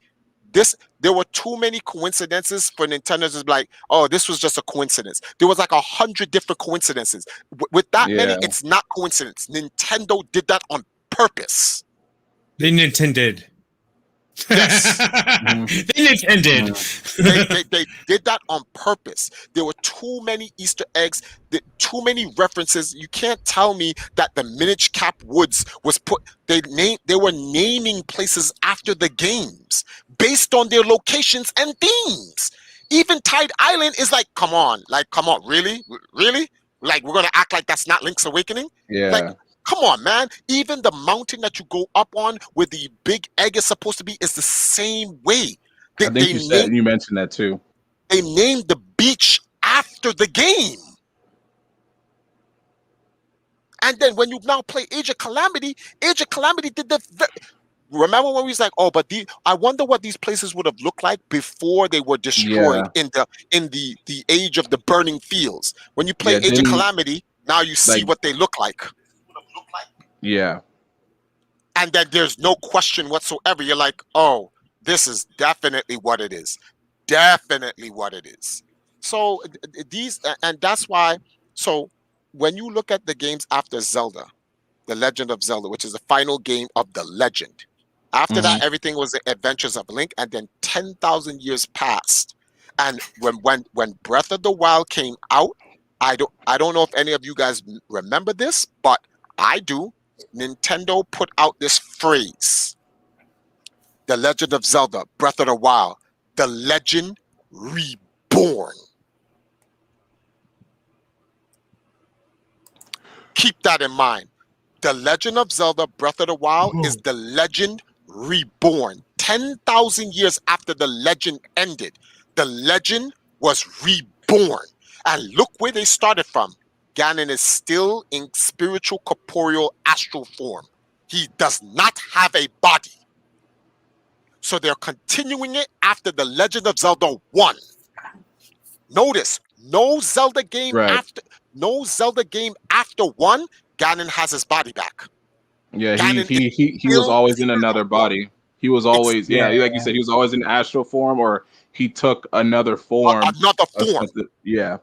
there were too many coincidences for Nintendo to be like, oh, this was just a coincidence. There was like 100 different coincidences. With that many, it's not coincidence. Nintendo did that on purpose. They intended. Yes. They intended. They did that on purpose. There were too many Easter eggs, too many references. You can't tell me that the Minish Cap Woods was put. They were naming places after the games based on their locations and themes. Even Tide Island is like, come on, really? Like, we're gonna act like that's not Link's Awakening? Yeah. Like, come on, man. Even the mountain that you go up on where the big egg is supposed to be is the same way. I think you mentioned that too. They named the beach after the game. And then when you now play Age of Calamity did remember when we was like, oh, but I wonder what these places would have looked like before they were destroyed in the age of the burning fields. When you play Age of Calamity, now you see what they look like. Yeah. And then there's no question whatsoever. You're like, oh, this is definitely what it is. Definitely what it is. So and that's why, so when you look at the games after Zelda, The Legend of Zelda, which is the final game of the legend, after that, everything was the Adventures of Link, and then 10,000 years passed. And when Breath of the Wild came out, I don't know if any of you guys remember this, but I do. Nintendo put out this phrase, The Legend of Zelda, Breath of the Wild, the legend reborn. Keep that in mind. The Legend of Zelda, Breath of the Wild is the legend reborn. 10,000 years after the legend ended, the legend was reborn. And look where they started from. Ganon is still in spiritual, corporeal, astral form. He does not have a body. So they're continuing it after The Legend of Zelda 1. Notice, no Zelda game after 1, Ganon has his body back. Yeah, he was always in another body. He was always like you said, he was always in astral form, or he took another form. Another form. Yeah.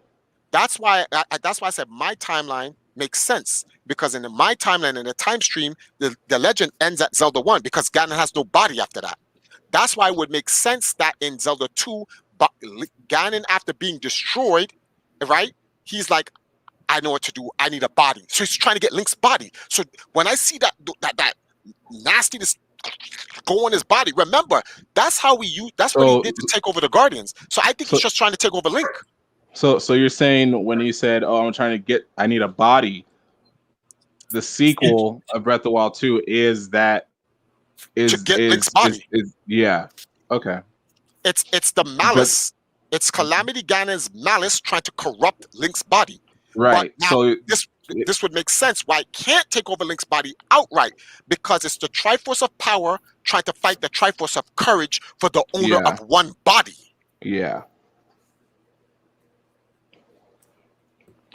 That's why I said my timeline makes sense, because in my timeline, in the time stream, the legend ends at Zelda 1 because Ganon has no body after that. That's why it would make sense that in Zelda 2, but Ganon, after being destroyed, right, he's like, I know what to do. I need a body. So he's trying to get Link's body. So when I see that nastiness go on his body, remember, that's how we use. That's what he did to take over the Guardians. So I think he's just trying to take over Link. So you're saying when you said, "Oh, I need a body," the sequel of Breath of the Wild 2 is to get Link's body. Yeah. Okay. It's the malice. It's Calamity Ganon's malice trying to corrupt Link's body. Right. But now, this would make sense why it can't take over Link's body outright, because it's the Triforce of Power trying to fight the Triforce of Courage for the owner of one body. Yeah.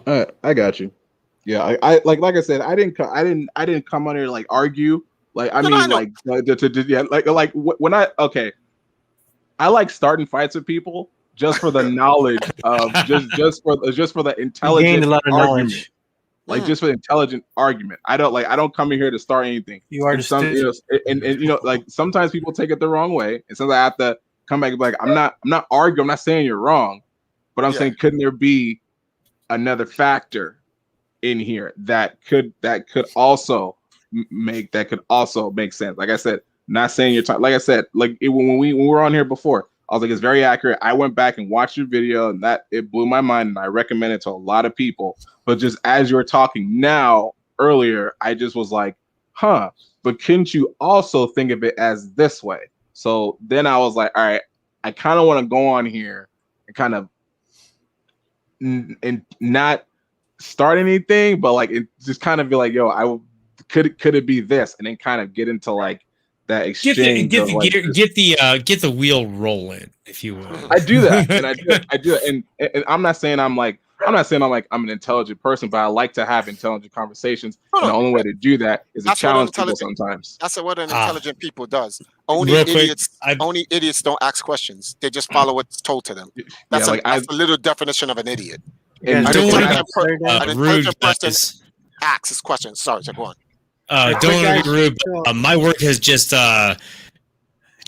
I got you. Yeah, I like I said, I didn't come on here to like argue. Like I like starting fights with people just for the knowledge of just for the intelligent gained a lot of argument. knowledge. Like just for the intelligent argument. I don't come in here to start anything. You are and like sometimes people take it the wrong way, and sometimes I have to come back and be like, I'm not arguing, I'm not saying you're wrong, but I'm saying, couldn't there be another factor in here that could also make sense? Like I said, not saying you're talking. Like I said, when we were on here before, I was like, it's very accurate. I went back and watched your video, and it blew my mind, and I recommend it to a lot of people. But just as you were talking now earlier, I just was like, but couldn't you also think of it as this way? So then I was like, all right, I kind of want to go on here and kind of and not start anything, but like it just kind of be like, yo, could it be this, and then kind of get into like that exchange. Get the wheel rolling, if you will. I do that, and I do it, and I'm not saying I'm an intelligent person, but I like to have intelligent conversations. And the only way to do that is to challenge people sometimes. That's what an intelligent people does. Only idiots don't ask questions. They just follow what's told to them. That's a little definition of an idiot. And an intelligent person asks his questions. Sorry, go on. Don't want to be rude, but my work has just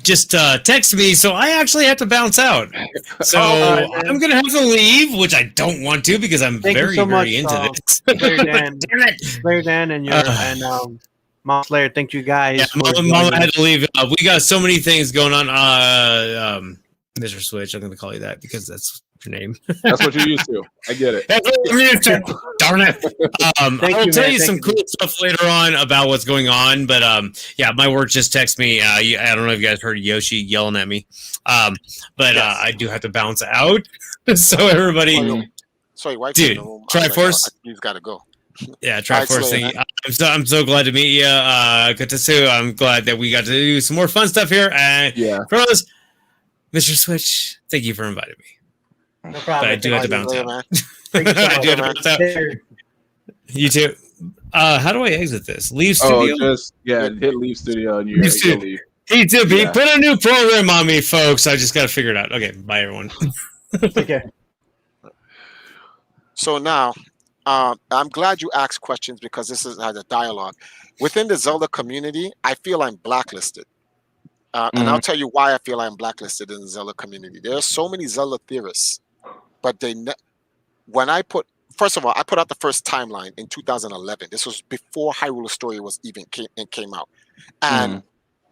texted me, so I actually have to bounce out. So I'm gonna have to leave, which I don't want to because I'm very into this. Slayer Dan and Mom Slayer, thank you guys. Yeah, Mom had to leave. We got so many things going on. Mr. Switch, I'm gonna call you that because that's your name. That's what you're used to. I get it. That's what I'm used to. Darn it. I'll tell you some cool stuff later on about what's going on. But yeah, my work just texted me. I don't know if you guys heard Yoshi yelling at me. But I do have to bounce out. So everybody. Sorry, wife. Dude, Triforce. You've got to go. Yeah, Triforce thing. I'm so glad to meet you. Good to see you. I'm glad that we got to do some more fun stuff here. And CHRONOZ, Mr. Switch, thank you for inviting me. No problem. But I do have to bounce out. I do have to bounce out. You too. How do I exit this? Leave studio? Hit leave studio and you leave. He put a new program on me, folks. I just got to figure it out. Okay, bye everyone. Okay. So now, I'm glad you asked questions because this has a dialogue. Within the Zelda community, I feel I'm blacklisted. And I'll tell you why I feel I'm blacklisted in the Zelda community. There are so many Zelda theorists, but first of all, I put out the first timeline in 2011. This was before Hyrule Story was even came out, and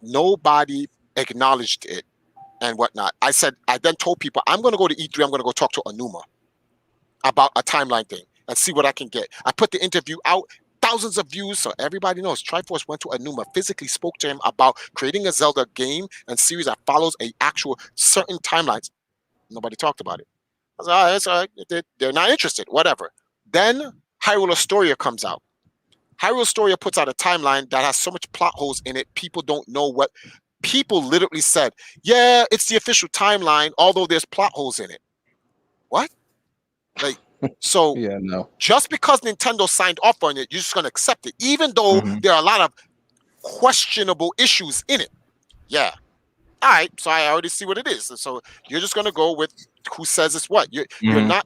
nobody acknowledged it and whatnot. I then told people I'm going to go to E3. I'm going to go talk to Anuma about a timeline thing and see what I can get. I put the interview out. Thousands of views, so everybody knows. Triforce went to Anuma, physically spoke to him about creating a Zelda game and series that follows a actual certain timelines. Nobody talked about it. I was like, it's all right. They're not interested. Whatever. Then Hyrule Astoria comes out. Hyrule Astoria puts out a timeline that has so much plot holes in it, people don't know what. People literally said, yeah, it's the official timeline, although there's plot holes in it. What? Like, so Yeah, no. just because Nintendo signed off on it, you're just going to accept it, even though there are a lot of questionable issues in it. Yeah. All right. So I already see what it is. And so you're just going to go with who says it's what. You're not.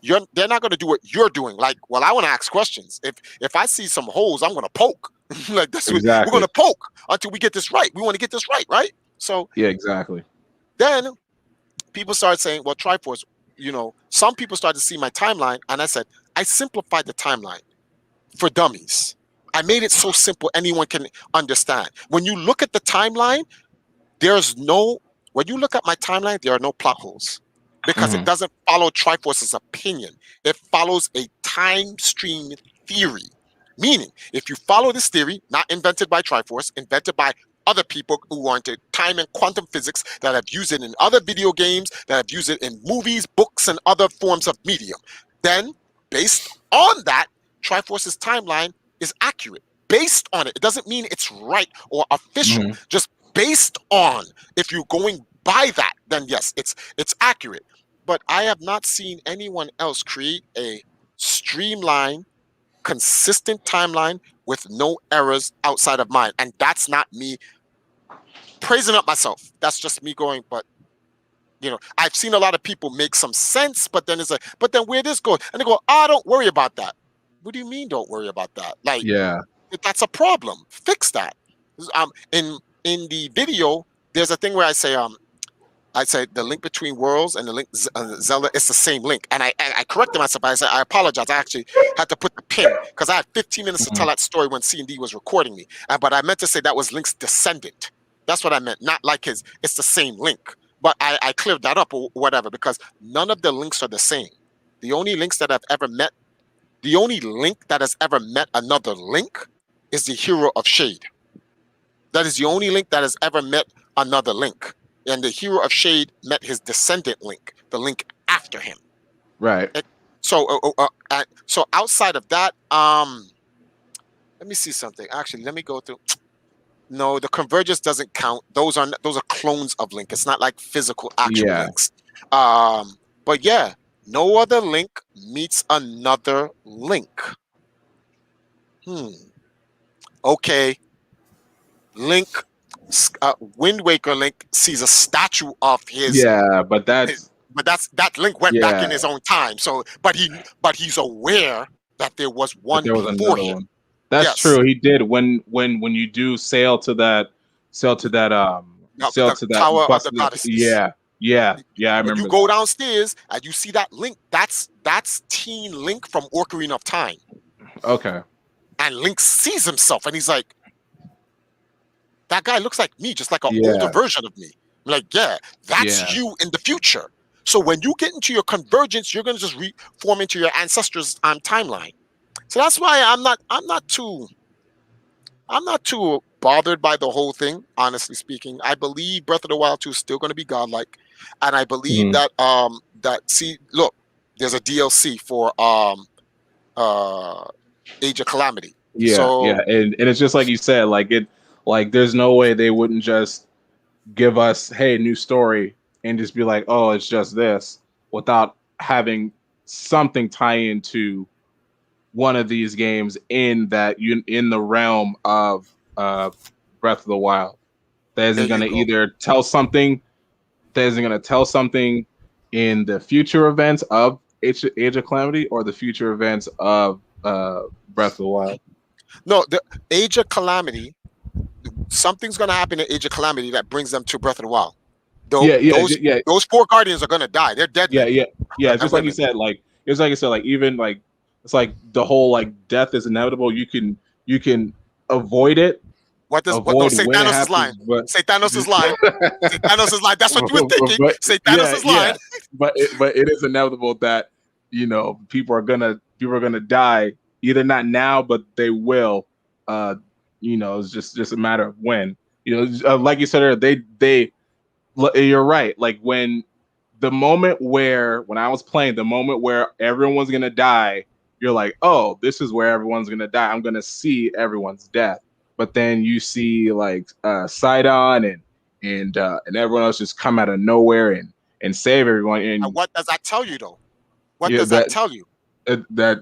They're not going to do what you're doing. Like, well, I want to ask questions. If I see some holes, I'm going to poke. Like that's what we're going to poke until we get this right. We want to get this right? So yeah, exactly. Then people started saying, well, Triforce, some people started to see my timeline, and I said, I simplified the timeline for dummies. I made it so simple anyone can understand. When you look at the timeline, when you look at my timeline, there are no plot holes because it doesn't follow Triforce's opinion. It follows a time stream theory. Meaning, if you follow this theory, not invented by Triforce, invented by other people who are into time and quantum physics that have used it in other video games, that have used it in movies, books, and other forms of medium, then based on that, Triforce's timeline is accurate. Based on it. It doesn't mean it's right or official. Just based on, if you're going by that, then yes, it's accurate. But I have not seen anyone else create a streamlined, consistent timeline with no errors outside of mine. And that's not me praising up myself. That's just me going, but I've seen a lot of people make some sense, but then it's like, but then where this goes? And they go, don't worry about that. What do you mean don't worry about that? Like, yeah, that's a problem. Fix that. In the video, there's a thing where I say the link between worlds and the link Zelda, it's the same link. And I corrected myself. I said, I apologize. I actually had to put the pin because I had 15 minutes to tell that story when C&D was recording me. But I meant to say that was Link's descendant. That's what I meant. Not like it's the same link. But I cleared that up or whatever because none of the links are the same. The only links that I've ever met, the only link that has ever met another link is the Hero of Shade. That is the only link that has ever met another link. And the Hero of Shade met his descendant Link, the Link after him. Right. And so outside of that, let me see something. Actually, let me go through. No, the Convergence doesn't count. Those are clones of Link. It's not like physical actual links. But yeah, no other link meets another link. Okay. Link. Wind Waker Link sees a statue of his. Yeah, but that Link went back in his own time. So, but he's aware that there was one before him. One. That's true. He did when you do sail to that Tower of the Goddesses. Yeah. I remember. When you go downstairs and you see that Link, that's Teen Link from Ocarina of Time. Okay. And Link sees himself and he's like, that guy looks like me, just like an older version of me. I'm like, that's you in the future. So when you get into your convergence, you're gonna just reform into your ancestors' timeline. So that's why I'm not too bothered by the whole thing. Honestly speaking, I believe Breath of the Wild 2 is still gonna be godlike, and I believe that there's a DLC for Age of Calamity. And it's just like you said, like there's no way they wouldn't just give us, hey, new story, and just be like, oh, it's just this, without having something tie into one of these games in the realm of Breath of the Wild. That isn't going to either tell something, in the future events of Age of Calamity or the future events of Breath of the Wild. No, the Age of Calamity. Something's going to happen in Age of Calamity that brings them to Breath of the Wild. Those four guardians are going to die. They're dead. Yeah. Just like you said, even like it's like the whole like death is inevitable. You can avoid it. Say Thanos' line. Say Thanos' line. Say Thanos' line. That's what you were thinking. Say Thanos' line. But it is inevitable that people are gonna die. Either not now, but they will. It's just a matter of when. Like you said earlier, you're right. Like when I was playing, the moment where everyone's gonna die, you're like, oh, this is where everyone's gonna die. I'm gonna see everyone's death. But then you see like Sidon and everyone else just come out of nowhere and save everyone. And what does that tell you, though? What yeah, does that tell you? That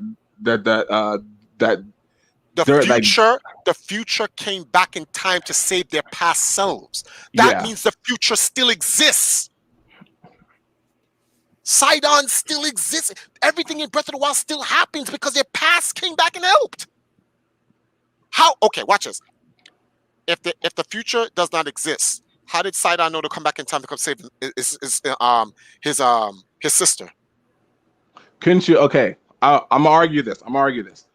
the future came back in time to save their past selves. That means the future still exists. Sidon still exists. Everything in Breath of the Wild still happens because their past came back and helped. How? Okay, watch this. If the future does not exist, how did Sidon know to come back in time to come save his sister? Couldn't you? Okay, I'm gonna argue this. Mm.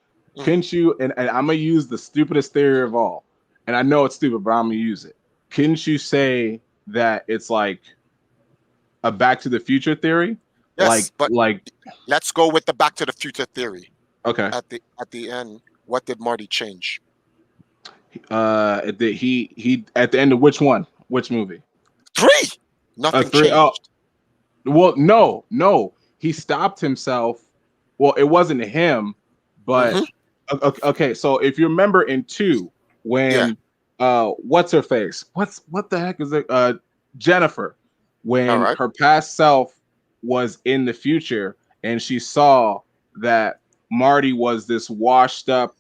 Couldn't you? And I'm gonna use the stupidest theory of all. And I know it's stupid, but I'm gonna use it. Couldn't you say that it's like a Back to the Future theory? Yes, but let's go with the Back to the Future theory. Okay. At the end, what did Marty change? He at the end of which one? Which movie? 3. Nothing 3. changed. Oh, well, no. He stopped himself. Well, it wasn't him, but okay. So if you remember in 2, when what's her face? What the heck is it? Jennifer, when her past self was in the future and she saw that Marty was this washed up,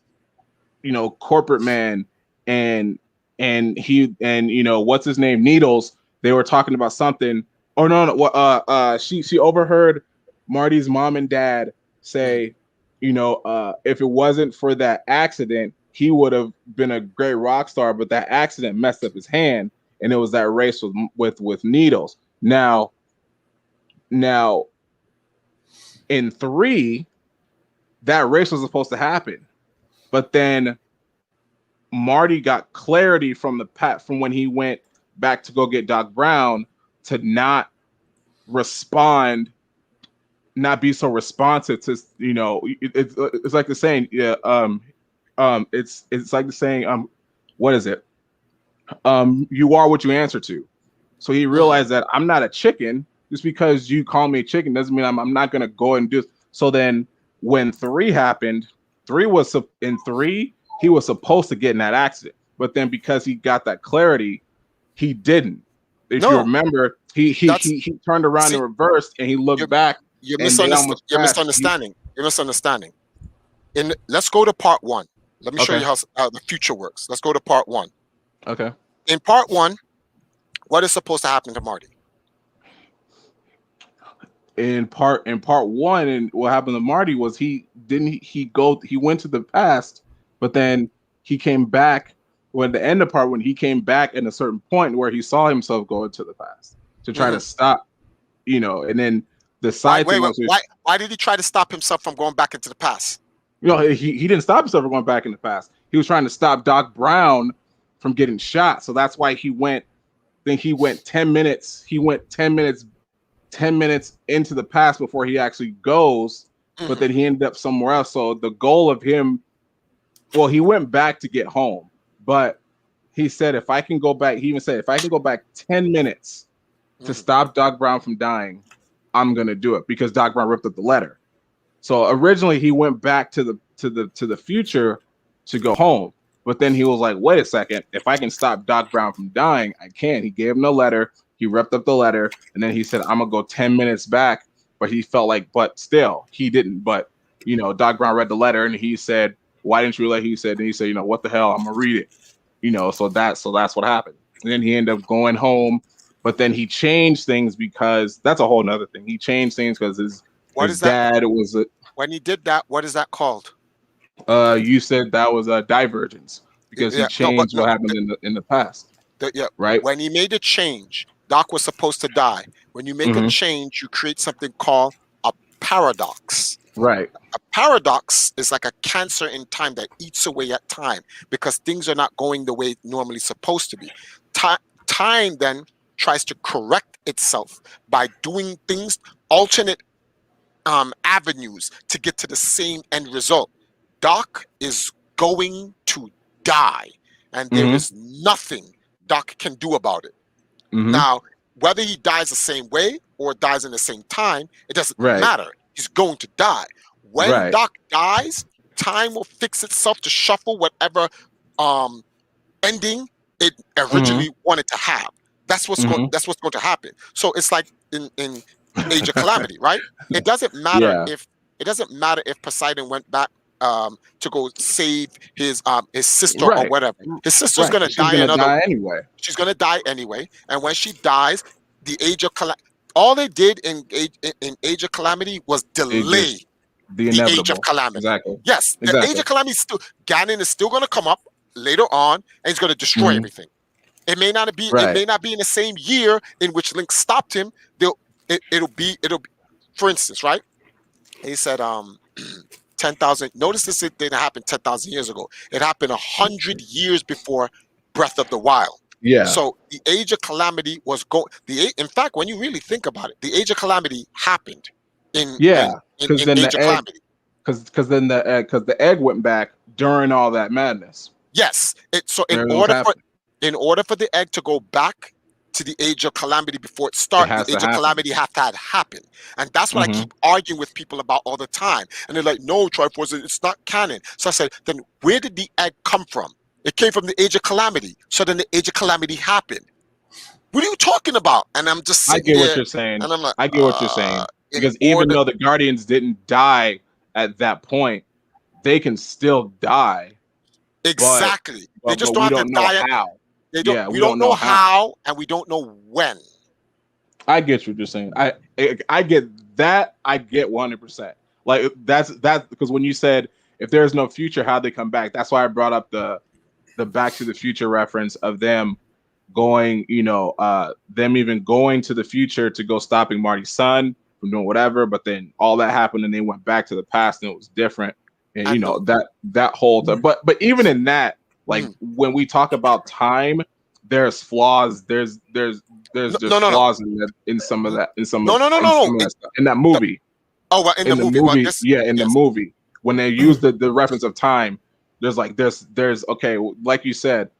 corporate man, and what's his name, Needles. They were talking about something. Oh no. She overheard Marty's mom and dad say, if it wasn't for that accident, he would have been a great rock star, but that accident messed up his hand, and it was that race with Needles. Now in 3, that race was supposed to happen, but then Marty got clarity from when he went back to go get Doc Brown to not be so responsive to, it's like the saying, it's like the saying, what is it? You are what you answer to. So he realized that I'm not a chicken. Just because you call me a chicken doesn't mean I'm not going to go and do it. So then when 3 happened, he was supposed to get in that accident. But then because he got that clarity, he didn't. If you remember, he turned around and reversed, and he looked back. You're misunderstanding. Let's go to part 1. Let me show you how the future works. Let's go to part 1. Okay. In part 1, what is supposed to happen to Marty? In part 1, and what happened to Marty was he went to the past, but then he came back. When the end of part 1, he came back at a certain point where he saw himself go into the past to try to stop, and then the side thing was, why did he try to stop himself from going back into the past? He didn't stop himself from going back in the past. He was trying to stop Doc Brown from getting shot. So that's why he went 10 minutes. He went 10 minutes into the past before he actually goes, but then he ended up somewhere else. So the goal of him, he went back to get home, but he said, if I can go back 10 minutes to stop Doc Brown from dying, I'm going to do it, because Doc Brown ripped up the letter. So originally he went back to the future to go home, but then he was like, wait a second, if I can stop Doc Brown from dying, I can. He gave him the letter. He ripped up the letter, and then he said, I'm going to go 10 minutes back. But he felt like, but still, he didn't. But, Doc Brown read the letter, and he said, why didn't you let? He said, what the hell? I'm going to read it. So that's what happened. And then he ended up going home. But then he changed things, because that's a whole nother thing. He changed things because his dad was a... When he did that, what is that called? You said that was a divergence, because he changed what happened in the past. Right. When he made a change, Doc was supposed to die. When you make a change, you create something called a paradox. Right. A paradox is like a cancer in time that eats away at time, because things are not going the way it normally supposed to be. Time then tries to correct itself by doing things, alternate avenues to get to the same end result. Doc is going to die, and there is nothing Doc can do about it. Now, whether he dies the same way or dies in the same time, it doesn't matter. He's going to die. When Right. Doc dies, time will fix itself to shuffle whatever ending it originally wanted to have. That's what's going. That's what's going to happen. So it's like in Age of Calamity, right? It doesn't matter Yeah. if Poseidon went back to go save his sister or Right. whatever. His sister's Right. gonna She's die gonna die anyway. She's gonna die anyway. And when she dies, the Age of all they did in Age of Calamity was delay The the inevitable. Age of Calamity. Exactly. Yes, the Exactly. Age of Calamity is still Ganon is still gonna come up later on, and he's gonna destroy everything. It may not be. Right. It may not be in the same year in which Link stopped him. It'll be. For instance, right? He said, 10,000. Notice this didn't happen 10,000 years ago. It happened 100 years before Breath of the Wild. Yeah. So the Age of Calamity was going. In fact, when you really think about it, the Age of Calamity happened in because then Age of Calamity. Because then the egg went back during all that madness. Yes. In order for the egg to go back to the Age of Calamity before it started, the Age of Calamity have to happen. And that's what I keep arguing with people about all the time. And they're like, no, Triforce, it's not canon. So I said, then where did the egg come from? It came from the Age of Calamity. So then the Age of Calamity happened. What are you talking about? And I'm just sitting there, what you're saying. and I'm like, I get what you're saying. Because even though the Guardians didn't die at that point, they can still die. Exactly. They just don't have to die. How. We don't know how, and we don't know when. I get what you're saying. I get that. I get 100%. Like that's because when you said if there's no future, how'd they come back? That's why I brought up the Back to the Future reference of them going, them even going to the future to go stopping Marty's son from doing whatever. But then all that happened, and they went back to the past, and it was different. And that whole time. But even in that. Like when we talk about time, there's flaws. There's just flaws in some of that. In that movie. Oh, well, in the movie. The movie when they use the reference of time, there's okay, like you said,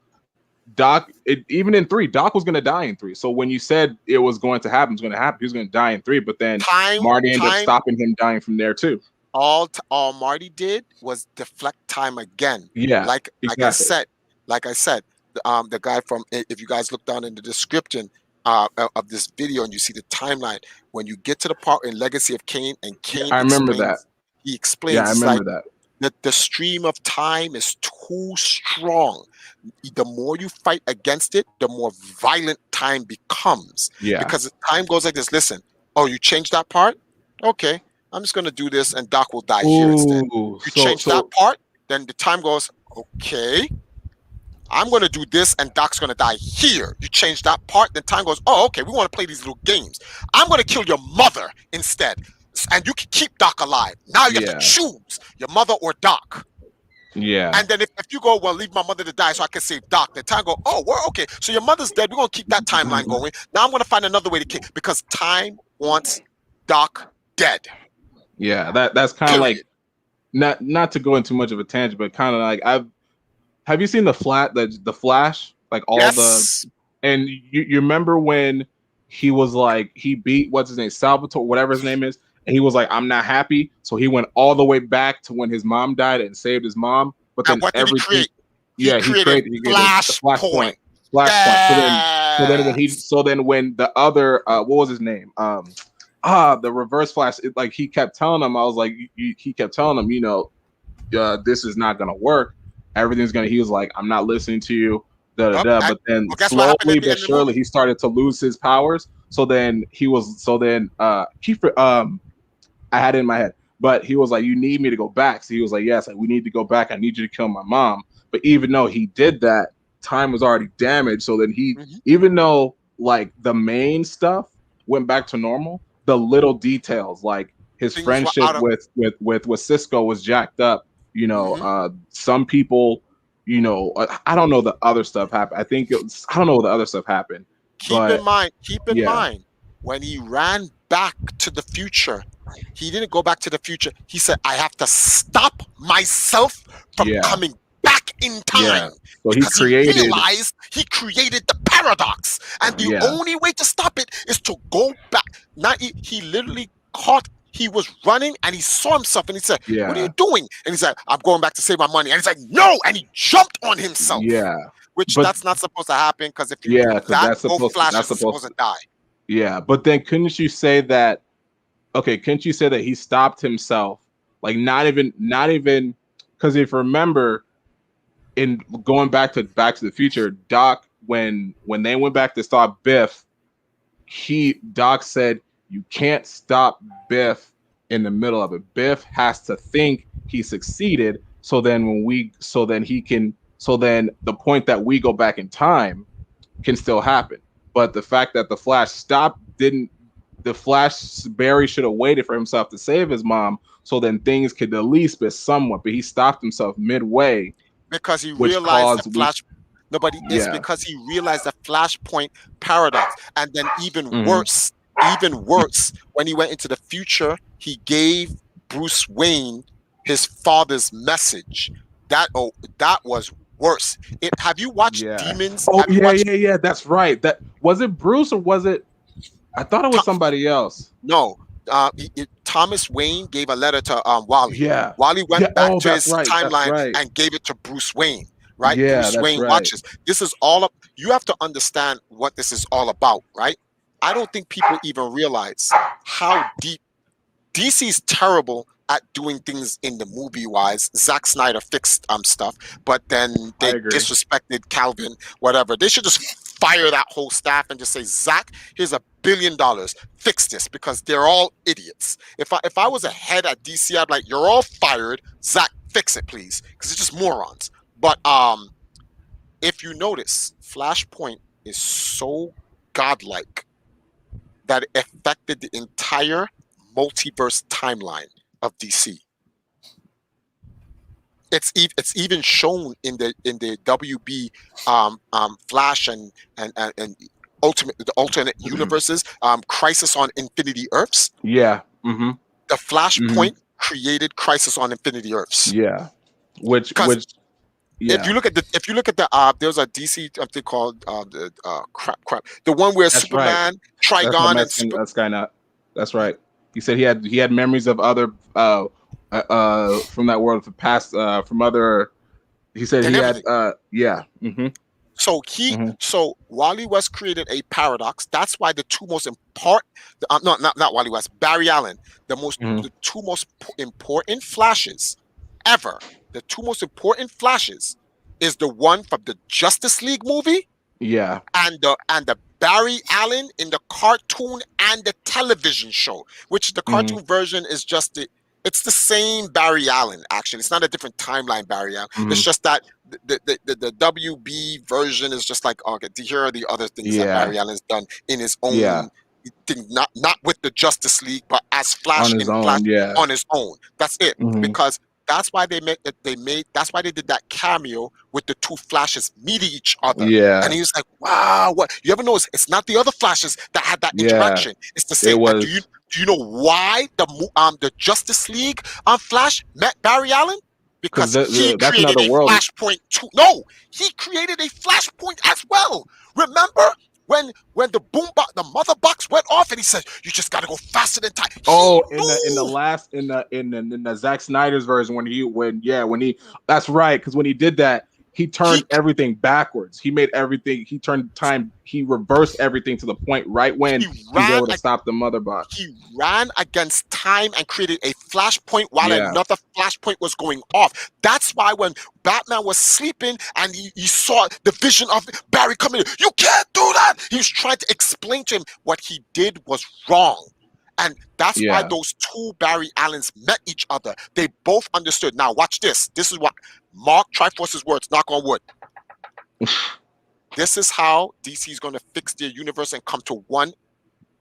Doc. Even in 3, Doc was gonna die in 3. So when you said it was going to happen, he was gonna die in 3. But then Marty ended up stopping him dying from there too. All Marty did was deflect time again. Yeah, like I said, the guy from, if you guys look down in the description of this video and you see the timeline, when you get to the part in Legacy of Kain, and Kain, I remember that. He explains. Yeah, I remember that the stream of time is too strong. The more you fight against it, the more violent time becomes. Yeah, because time goes like this. Listen, you changed that part. Okay. I'm just gonna do this, and Doc will die here instead. You change that part, then the time goes, okay, I'm gonna do this, and Doc's gonna die here. You change that part, then time goes, okay, we want to play these little games. I'm gonna kill your mother instead, and you can keep Doc alive. Now you have to choose your mother or Doc. Yeah. And then if you go, well, leave my mother to die so I can save Doc, then time go, we're okay. So your mother's dead. We're gonna keep that timeline going. Now I'm gonna find another way to kill, because time wants Doc dead. Yeah, that's kind of like not to go into much of a tangent, but kind of like have you seen the Flash, like all and you remember when he was like he beat what's his name, Salvatore, whatever his name is, and he was like, I'm not happy, so he went all the way back to when his mom died and saved his mom, but then everything he created Flashpoint. So then when the other what was his name, the Reverse Flash, he kept telling him, I was like, he kept telling him, this is not gonna work. Everything's gonna. He was like, I'm not listening to you. But then slowly but surely, he started to lose his powers. So then I had it in my head, but he was like, you need me to go back. So he was like, yes, we need to go back. I need you to kill my mom. But even though he did that, time was already damaged. So then even though the main stuff went back to normal, the little details, like his friendship with Cisco was jacked up. Some people, I don't know the other stuff happened. I don't know what the other stuff happened. Keep in mind, when he ran back to the future, he didn't go back to the future. He said, I have to stop myself from coming back in time. Yeah. So he realized he created the paradox, and the only way to stop it is to go back. He literally he was running and he saw himself and he said, Yeah. "What are you doing?" And he's like, "I'm going back to save my money." And he's like, "No!" And he jumped on himself. Yeah. Which But- that's not supposed to happen, because if you Yeah, do 'cause that, that's both supposed to- Flashes that's are supposed to die. Yeah, but then couldn't you say that? Okay, couldn't you say that he stopped himself? Like not even because if you remember, in going back to the Future, Doc when they went back to stop Biff, Doc said you can't stop Biff in the middle of it. Biff has to think he succeeded, so then the point that we go back in time can still happen. But the fact that the Flash stopped Barry should have waited for himself to save his mom, so then things could at least be somewhat. But he stopped himself midway Because he which realized caused the Flash. Nobody is Yeah. because he realized the Flashpoint paradox, and then even Mhm. worse, when he went into the future, he gave Bruce Wayne his father's message. That was worse. Have you watched Demons? Oh Have you watched- yeah. That's right. That was it. Bruce or was it? I thought it was somebody else. No. Thomas Wayne gave a letter to Wally. Yeah. Wally went back to his that's right, that's timeline right. and gave it to Bruce Wayne. Right? Yeah, Bruce that's Wayne right. watches. This is all up. You have to understand what this is all about, right? I don't think people even realize how deep DC's terrible at doing things in the movie wise. Zack Snyder fixed stuff, but then they agree. disrespected Calvin, whatever. They should just fire that whole staff and just say, Zack, here's $1 billion, fix this, because they're all idiots. If I was a head at DC, I'd be like, you're all fired. Zack, fix it, please, because it's just morons. But if you notice, Flashpoint is so godlike that it affected the entire multiverse timeline of DC. It's even shown in the WB Flash and the alternate universes, Crisis on Infinity Earths. Yeah. Mm-hmm. The Flashpoint created Crisis on Infinity Earths. Yeah. Which yeah. If you look at the there's a DC something called the one where That's Superman, right. Trigon, That's Skynet. That's right. He said he had memories of other from that world, from other. He said he had yeah. Mm-hmm. So so Wally West created a paradox. That's why the two most important, not Wally West, Barry Allen, the two most important Flashes ever. The two most important Flashes is the one from the Justice League movie, yeah, and the Barry Allen in the cartoon and the television show, which the cartoon version is just it's the same Barry Allen. Actually, it's not a different timeline Barry Allen. It's just that the WB version is just like, okay, here are the other things that Barry Allen's done in his own thing, not with the Justice League, but as Flash on his on his own. That's it, because that's why that's why they did that cameo with the two Flashes meeting each other. Yeah. And he was like, wow, what? You ever notice it's not the other Flashes that had that interaction. It's the same. Do you know why the Justice League Flash met Barry Allen? Because he created a Flashpoint too. No, he created a Flashpoint as well. Remember when the the mother box went off and he said, "You just got to go faster than time." In the Zack Snyder's version when he that's right, because when he did that, he turned everything backwards. He made everything. He turned time. He reversed everything to the point right when he was able to stop the mother box. He ran against time and created a Flashpoint while another Flashpoint was going off. That's why when Batman was sleeping and he saw the vision of Barry coming in, you can't do that. He was trying to explain to him what he did was wrong. And that's why those two Barry Allens met each other. They both understood. Now watch this. This is what Mark Triforce's words, knock on wood. This is how DC is going to fix their universe and come to one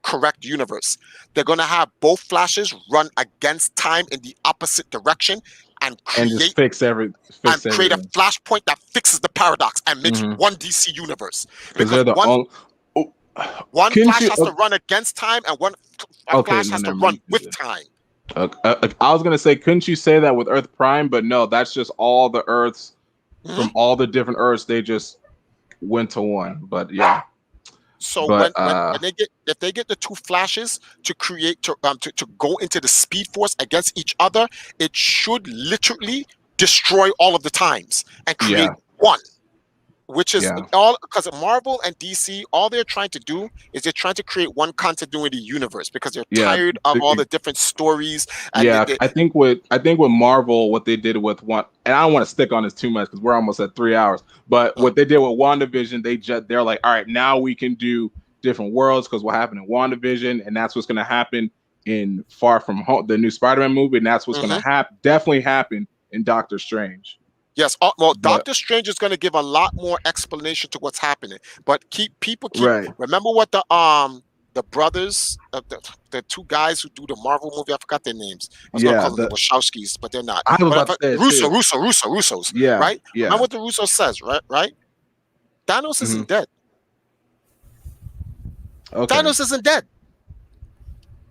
correct universe. They're going to have both Flashes run against time in the opposite direction and create a Flashpoint that fixes the paradox and makes one DC universe. Because one Flash has to run against time and one Flash has to run with time. I was gonna say, couldn't you say that with Earth Prime? But no, that's just all the Earths from all the different Earths. They just went to one. But yeah, So But when they get if they get the two flashes to create to go into the speed force against each other, it should literally destroy all of the times and create one. Which is all because Marvel and DC, all they're trying to do is they're trying to create one continuity universe because they're tired of all the different stories. And I think with Marvel, what they did with one, and I don't want to stick on this too much because we're almost at 3 hours. But what they did with WandaVision, they're like, all right, now we can do different worlds because what happened in WandaVision, and that's what's going to happen in Far From Home, the new Spider-Man movie, and that's what's going to definitely happen in Doctor Strange. Yes, well, Doctor Strange is going to give a lot more explanation to what's happening, but keep remember what the brothers, the two guys who do the Marvel movie, I forgot their names. I was going to call them the Wachowskis, but they're not. I was about to say Russos. Yeah, right. Yeah. Remember what the Russo says, right? Thanos isn't dead. Okay. Thanos isn't dead.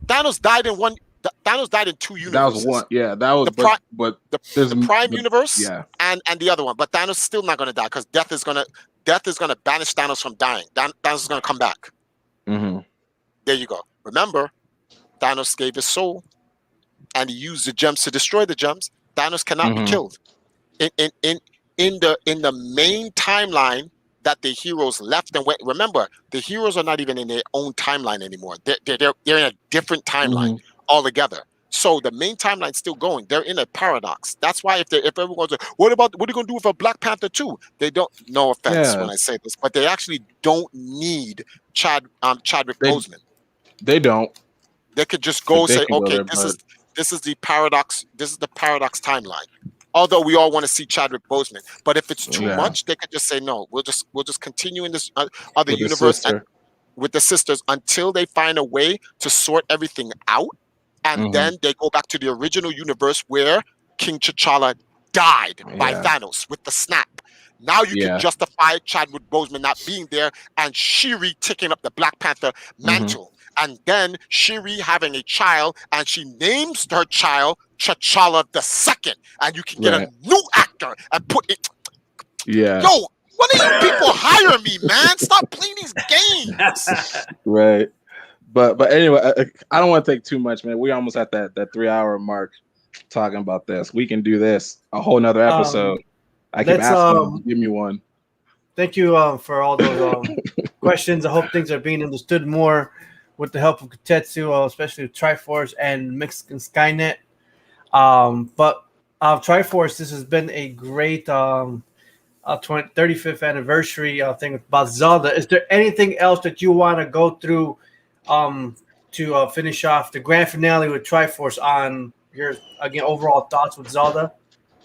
Thanos died in one. Thanos died in two universes. That was one. Yeah, that was the Prime universe and the other one. But Thanos is still not going to die because death is going to banish Thanos from dying. Thanos is going to come back. There you go. Remember, Thanos gave his soul, and he used the gems to destroy the gems. Thanos cannot be killed. In the main timeline that the heroes left and went. Remember, the heroes are not even in their own timeline anymore. They're in a different timeline altogether. So the main timeline's still going. They're in a paradox. That's why if everyone's like, what are you going to do with a Black Panther 2? They don't. No offense when I say this, but they actually don't need Chadwick Boseman. They don't. They could just go say, okay, this is the paradox. This is the paradox timeline. Although we all want to see Chadwick Boseman, but if it's too much, they could just say no. We'll just continue in this other universe with the sisters until they find a way to sort everything out. And then they go back to the original universe where King T'Challa died by Thanos with the snap. Now you can justify Chadwick Boseman not being there and Shuri taking up the Black Panther mantle. And then Shuri having a child, and she names her child T'Challa II. And you can get a new actor and put it. Yeah. Yo, what are you people hiring me, man? Stop playing these games. Right. But anyway, I don't want to take too much, man. We almost at that 3 hour mark talking about this. We can do this a whole nother episode. I keep asking, give me one. Thank you for all those questions. I hope things are being understood more with the help of Kotetsu, especially with Triforce and Mexican Skynet. But Triforce, this has been a great 35th anniversary thing about Zelda. Is there anything else that you want to go through to finish off the grand finale with Triforce on your overall thoughts with Zelda?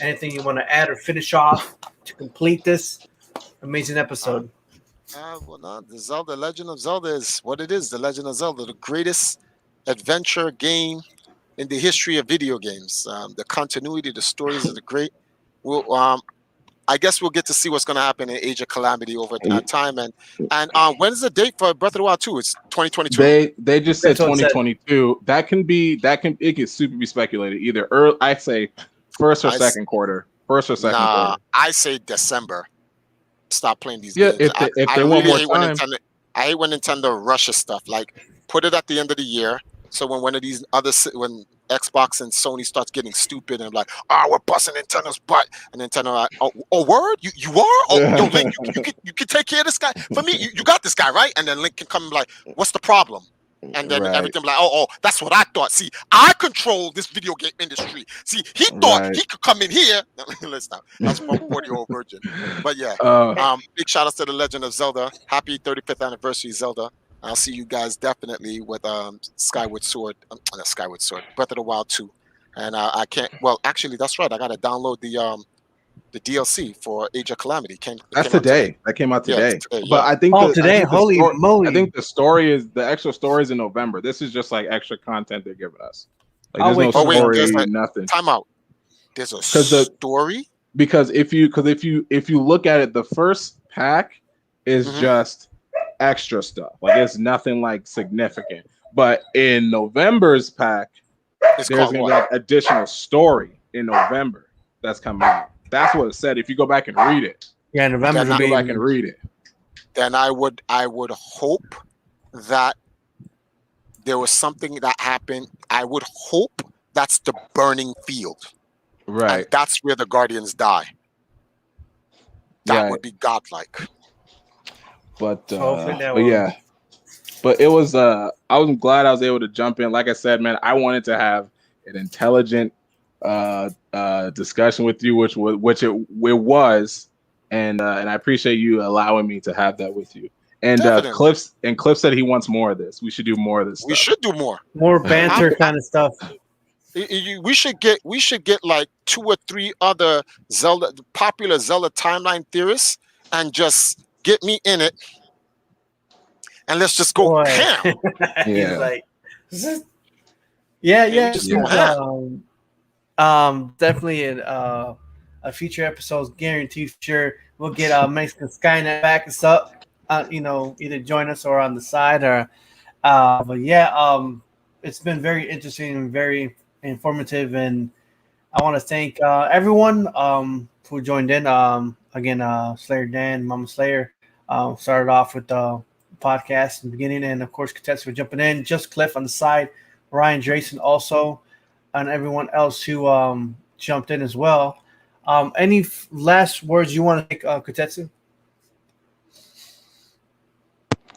Anything you want to add or finish off to complete this amazing episode? The Legend of Zelda is what it is. The Legend of Zelda, the greatest adventure game in the history of video games. The continuity, the stories are the great. I guess we'll get to see what's going to happen in Age of Calamity over that time. And when's the date for Breath of the Wild 2? It's 2022. They just said 2022. It can super be speculated either early. I say first or second quarter. Quarter. I say December. Stop playing these games. If they want more time. I hate when Nintendo rushes stuff. Like put it at the end of the year. So when one of these when Xbox and Sony starts getting stupid and like, we're busting Nintendo's butt, and Nintendo like, oh word, you are? Oh, yo, Link, you can take care of this guy for me. You got this guy, right? And then Link can come and be like, what's the problem? And then everything like, oh, that's what I thought. See, I control this video game industry. See, he thought he could come in here. Let's stop. That's from 40-year-old virgin. But yeah, big shout outs to the Legend of Zelda. Happy 35th anniversary, Zelda. I'll see you guys definitely with Skyward Sword, not Skyward Sword, Breath of the Wild 2. And I can't. Well, actually, that's right. I got to download the DLC for Age of Calamity. That's today. That came out today. Today, but I think today. Holy moly! I think the extra story is in November. This is just like extra content they're giving us. Like, there's no story, nothing. Time out. There's a story. Because if you look at it, the first pack is just extra stuff. Like it's nothing like significant. But in November's pack, there's gonna be like additional story in November that's coming out. That's what it said. If you go back and read it. Yeah, November. Go back and read it. then I would hope that there was something that happened. I would hope that's the burning field, and Right. that's where the Guardians die. That Right. would be godlike. But So hopefully that but will. yeah. But it was I was glad I was able to jump in. Like I said, man, I wanted to have an intelligent discussion with you, which it was, and I appreciate you allowing me to have that with you. And Definitely. Cliff said he wants more of this. We should do more of this We stuff. should do more. More banter kind of stuff. We should get like 2 or 3 other popular Zelda timeline theorists and just get me in it, and let's just go Boy. ham. He's Yeah. like, yeah. just go Definitely in a future episodes guaranteed. Sure, we'll get Mexican Skynet back us up. Either join us or on the side, or but yeah, it's been very interesting and very informative, and I want to thank everyone who joined in. Again, Slayer Dan, Mama Slayer, started off with the podcast in the beginning, and of course, Katetsu for jumping in. Just Cliff on the side, Ryan Jason also, and everyone else who jumped in as well. Any last words you want to make, Katetsu?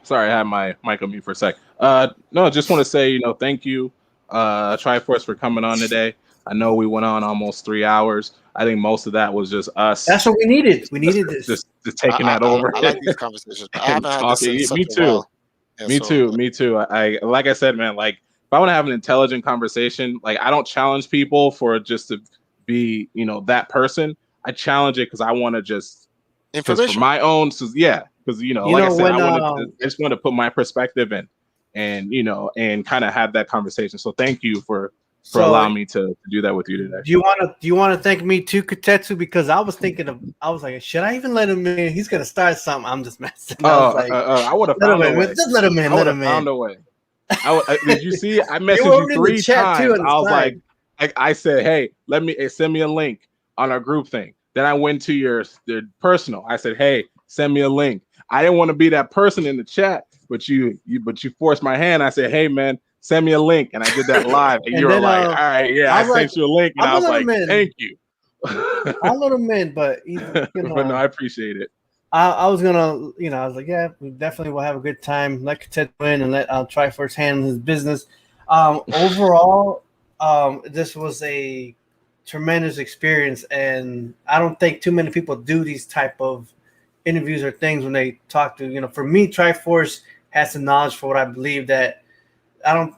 Sorry, I had my mic on mute for a sec. No, just want to say, thank you, Triforce, for coming on today. I know we went on almost 3 hours. I think most of that was just us. That's what we needed. We needed this. Just taking that over. I like these conversations. I haven't had this in such Me a too. while. Yeah, Me so- too. Me too. I like I said, man. Like, if I want to have an intelligent conversation, like I don't challenge people for just to be, that person. I challenge it because I want to just Information. for my own. So yeah, because like I said, I just want to put my perspective in, and kind of have that conversation. So thank you for allowing me to do that with you today. Do you want to thank me too, Katetsu? Because I was like, should I even let him in? He's gonna start something. I'm just messing. I would have found a way. Just let him in. Let him in. Found a way. Did you see? I messaged you 3 times. I was like, I said, hey, send me a link on our group thing. Then I went to your personal. I said, hey, send me a link. I didn't want to be that person in the chat, but you forced my hand. I said, hey man, send me a link, and I did that live. And you were like, all right, yeah, I sent you a link, and I was like, thank you. I'll let him in, but but no, I appreciate it. I was gonna, I was like, yeah, we definitely will have a good time. Let Katetsu win and let Triforce handle his business. Overall, this was a tremendous experience, and I don't think too many people do these type of interviews or things when they talk to, for me, Triforce has the knowledge for what I believe that I don't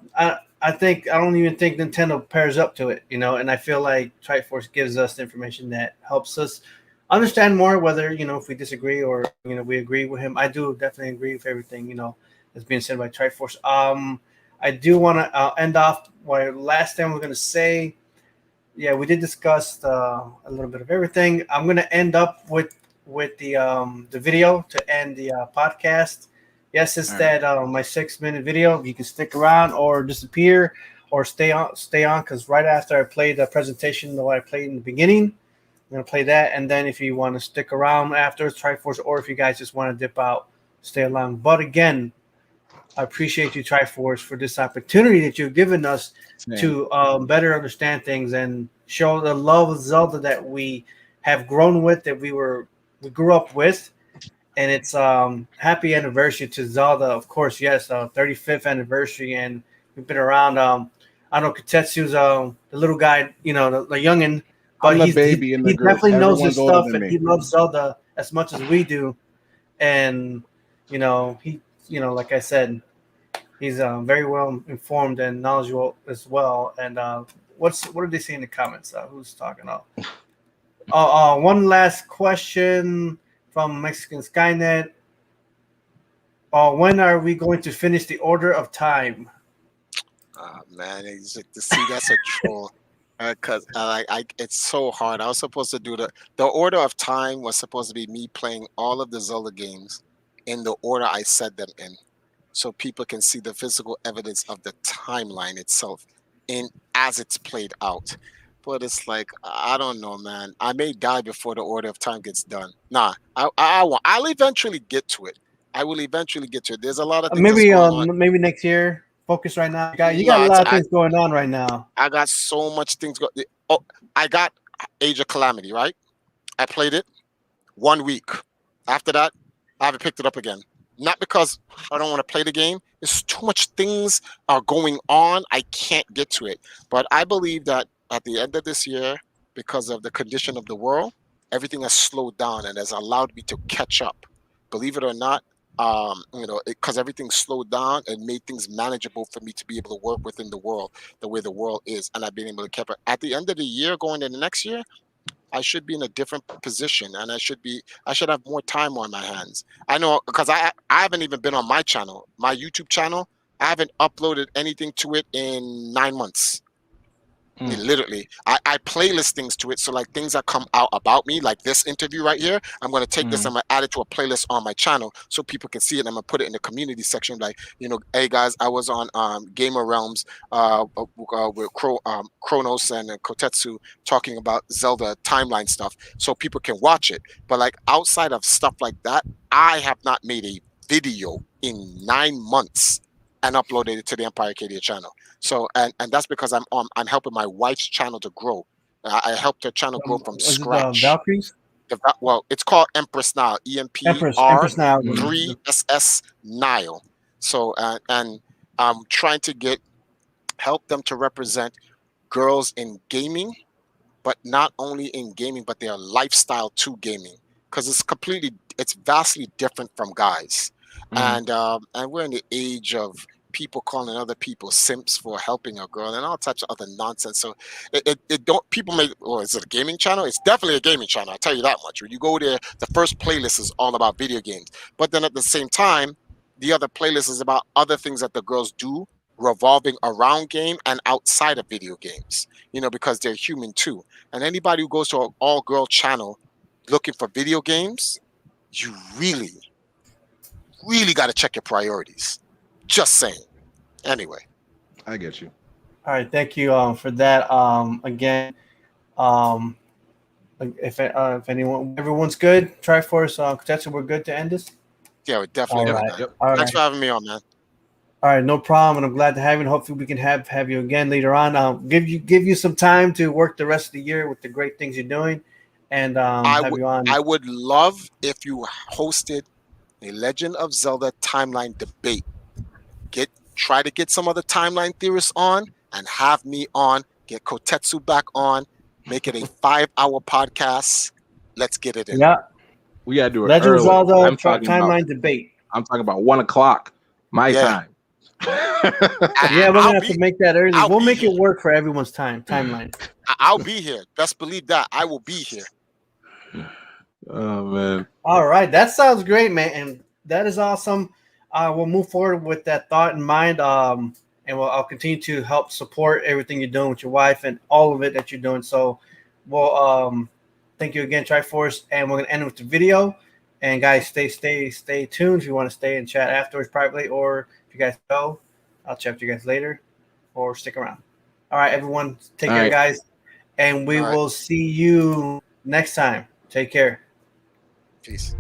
even think Nintendo pairs up to it, and I feel like Triforce gives us the information that helps us understand more, whether, if we disagree or, we agree with him. I do definitely agree with everything, that's being said by Triforce. I do want to end off what last time we're going to say. Yeah, we did discuss a little bit of everything. I'm going to end up with the video to end the podcast. Yes, it's that my 6-minute video. You can stick around or disappear or stay on because right after I play the presentation that I played in the beginning, I'm going to play that. And then if you want to stick around after Triforce, or if you guys just want to dip out, stay along. But again, I appreciate you, Triforce, for this opportunity that you've given us to better understand things and show the love of Zelda that we have grown with, that we grew up with. And it's happy anniversary to Zelda, of course. Yes, 35th anniversary, and we've been around. I know Katetsu's the little guy, the youngin', but I'm the baby in the he group. definitely knows his Everyone's older stuff, than and me. he loves Zelda as much as we do. And he, like I said, he's very well informed and knowledgeable as well. And what did they say in the comments? Who's talking? One last question from Mexican Skynet. When are we going to finish the Order of Time? Man, that's a troll. Because it's so hard. I was supposed to do the Order of Time was supposed to be me playing all of the Zelda games in the order I said them in, so people can see the physical evidence of the timeline itself as it's played out. But it's like, I don't know, man. I may die before the Order of Time gets done. Nah, I'll eventually get to it. I will eventually get to it. There's a lot of things Maybe that's going on. maybe next year. Focus right now. You got a Lots. lot of things going on right now. I got so much things go. Oh, I got Age of Calamity, right? I played it 1 week. After that, I haven't picked it up again. Not because I don't want to play the game. There's too much things are going on. I can't get to it. But I believe that at the end of this year, because of the condition of the world, everything has slowed down and has allowed me to catch up. Believe it or not, because everything slowed down and made things manageable for me to be able to work within the world the way the world is, and I've been able to keep it. At the end of the year, going into next year, I should be in a different position, and I should have more time on my hands. I know because I haven't even been on my channel, my YouTube channel. I haven't uploaded anything to it in 9 months. I mean, literally, I playlist things to it. So like things that come out about me, like this interview right here, I'm going to take this, I'm going to add it to a playlist on my channel so people can see it. And I'm going to put it in the community section. Like, hey guys, I was on Gamer Realms with CHRONOZ and Kotetsu talking about Zelda timeline stuff so people can watch it. But like outside of stuff like that, I have not made a video in 9 months and uploaded it to the Empire Arcadia channel. So and that's because I'm helping my wife's channel to grow. I helped her channel grow from scratch. Valkyries? Well, it's called Empress Nile. Empress Nile. 3SS Nile. So and I'm trying to help them to represent girls in gaming, but not only in gaming, but their lifestyle to gaming, because it's vastly different from guys. And we're in the age of people calling other people simps for helping a girl and all types of other nonsense. So people make, is it a gaming channel? It's definitely a gaming channel. I tell you that much. When you go there, the first playlist is all about video games. But then at the same time, the other playlist is about other things that the girls do revolving around game and outside of video games, because they're human too. And anybody who goes to an all-girl channel looking for video games, you really got to check your priorities. Just saying. Anyway, I get you. All right, thank you for that. Again, if everyone's good, Triforce, Kotetsu, we're good to end this. Yeah, we're definitely. All right. Yep. All Thanks right. for having me on, man. All right, no problem, and I'm glad to have you. And hopefully, we can have you again later on. Give you some time to work the rest of the year with the great things you're doing, and have you on. I would love if you hosted a Legend of Zelda timeline debate. Try to get some other timeline theorists on and have me on. Get Kotetsu back on. Make it a 5-hour podcast. Let's get it in. Yeah, we gotta do it. Legend of Zelda timeline debate. I'm talking about 1 o'clock my time. Yeah, we're gonna have to make that early. We'll make it work for everyone's timeline. I'll be here. Best believe that. I will be here. Oh man. All right, that sounds great, man, and that is awesome. We'll move forward with that thought in mind, and I'll continue to help support everything you're doing with your wife and all of it that you're doing. So, thank you again, Triforce, and we're gonna end with the video. And guys, stay tuned if you want to stay and chat afterwards privately, or if you guys go, I'll chat with you guys later, or stick around. All right, everyone, take care, guys, and we will see you next time. Take care. Peace.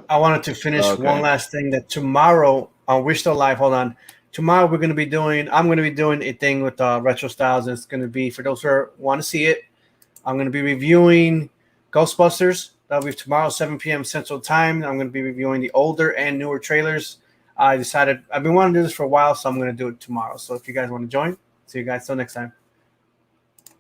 I wanted to finish Okay. one last thing that tomorrow, we're still live. Hold on. Tomorrow I'm going to be doing a thing with Retro Styles. And it's going to be, for those who want to see it, I'm going to be reviewing Ghostbusters. That'll be tomorrow, 7 p.m. Central Time. I'm going to be reviewing the older and newer trailers. I've been wanting to do this for a while, so I'm going to do it tomorrow. So if you guys want to join, see you guys till next time.